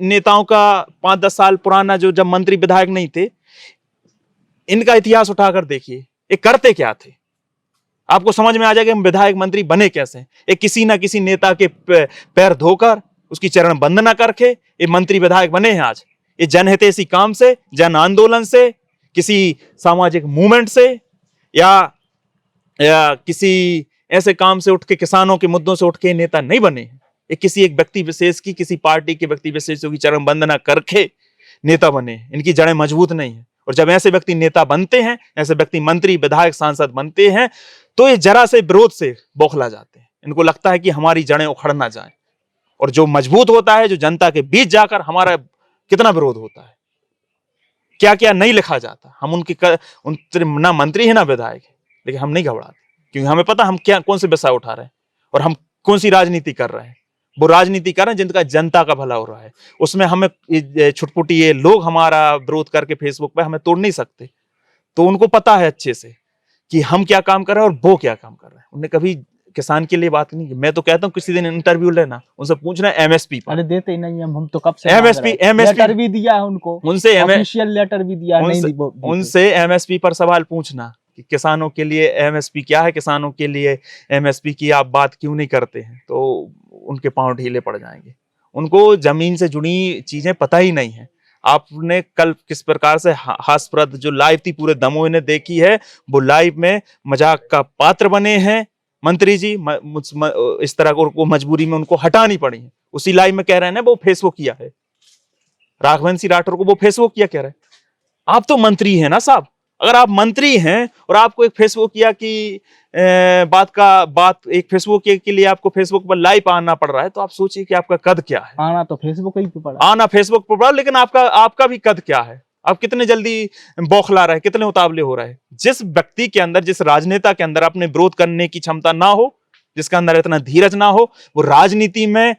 नेताओं का 5-10 साल पुराना जो जब मंत्री विधायक नहीं थे, इनका इतिहास उठाकर देखिए, ये करते क्या थे। आपको समझ में आ जाएगा हम विधायक मंत्री बने कैसे। ये किसी ना किसी नेता के पैर धोकर, उसकी चरण वंदना करके ये मंत्री विधायक बने हैं आज। ये जनहितैषी काम से, जन आंदोलन से, किसी सामाजिक मूवमेंट से या किसी ऐसे काम से उठ के, किसानों के मुद्दों से उठ के नेता नहीं बने हैं। ये किसी एक व्यक्ति विशेष की, किसी पार्टी के व्यक्ति विशेषों की चरण वंदना करके नेता बने। इनकी जड़ें मजबूत नहीं है। और जब ऐसे व्यक्ति नेता बनते हैं, ऐसे व्यक्ति मंत्री, विधायक, सांसद बनते हैं, तो ये जरा से विरोध से बौखला जाते हैं। इनको लगता है कि हमारी जड़ें उखड़ ना जाएं। और जो मजबूत होता है, जो जनता के बीच जाकर हमारा कितना विरोध होता है, क्या क्या नहीं लिखा जाता। हम उनके ना मंत्री है ना विधायक है, लेकिन हम नहीं घबराते, क्योंकि हमें पता हम कौन से विषय उठा रहे हैं और हम कौन सी राजनीति कर रहे हैं। वो राजनीति कर रहे हैं जिनका जनता का भला हो रहा है। उसमें हमें छुटपुटी ये लोग हमारा विरोध करके फेसबुक पे हमें तोड़ नहीं सकते। तो उनको पता है अच्छे से कि हम क्या काम कर रहे हैं और वो क्या काम कर रहे हैं। उन्हें कभी किसान के लिए बात नहीं की। मैं तो कहता हूँ किसी दिन इंटरव्यू लेना, उनसे पूछना MSP पर। अरे देते ही नहीं हम तो कब से MSP लेटर भी दिया है उनको, उनसे ऑफिशियल लेटर भी दिया है, उनसे MSP पर सवाल पूछना कि किसानों के लिए एमएसपी क्या है, किसानों के लिए एमएसपी की आप बात क्यों नहीं करते हैं, तो उनके पांव ढीले पड़ जाएंगे। उनको जमीन से जुड़ी चीजें पता ही नहीं है। आपने कल किस प्रकार से हास्यप्रद जो लाइव थी पूरे दमोह ने देखी है, वो लाइव में मजाक का पात्र बने हैं मंत्री जी। इस तरह को मजबूरी में उनको हटानी पड़ी है। उसी लाइव में कह रहे हैं ना वो फेसबुक किया है, राघवेंद्र सिंह राठौर को वो फेसबुक किया कह रहे हैं। आप तो मंत्री हैं ना साहब, अगर आप मंत्री हैं और आपको एक फेसबुक किया कि बात एक फेसबुक के लिए आपको फेसबुक पर लाइव आना पड़ रहा है, तो आप सोचिए कि आपका कद क्या है। आना तो फेसबुक ही पे पड़ा, आना फेसबुक पर पड़ा, लेकिन आपका भी कद क्या है। आप कितने जल्दी बौखला रहे, कितने उतावले हो रहे हैं। जिस व्यक्ति के अंदर, जिस राजनेता के अंदर अपने विरोध करने की क्षमता ना हो, जिसका अंदर इतना धीरज ना हो, वो राजनीति में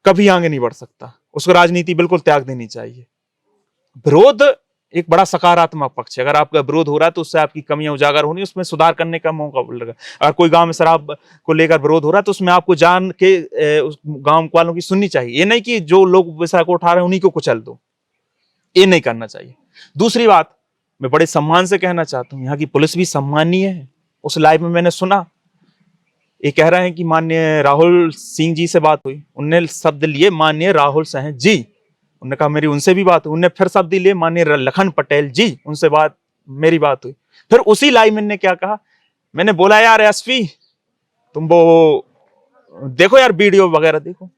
कभी आगे नहीं बढ़ सकता। उसको राजनीति बिल्कुल त्याग देनी चाहिए। विरोध एक बड़ा सकारात्मक पक्ष है। अगर आपका विरोध हो रहा है तो उससे आपकी कमियां उजागर होनी, उसमें सुधार करने का मौका मिलेगा। अगर कोई गांव में शराब को लेकर विरोध हो रहा है तो उसमें आपको जान के उस गांव वालों की सुननी चाहिए। ये नहीं कि जो लोग विषय को उठा रहे हैं उन्हीं को कुचल दो, ये नहीं करना चाहिए। दूसरी बात मैं बड़े सम्मान से कहना चाहता हूं, यहाँ की पुलिस भी सम्मानीय है। उस लाइव में मैंने सुना, ये कह रहे हैं कि माननीय राहुल सिंह जी से बात हुई, उनने शब्द लिए माननीय राहुल सिंह जी, उन्होंने कहा मेरी उनसे भी बात हुई, उनने फिर शब्द लिए माननीय लखन पटेल जी, उनसे मेरी बात हुई। फिर उसी लाइव में ने क्या कहा, मैंने बोला यार एसपी तुम वो देखो यार वीडियो वगैरह देखो।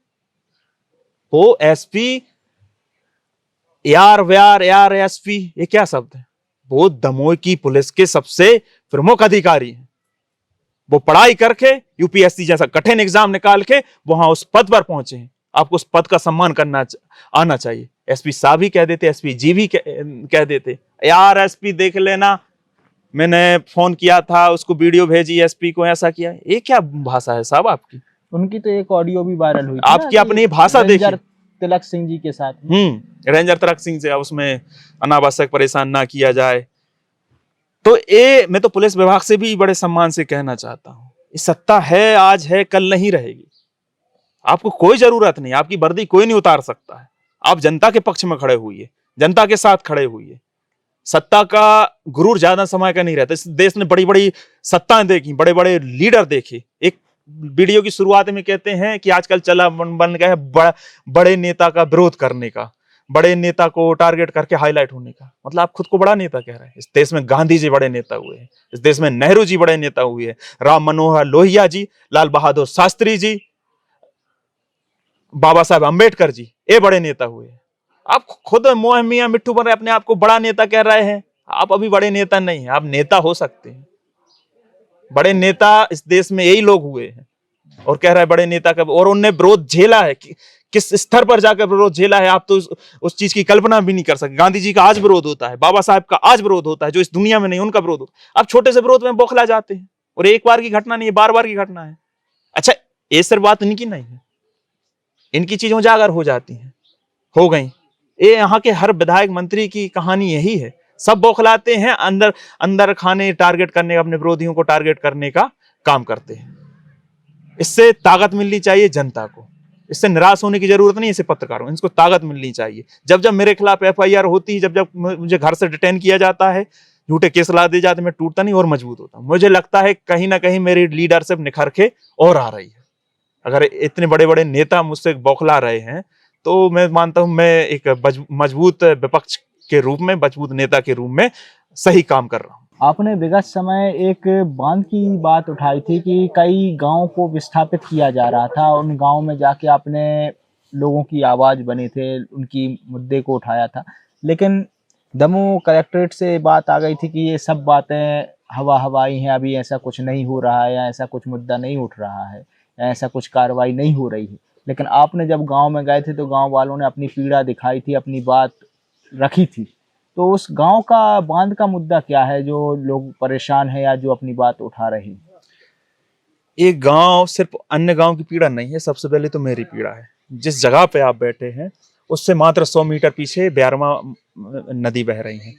वो एसपी यार व्यार यार एसपी ये क्या शब्द है। वो दमोह की पुलिस के सबसे प्रमुख अधिकारी हैं। वो पढ़ाई करके यूपीएससी जैसा कठिन एग्जाम निकाल के वहां उस पद पर पहुंचे हैं। आपको उस पद का सम्मान करना आना चाहिए। एसपी साहब भी कह देते, एसपी जी भी कह देते यार एसपी देख लेना, मैंने फोन किया था उसको, वीडियो भेजी एसपी को, ऐसा किया। ये क्या भाषा है साहब आपकी। उनकी तो एक ऑडियो भी वायरल हुई थी आपकी अपनी भाषा देखिए, तिलक सिंह जी के साथ। रेंजर तिलक सिंह से उसमें अनावश्यक परेशान ना किया जाए। तो ये मैं तो पुलिस विभाग से भी बड़े सम्मान से कहना चाहता हूं, ये सत्ता है, आज है, कल नहीं रहेगी। आपको कोई जरूरत नहीं, आपकी वर्दी कोई नहीं उतार सकता है। आप जनता के पक्ष में खड़े हुई, जनता के साथ खड़े हुई। सत्ता का गुरूर ज्यादा समय का नहीं रहता। इस देश ने बड़ी बड़ी सत्ताएं देखी, बड़े बड़े लीडर देखे। एक वीडियो की शुरुआत में कहते हैं कि आजकल चला बन गया है बड़े नेता का विरोध करने का, बड़े नेता को टारगेट करके हाईलाइट होने का। मतलब आप खुद को बड़ा नेता कह रहे हैं। इस देश में गांधी जी बड़े नेता हुए हैं, इस देश में नेहरू जी बड़े नेता हुए हैं, राम मनोहर लोहिया जी, लाल बहादुर शास्त्री जी, बाबा साहब अंबेडकर जी, ये बड़े नेता हुए। आप खुद मोह मियां मिट्टू बन रहे, अपने आप को बड़ा नेता कह रहे हैं। आप अभी बड़े नेता नहीं हैं, आप नेता हो सकते हैं। बड़े नेता इस देश में यही लोग हुए हैं और कह रहे हैं बड़े नेता का, और उनने विरोध झेला है। किस स्तर पर जाकर विरोध झेला है आप तो उस चीज की कल्पना भी नहीं कर सकते। गांधी जी का आज विरोध होता है, बाबा साहब का आज विरोध होता है, जो इस दुनिया में नहीं उनका विरोध होता है। आप छोटे से विरोध में बौखला जाते हैं, और एक बार की घटना नहीं है, बार बार की घटना है। अच्छा, ये सिर्फ बात इनकी नहीं है, इनकी चीजें उजागर हो जाती हैं, हो गई। ये यहाँ के हर विधायक मंत्री की कहानी यही है। सब बौखलाते हैं, अंदर अंदर खाने टारगेट करने का, अपने विरोधियों को टारगेट करने का काम करते हैं। इससे ताकत मिलनी चाहिए जनता को, इससे निराश होने की जरूरत नहीं है। इसे पत्रकारों, इनको ताकत मिलनी चाहिए। जब जब मेरे खिलाफ एफआईआर होती है, जब जब मुझे घर से डिटेन किया जाता है, झूठे केस ला दिए जाते, मैं टूटता नहीं और मजबूत होता। मुझे लगता है कहीं ना कहीं मेरी लीडरशिप निखर के और आ रही है। अगर इतने बड़े बड़े नेता मुझसे बौखला रहे हैं तो मैं मानता हूं मैं एक मजबूत विपक्ष के रूप में, मजबूत नेता के रूप में सही काम कर रहा हूं। आपने विगत समय एक बांध की बात उठाई थी कि कई गांवों को विस्थापित किया जा रहा था। उन गांवों में जाके आपने लोगों की आवाज़ बने थे, उनकी मुद्दे को उठाया था, लेकिन दमोह कलेक्ट्रेट से बात आ गई थी कि ये सब बातें हवाई हैं, अभी ऐसा कुछ नहीं हो रहा है, या ऐसा कुछ मुद्दा नहीं उठ रहा है, या ऐसा कुछ कार्रवाई नहीं हो रही है। लेकिन आपने जब गाँव में गए थे तो गाँव वालों ने अपनी पीड़ा दिखाई थी, अपनी बात रखी थी। तो उस गांव का बांध का मुद्दा क्या है, जो लोग परेशान हैं या जो अपनी बात उठा रहे हैं? एक गांव सिर्फ अन्य गांव की पीड़ा नहीं है, सबसे पहले तो मेरी पीड़ा है। जिस जगह पे आप बैठे हैं उससे मात्र 100 मीटर पीछे ब्यारमा नदी बह रही है।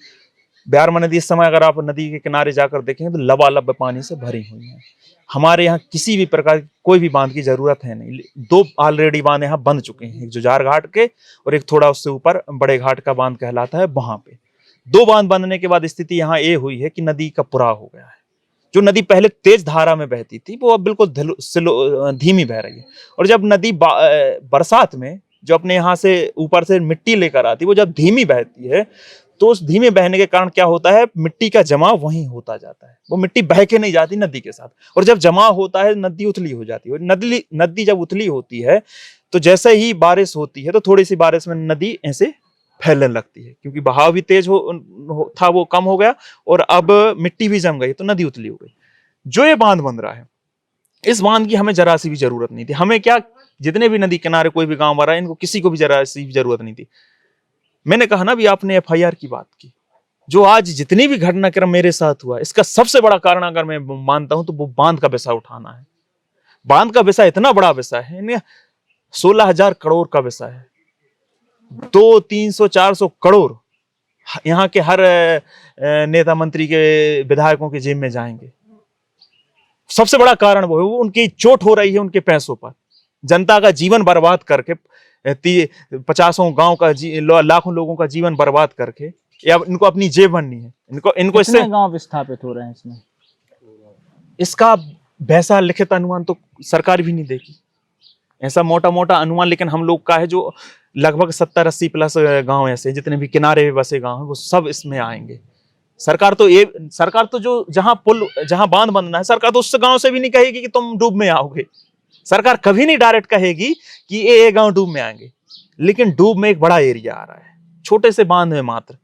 ब्यारमा नदी इस समय अगर आप नदी के किनारे जाकर देखें तो लबालब पानी से भरी हुई है। हमारे यहाँ किसी भी प्रकार की कोई भी बांध की जरूरत है नहीं। 2 ऑलरेडी बांध यहाँ बन चुके हैं, एक जुजार घाट के और एक थोड़ा उससे ऊपर बड़े घाट का बांध कहलाता है, वहां पे 2 बांध बनने के बाद स्थिति यहाँ ये हुई है कि नदी का पुराव हो गया है। जो नदी पहले तेज धारा में बहती थी वो अब बिल्कुल धीमी बह रही है। और जब नदी बरसात में जो अपने यहाँ से ऊपर से मिट्टी लेकर आती है, वो जब धीमी बहती है तो उस धीमे बहने के कारण क्या होता है, मिट्टी का जमाव वहीं होता जाता है। वो मिट्टी बह के नहीं जाती नदी के साथ, और जब जमाव होता है नदी उथली हो जाती है। नदी जब उथली होती है तो जैसे ही बारिश होती है तो थोड़ी सी बारिश में नदी ऐसे फैलने लगती है, क्योंकि बहाव भी तेज था, वो कम हो गया, और अब मिट्टी भी जम गई तो नदी उतली हो गई। जो ये बांध बन रहा है, इस बांध की हमें जरा सी भी जरूरत नहीं थी। हमें क्या, जितने भी नदी किनारे कोई भी गांव बन रहा है, इनको किसी को भी जरा सी भी जरूरत नहीं थी। मैंने कहा ना भी, आपने एफआईआर की बात की, जो आज जितनी भी घटनाक्रम मेरे साथ हुआ, इसका सबसे बड़ा कारण अगर मैं मानता हूं तो वो बांध का विषय उठाना है। बांध का विषय इतना बड़ा विषय है, 16,000 करोड़ का विषय है। 200, 300, 400 करोड़ यहाँ के हर नेता मंत्री के विधायकों के जेब में जाएंगे। सबसे बड़ा कारण वो है, वो उनकी चोट हो रही है उनके पैसों पर। जनता का जीवन बर्बाद करके, 50 गांव का लाखों लोगों का जीवन बर्बाद करके, या इनको अपनी जेब भरनी है। इनको इससे गांव विस्थापित हो रहे हैं इसमें, इसका वैसा लिखित अनुमान तो सरकार भी नहीं देगी, ऐसा मोटा मोटा अनुमान। लेकिन हम लोग का है जो लगभग 70-80 प्लस गांव ऐसे जितने भी किनारे पे बसे गांव हैं, वो सब इसमें आएंगे। सरकार तो जो जहां बांध बनना है, सरकार तो उस गांव से भी नहीं कहेगी कि तुम डूब में आओगे। सरकार कभी नहीं डायरेक्ट कहेगी कि ये गांव डूब में आएंगे। लेकिन डूब में एक बड़ा एरिया आ रहा है, छोटे से बांध में, मात्र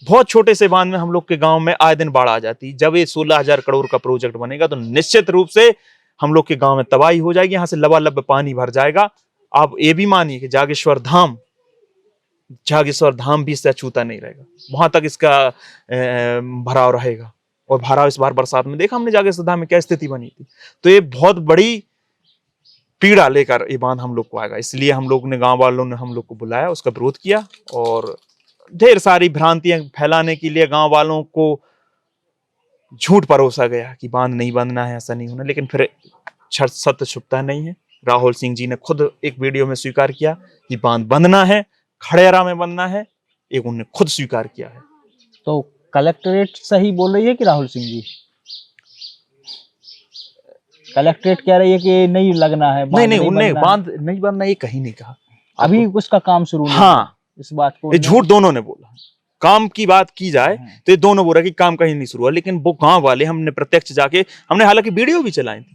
बहुत छोटे से बांध में हम लोग के गांव में आए दिन बाढ़ आ जाती। जब ये 16,000 करोड़ का प्रोजेक्ट बनेगा तो निश्चित रूप से हम लोग के गांव में तबाही हो जाएगी, यहाँ से लबालब पानी भर जाएगा। आप ये भी मानिए कि जागेश्वर धाम भी इससे अछूता नहीं रहेगा, वहां तक इसका भराव रहेगा। और भराव इस बार बरसात में देखा हमने जागेश्वर धाम में क्या स्थिति बनी थी। तो ये बहुत बड़ी पीड़ा लेकर ये बांध हम लोग को आएगा। इसलिए हम लोग ने, गांव वालों ने हम लोग को बुलाया, उसका विरोध किया, और ढेर सारी भ्रांतियां फैलाने के लिए गांव वालों को झूठ परोसा गया कि बांध नहीं बनना है, ऐसा नहीं होना। लेकिन फिर सत्य छुपता नहीं है। राहुल सिंह जी ने खुद एक वीडियो में स्वीकार किया कि बांध बनना है, खड़ेरा में बनना है, एक उन्होंने खुद स्वीकार किया है। तो कलेक्ट्रेट सही बोल रही है कि राहुल सिंह जी? कलेक्ट्रेट कह रही है कि नहीं लगना है, नहीं, उन्हें बांध नहीं बनना ये कहीं नहीं कहा। अभी उसका काम शुरू नहीं। हाँ, इस बात को ये झूठ दोनों ने बोला। काम की बात की जाए तो ये दोनों बोल रहे कि काम कहीं नहीं शुरू हुआ। लेकिन वो गांव वाले, हमने प्रत्यक्ष जाके, हमने हालांकि वीडियो भी चलाई थी।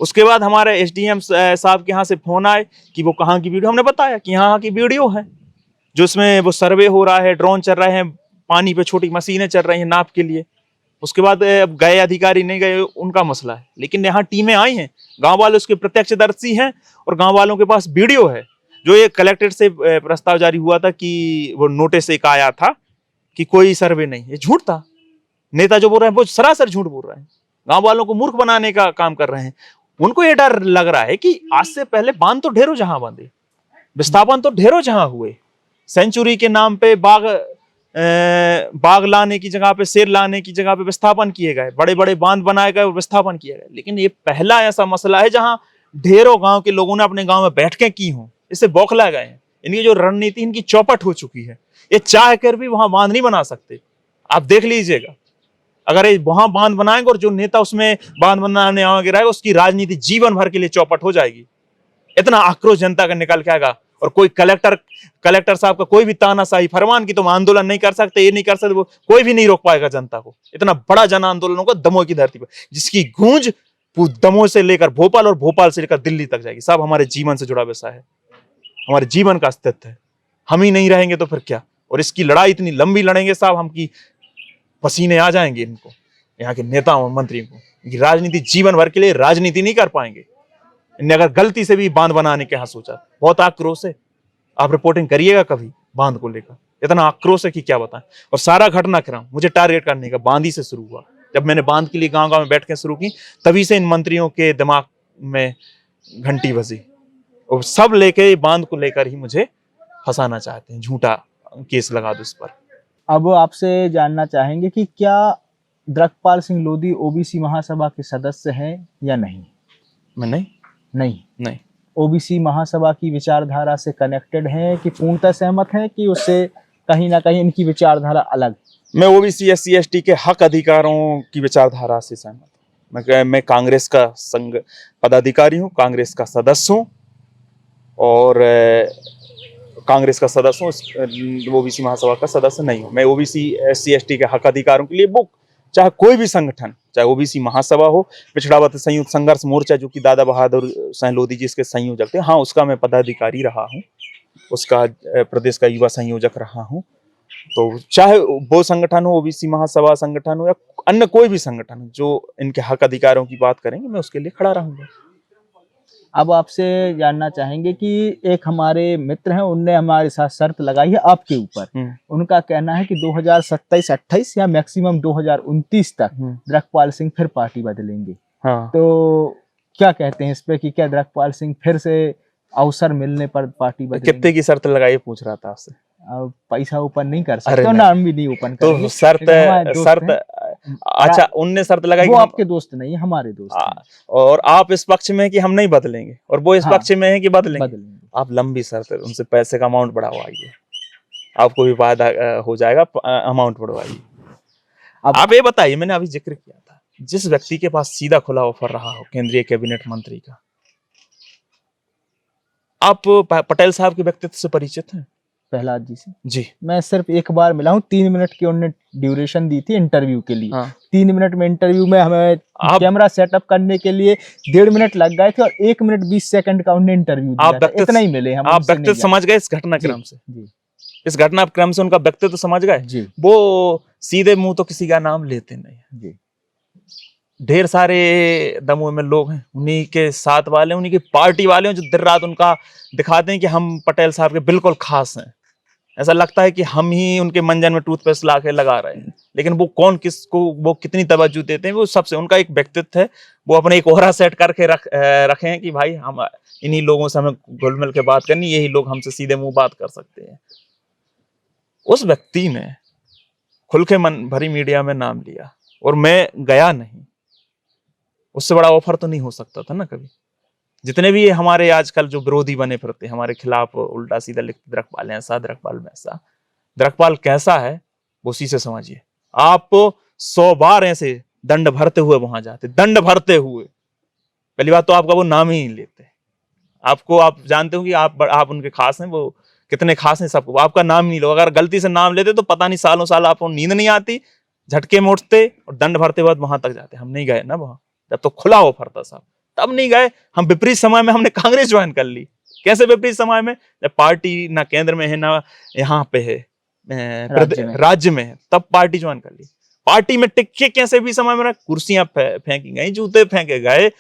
उसके बाद हमारे एसडीएम साहब के यहाँ से फोन आए कि वो कहाँ की वीडियो, हमने बताया कि यहाँ की वीडियो है, जो उसमें वो सर्वे हो रहा है, ड्रोन चल रहे हैं, पानी पे छोटी मशीनें चल रही हैं नाप के लिए। उसके बाद गए अधिकारी नहीं गए, उनका मसला है। लेकिन यहाँ टीमें आई हैं, गांव वाले उसके प्रत्यक्षदर्शी हैं, और गांव वालों के पास वीडियो है। जो ये कलेक्ट्रेट से प्रस्ताव जारी हुआ था कि वो नोटिस एक आया था कि कोई सर्वे नहीं, ये झूठ था। नेता जो बोल रहे हैं वो सरासर झूठ बोल रहे हैं, गांव वालों को मूर्ख बनाने का काम कर रहे हैं। उनको ये डर लग रहा है कि आज से पहले बांध तो ढेरों जहां बंधे, विस्थापन तो ढेरों जहां हुए, सेंचुरी के नाम पे बाघ लाने की जगह पे, शेर लाने की जगह पे विस्थापन किए गए, बड़े बड़े बांध बनाए गए और विस्थापन किए गए। लेकिन ये पहला ऐसा मसला है जहां ढेरों गांव के लोगों ने अपने गांव में बैठकें की हों, इससे बौखला गए हैं। इनकी जो रणनीति, इनकी चौपट हो चुकी है। ये चाह कर भी वहां बांध नहीं बना सकते। आप देख लीजिएगा, अगर वहां बांध बनाएंगे और जो नेता उसमें बांध बनाने आगे रहेगा, उसकी राजनीति जीवन भर के लिए चौपट हो जाएगी। इतना आक्रोश जनता का निकल के आएगा। और कोई कलेक्टर साहब का कोई भी तानाशाही फरमान की तुम आंदोलन नहीं कर सकते, ये नहीं कर सकते, वो कोई भी नहीं रोक पाएगा जनता को। इतना बड़ा जन आंदोलन होगा दमोह की धरती पर, जिसकी गूंज दमोह से लेकर भोपाल और भोपाल से लेकर दिल्ली तक जाएगी। सब हमारे जीवन से जुड़ा विषय है, हमारे जीवन का अस्तित्व है। हम ही नहीं रहेंगे तो फिर क्या। और इसकी लड़ाई इतनी लंबी लड़ेंगे साहब, हम की पसीने आ जाएंगे इनको, यहाँ के नेताओं और मंत्रियों को। इनकी राजनीति जीवन भर के लिए राजनीति नहीं कर पाएंगे। इन्हें अगर गलती से भी बांध बनाने के यहाँ सोचा, बहुत आक्रोश है। आप रिपोर्टिंग करिएगा कभी बांध को लेकर, इतना आक्रोश है कि क्या बताएं। और सारा घटनाक्रम मुझे टारगेट करने का बांध ही से शुरू हुआ। जब मैंने बांध के लिए गांव गांव में बैठकें शुरू की, तभी से इन मंत्रियों के दिमाग में घंटी बजी, और सब लेके बांध को लेकर ही मुझे फंसाना चाहते हैं, झूठा केस लगा दो इस पर। अब आपसे जानना चाहेंगे कि क्या द्रकपाल सिंह लोधी ओबीसी महासभा के सदस्य हैं या नहीं? मैं नहीं। ओबीसी महासभा की विचारधारा से कनेक्टेड हैं कि पूर्णतः सहमत हैं कि उससे कहीं ना कहीं इनकी विचारधारा अलग है। मैं ओबीसी SC ST के हक अधिकारों की विचारधारा से सहमत हूँ। मैं कांग्रेस का संघ पदाधिकारी हूँ, कांग्रेस का सदस्य हूँ और कांग्रेस का सदस्य हूँ, ओबीसी महासभा का सदस्य नहीं हूँ। मैं ओबीसी SC ST के हक अधिकारों के लिए वो चाहे कोई भी संगठन, चाहे ओबीसी महासभा हो, पिछड़ा वर्ग संयुक्त संघर्ष मोर्चा जो कि दादा बहादुर शाह लोधी जी इसके संयोजक थे, हाँ उसका मैं पदाधिकारी रहा हूँ, उसका प्रदेश का युवा संयोजक रहा हूँ। तो चाहे वो संगठन हो, ओबीसी महासभा संगठन हो या अन्य कोई भी संगठन जो इनके हक अधिकारों की बात करेंगे, मैं उसके लिए खड़ा रहूंगा। अब आपसे जानना चाहेंगे कि एक हमारे मित्र हैं, उनने हमारे साथ शर्त लगाई है आपके ऊपर। उनका कहना है कि 2027-28 या मैक्सिमम 2029 तक द्रकपाल सिंह फिर पार्टी बदलेंगे। हाँ। तो क्या कहते हैं इस पे कि क्या द्रकपाल सिंह फिर से अवसर मिलने पर पार्टी बदलेंगे? कितने की शर्त लगाई पूछ रहा था आपसे। पैसा ओपन नहीं कर सकते और नाम भी नहीं ओपन करेंगे। तो शर्त अच्छा उनने शर्त लगाई वो आपके दोस्त नहीं, हमारे दोस्त हैं। और आप इस पक्ष में है कि हम नहीं बदलेंगे और वो इस पक्ष में है कि बदलेंगे। आप लंबी शर्त है, उनसे पैसे का अमाउंट बढ़ावाइए, आपको भी फायदा हो जाएगा, अमाउंट बढ़वाइए। आप ये बताइए, मैंने अभी जिक्र किया था, जिस व्यक्ति के पास सीधा खुला ऑफर रहा हो केंद्रीय कैबिनेट मंत्री का, आप पटेल साहब के व्यक्तित्व से परिचित हैं? प्रहलाद जी से जी मैं सिर्फ एक बार मिला हूँ, 3 मिनट की उन्होंने ड्यूरेशन दी थी इंटरव्यू के लिए। हाँ। 3 मिनट में इंटरव्यू में हमें कैमरा सेटअप करने के लिए 1.5 मिनट लग गए थे और 1 मिनट 20 सेकंड का उन्होंने इंटरव्यू दिया था। इतना ही मिले हम। आप व्यक्तित्व समझ गए इस घटनाक्रम से? जी। इस घटनाक्रम से उनका व्यक्तित्व समझ गए? वो सीधे मुंह तो किसी का नाम लेते नहीं जी। ढेर सारे दमोह में लोग हैं, उन्हीं के साथ वाले, उन्हीं की पार्टी वाले हैं जो दिन रात उनका दिखाते हैं कि हम पटेल साहब के बिल्कुल खास हैं। ऐसा लगता है कि हम ही उनके मंजन में टूथपेस्ट ला के लगा रहे हैं, लेकिन वो कौन किसको वो कितनी तवज्जो देते हैं, वो सबसे उनका एक व्यक्तित्व है। वो अपने एक ओहरा सेट करके रखे हैं कि भाई हम इन्हीं लोगों से हमें घुल मिल के बात करनी, यही लोग हमसे सीधे मुंह बात कर सकते हैं। उस व्यक्ति ने खुल के मन भरी मीडिया में नाम लिया और मैं गया नहीं। उससे बड़ा ऑफर तो नहीं हो सकता था ना कभी। जितने भी हमारे आजकल जो विरोधी बने फिरते हैं हमारे खिलाफ, उल्टा सीधा लिखते, द्रकपाल ऐसा, द्रकपाल वैसा, द्रकपाल कैसा है वो उसी से समझिए। आप 100 बार ऐसे दंड भरते हुए वहां जाते, दंड भरते हुए, पहली बात तो आपका वो नाम ही नहीं लेते। आपको, आप जानते हो कि आप उनके खास हैं, वो कितने खास हैं सबको, आपका नाम ही नहीं लो। अगर गलती से नाम लेते तो पता नहीं सालों साल आपको नींद नहीं आती, झटके में उठते और दंड भरते बाद वहां तक जाते। हम नहीं गए ना वहां, जब तो खुला ऑफर था साहब, तब नहीं गए। हम विपरीत समय में हमने कांग्रेस ज्वाइन कर ली। कैसे विपरीत समय में? जब पार्टी ना केंद्र में है ना यहाँ पे है, राज्य में है, तब पार्टी ज्वाइन कर ली। पार्टी में टिके कैसे भी समय में कुर्सियां फेंकी गई, जूते फेंके गए,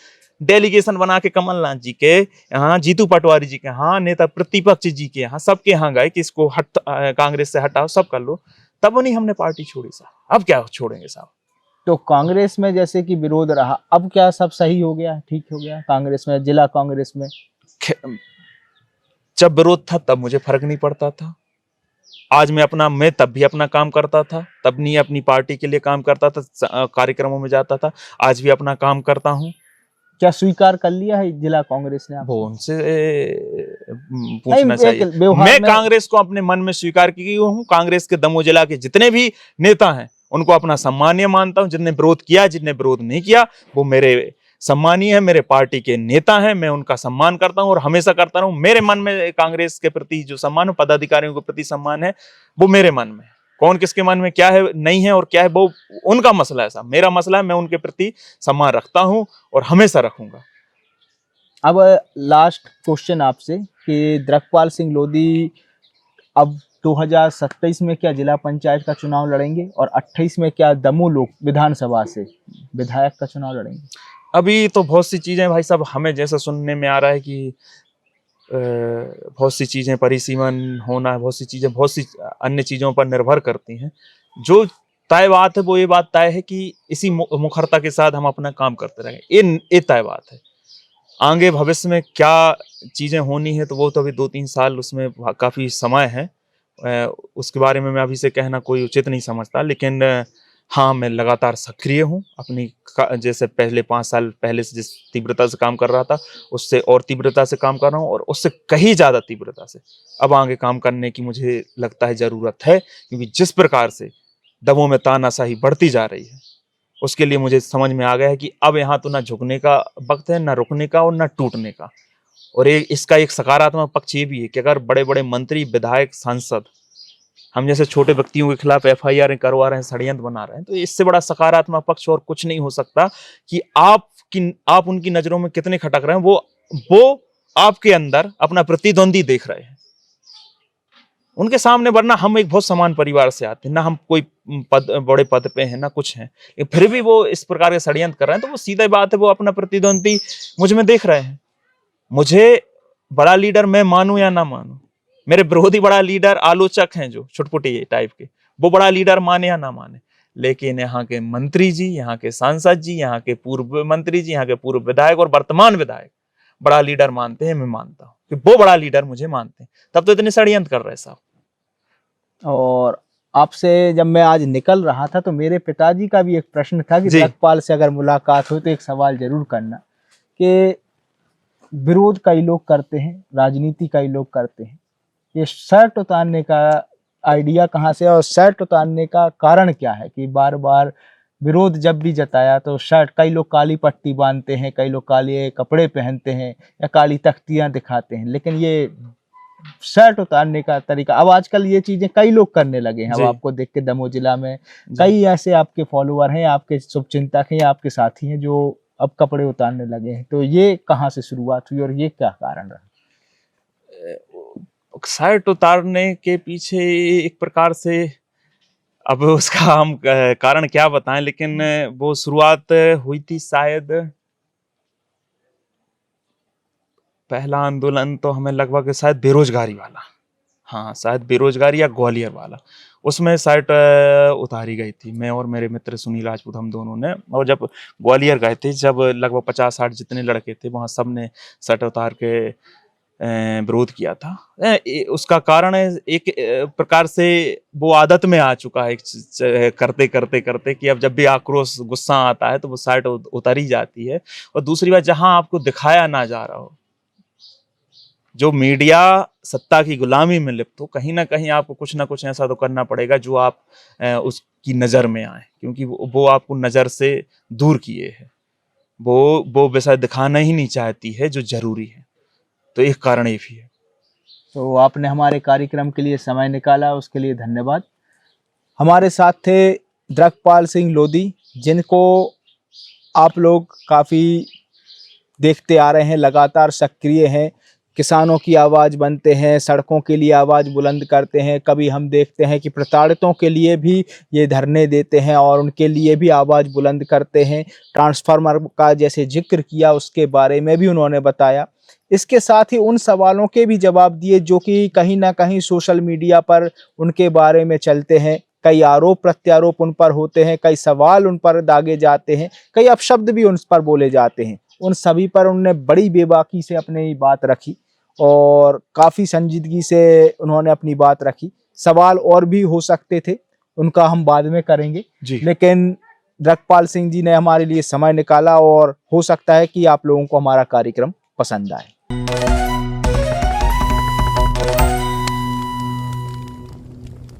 डेलीगेशन बना के कमलनाथ जी के यहाँ, जीतू पटवारी जी के यहाँ, नेता प्रतिपक्ष जी के यहाँ, सबके यहाँ गए कि इसको कांग्रेस से हटाओ, सब कर लो। तब नहीं हमने पार्टी छोड़ी साहब। अब क्या छोड़ेंगे साहब? तो कांग्रेस में जैसे कि विरोध रहा, अब क्या सब सही हो गया, ठीक हो गया कांग्रेस में, जिला कांग्रेस में? जब विरोध था तब मुझे फर्क नहीं पड़ता था। आज मैं तब भी अपना काम करता था, तब नहीं अपनी पार्टी के लिए काम करता था, कार्यक्रमों में जाता था, आज भी अपना काम करता हूँ। क्या स्वीकार कर लिया है जिला कांग्रेस ने? वो उनसे पूछना चाहिए। मैं कांग्रेस को अपने मन में स्वीकार की हूँ। कांग्रेस के दमोह जिला के जितने भी नेता हैं उनको अपना सम्मानीय मानता हूँ। जिनने विरोध किया, जिनने विरोध नहीं किया, वो मेरे सम्मानीय है, मेरे पार्टी के नेता हैं, मैं उनका सम्मान करता हूँ और हमेशा करता रहूं। मेरे मन में कांग्रेस के प्रति जो सम्मान है, पदाधिकारियों के प्रति सम्मान है, वो मेरे मन में। कौन किसके मन में क्या है, नहीं है और क्या है, वो उनका मसला है साहब। मेरा मसला है, मैं उनके प्रति सम्मान रखता हूं और हमेशा रखूंगा। अब लास्ट क्वेश्चन आपसे कि द्रकपाल सिंह लोधी अब 2027 में क्या जिला पंचायत का चुनाव लड़ेंगे और 28 में क्या दमोह लोक विधानसभा से विधायक का चुनाव लड़ेंगे? अभी तो बहुत सी चीजें भाई साहब, हमें जैसा सुनने में आ रहा है कि बहुत सी चीजें परिसीमन होना है, बहुत सी चीजें बहुत सी अन्य चीजों पर निर्भर करती हैं। जो तय बात है वो ये बात तय है कि इसी मुखरता के साथ हम अपना काम करते रहेंगे। ये तय बात है। आगे भविष्य में क्या चीजें होनी है तो वो तो अभी 2-3 साल, उसमें काफी समय है। उसके बारे में मैं अभी से कहना कोई उचित नहीं समझता, लेकिन हाँ, मैं लगातार सक्रिय हूँ अपनी जैसे पहले 5 साल पहले से जिस तीव्रता से काम कर रहा था, उससे और तीव्रता से काम कर रहा हूँ और उससे कहीं ज़्यादा तीव्रता से अब आगे काम करने की मुझे लगता है ज़रूरत है, क्योंकि जिस प्रकार से दमों में तानाशाही बढ़ती जा रही है, उसके लिए मुझे समझ में आ गया है कि अब यहाँ तो ना झुकने का वक़्त है, ना रुकने का और ना टूटने का। और इसका एक सकारात्मक पक्ष ये भी है कि अगर बड़े-बड़े मंत्री, विधायक, सांसद हम जैसे छोटे व्यक्तियों के खिलाफ एफआईआर करवा रहे हैं, षड्यंत्र बना रहे हैं, तो इससे बड़ा सकारात्मक पक्ष और कुछ नहीं हो सकता कि आप उनकी नजरों में कितने खटक रहे हैं, वो आपके अंदर अपना प्रतिद्वंदी देख रहे हैं उनके सामने। वरना हम एक बहुत समान परिवार से आते हैं, ना हम कोई बड़े पद पे हैं, ना कुछ हैं, फिर भी वो इस प्रकार के षड्यंत्र कर रहे हैं, तो वो सीधी बात है, वो अपना प्रतिद्वंदी मुझ में देख रहे हैं। मुझे बड़ा लीडर मैं मानूं या ना मानूं, मेरे विरोधी बड़ा लीडर आलोचक हैं जो छुटपुटी टाइप के, वो बड़ा लीडर माने या ना माने, लेकिन यहाँ के मंत्री जी, यहाँ के सांसद जी, यहाँ के पूर्व मंत्री जी, यहाँ के पूर्व विधायक और वर्तमान विधायक बड़ा लीडर मानते हैं। मैं मानता हूँ कि वो बड़ा लीडर मुझे मानते हैं, तब तो इतने षड्यंत्र कर रहे साहब। और आपसे जब मैं आज निकल रहा था तो मेरे पिताजी का भी एक प्रश्न था कि द्रकपाल से अगर मुलाकात हो तो एक सवाल जरूर करना, कि विरोध कई लोग करते हैं, राजनीति कई लोग करते हैं, ये शर्ट उतारने का आइडिया कहाँ से और शर्ट उतारने का कारण क्या है कि बार बार विरोध जब भी जताया तो शर्ट, कई लोग काली पट्टी बांधते हैं, कई लोग काले कपड़े पहनते हैं या काली तख्तियां दिखाते हैं, लेकिन ये शर्ट उतारने का तरीका अब आजकल ये चीजें कई लोग करने लगे हैं। अब आपको देख के दमोह जिला में कई ऐसे आपके फॉलोअर हैं, आपके शुभचिंतक हैं, आपके साथी हैं जो अब कपड़े उतारने लगे हैं, तो ये कहाँ से शुरुआत हुई और ये क्या कारण रहा? शर्ट उतारने के पीछे एक प्रकार से, अब उसका हम कारण क्या बताएं, लेकिन वो शुरुआत हुई थी शायद, पहला आंदोलन तो हमें लगभग शायद बेरोजगारी वाला, हाँ शायद बेरोजगारी या ग्वालियर वाला, उसमें शर्ट उतारी गई थी। मैं और मेरे मित्र सुनील राजपूत हम दोनों ने, और जब ग्वालियर गए थे, जब लगभग 50-60 जितने लड़के थे वहाँ सब ने शर्ट उतार के विरोध किया था। उसका कारण एक प्रकार से वो आदत में आ चुका है करते करते करते कि अब जब भी आक्रोश गुस्सा आता है तो वो शर्ट उतारी जाती है। और दूसरी बात, जहां आपको दिखाया ना जा रहा हो, जो मीडिया सत्ता की गुलामी में लिप्त हो, कहीं ना कहीं आपको कुछ ना कुछ ऐसा तो करना पड़ेगा जो आप उसकी नजर में आए, क्योंकि वो आपको नजर से दूर किए है, वो वैसा दिखाना ही नहीं चाहती है जो जरूरी है, तो एक कारण ये भी है। तो आपने हमारे कार्यक्रम के लिए समय निकाला, उसके लिए धन्यवाद। हमारे साथ थे द्रकपाल सिंह लोधी, जिनको आप लोग काफ़ी देखते आ रहे हैं, लगातार सक्रिय हैं, किसानों की आवाज़ बनते हैं, सड़कों के लिए आवाज़ बुलंद करते हैं। कभी हम देखते हैं कि प्रताड़ितों के लिए भी ये धरने देते हैं और उनके लिए भी आवाज़ बुलंद करते हैं। ट्रांसफार्मर का जैसे जिक्र किया, उसके बारे में भी उन्होंने बताया। इसके साथ ही उन सवालों के भी जवाब दिए जो कि कहीं ना कहीं सोशल मीडिया पर उनके बारे में चलते हैं। कई आरोप प्रत्यारोप उन पर होते हैं, कई सवाल उन पर दागे जाते हैं, कई अपशब्द भी उन पर बोले जाते हैं। उन सभी पर उन्होंने बड़ी बेबाकी से अपनी बात रखी और काफ़ी संजीदगी से उन्होंने अपनी बात रखी। सवाल और भी हो सकते थे, उनका हम बाद में करेंगे, लेकिन द्रकपाल सिंह जी ने हमारे लिए समय निकाला और हो सकता है कि आप लोगों को हमारा कार्यक्रम पसंद आए।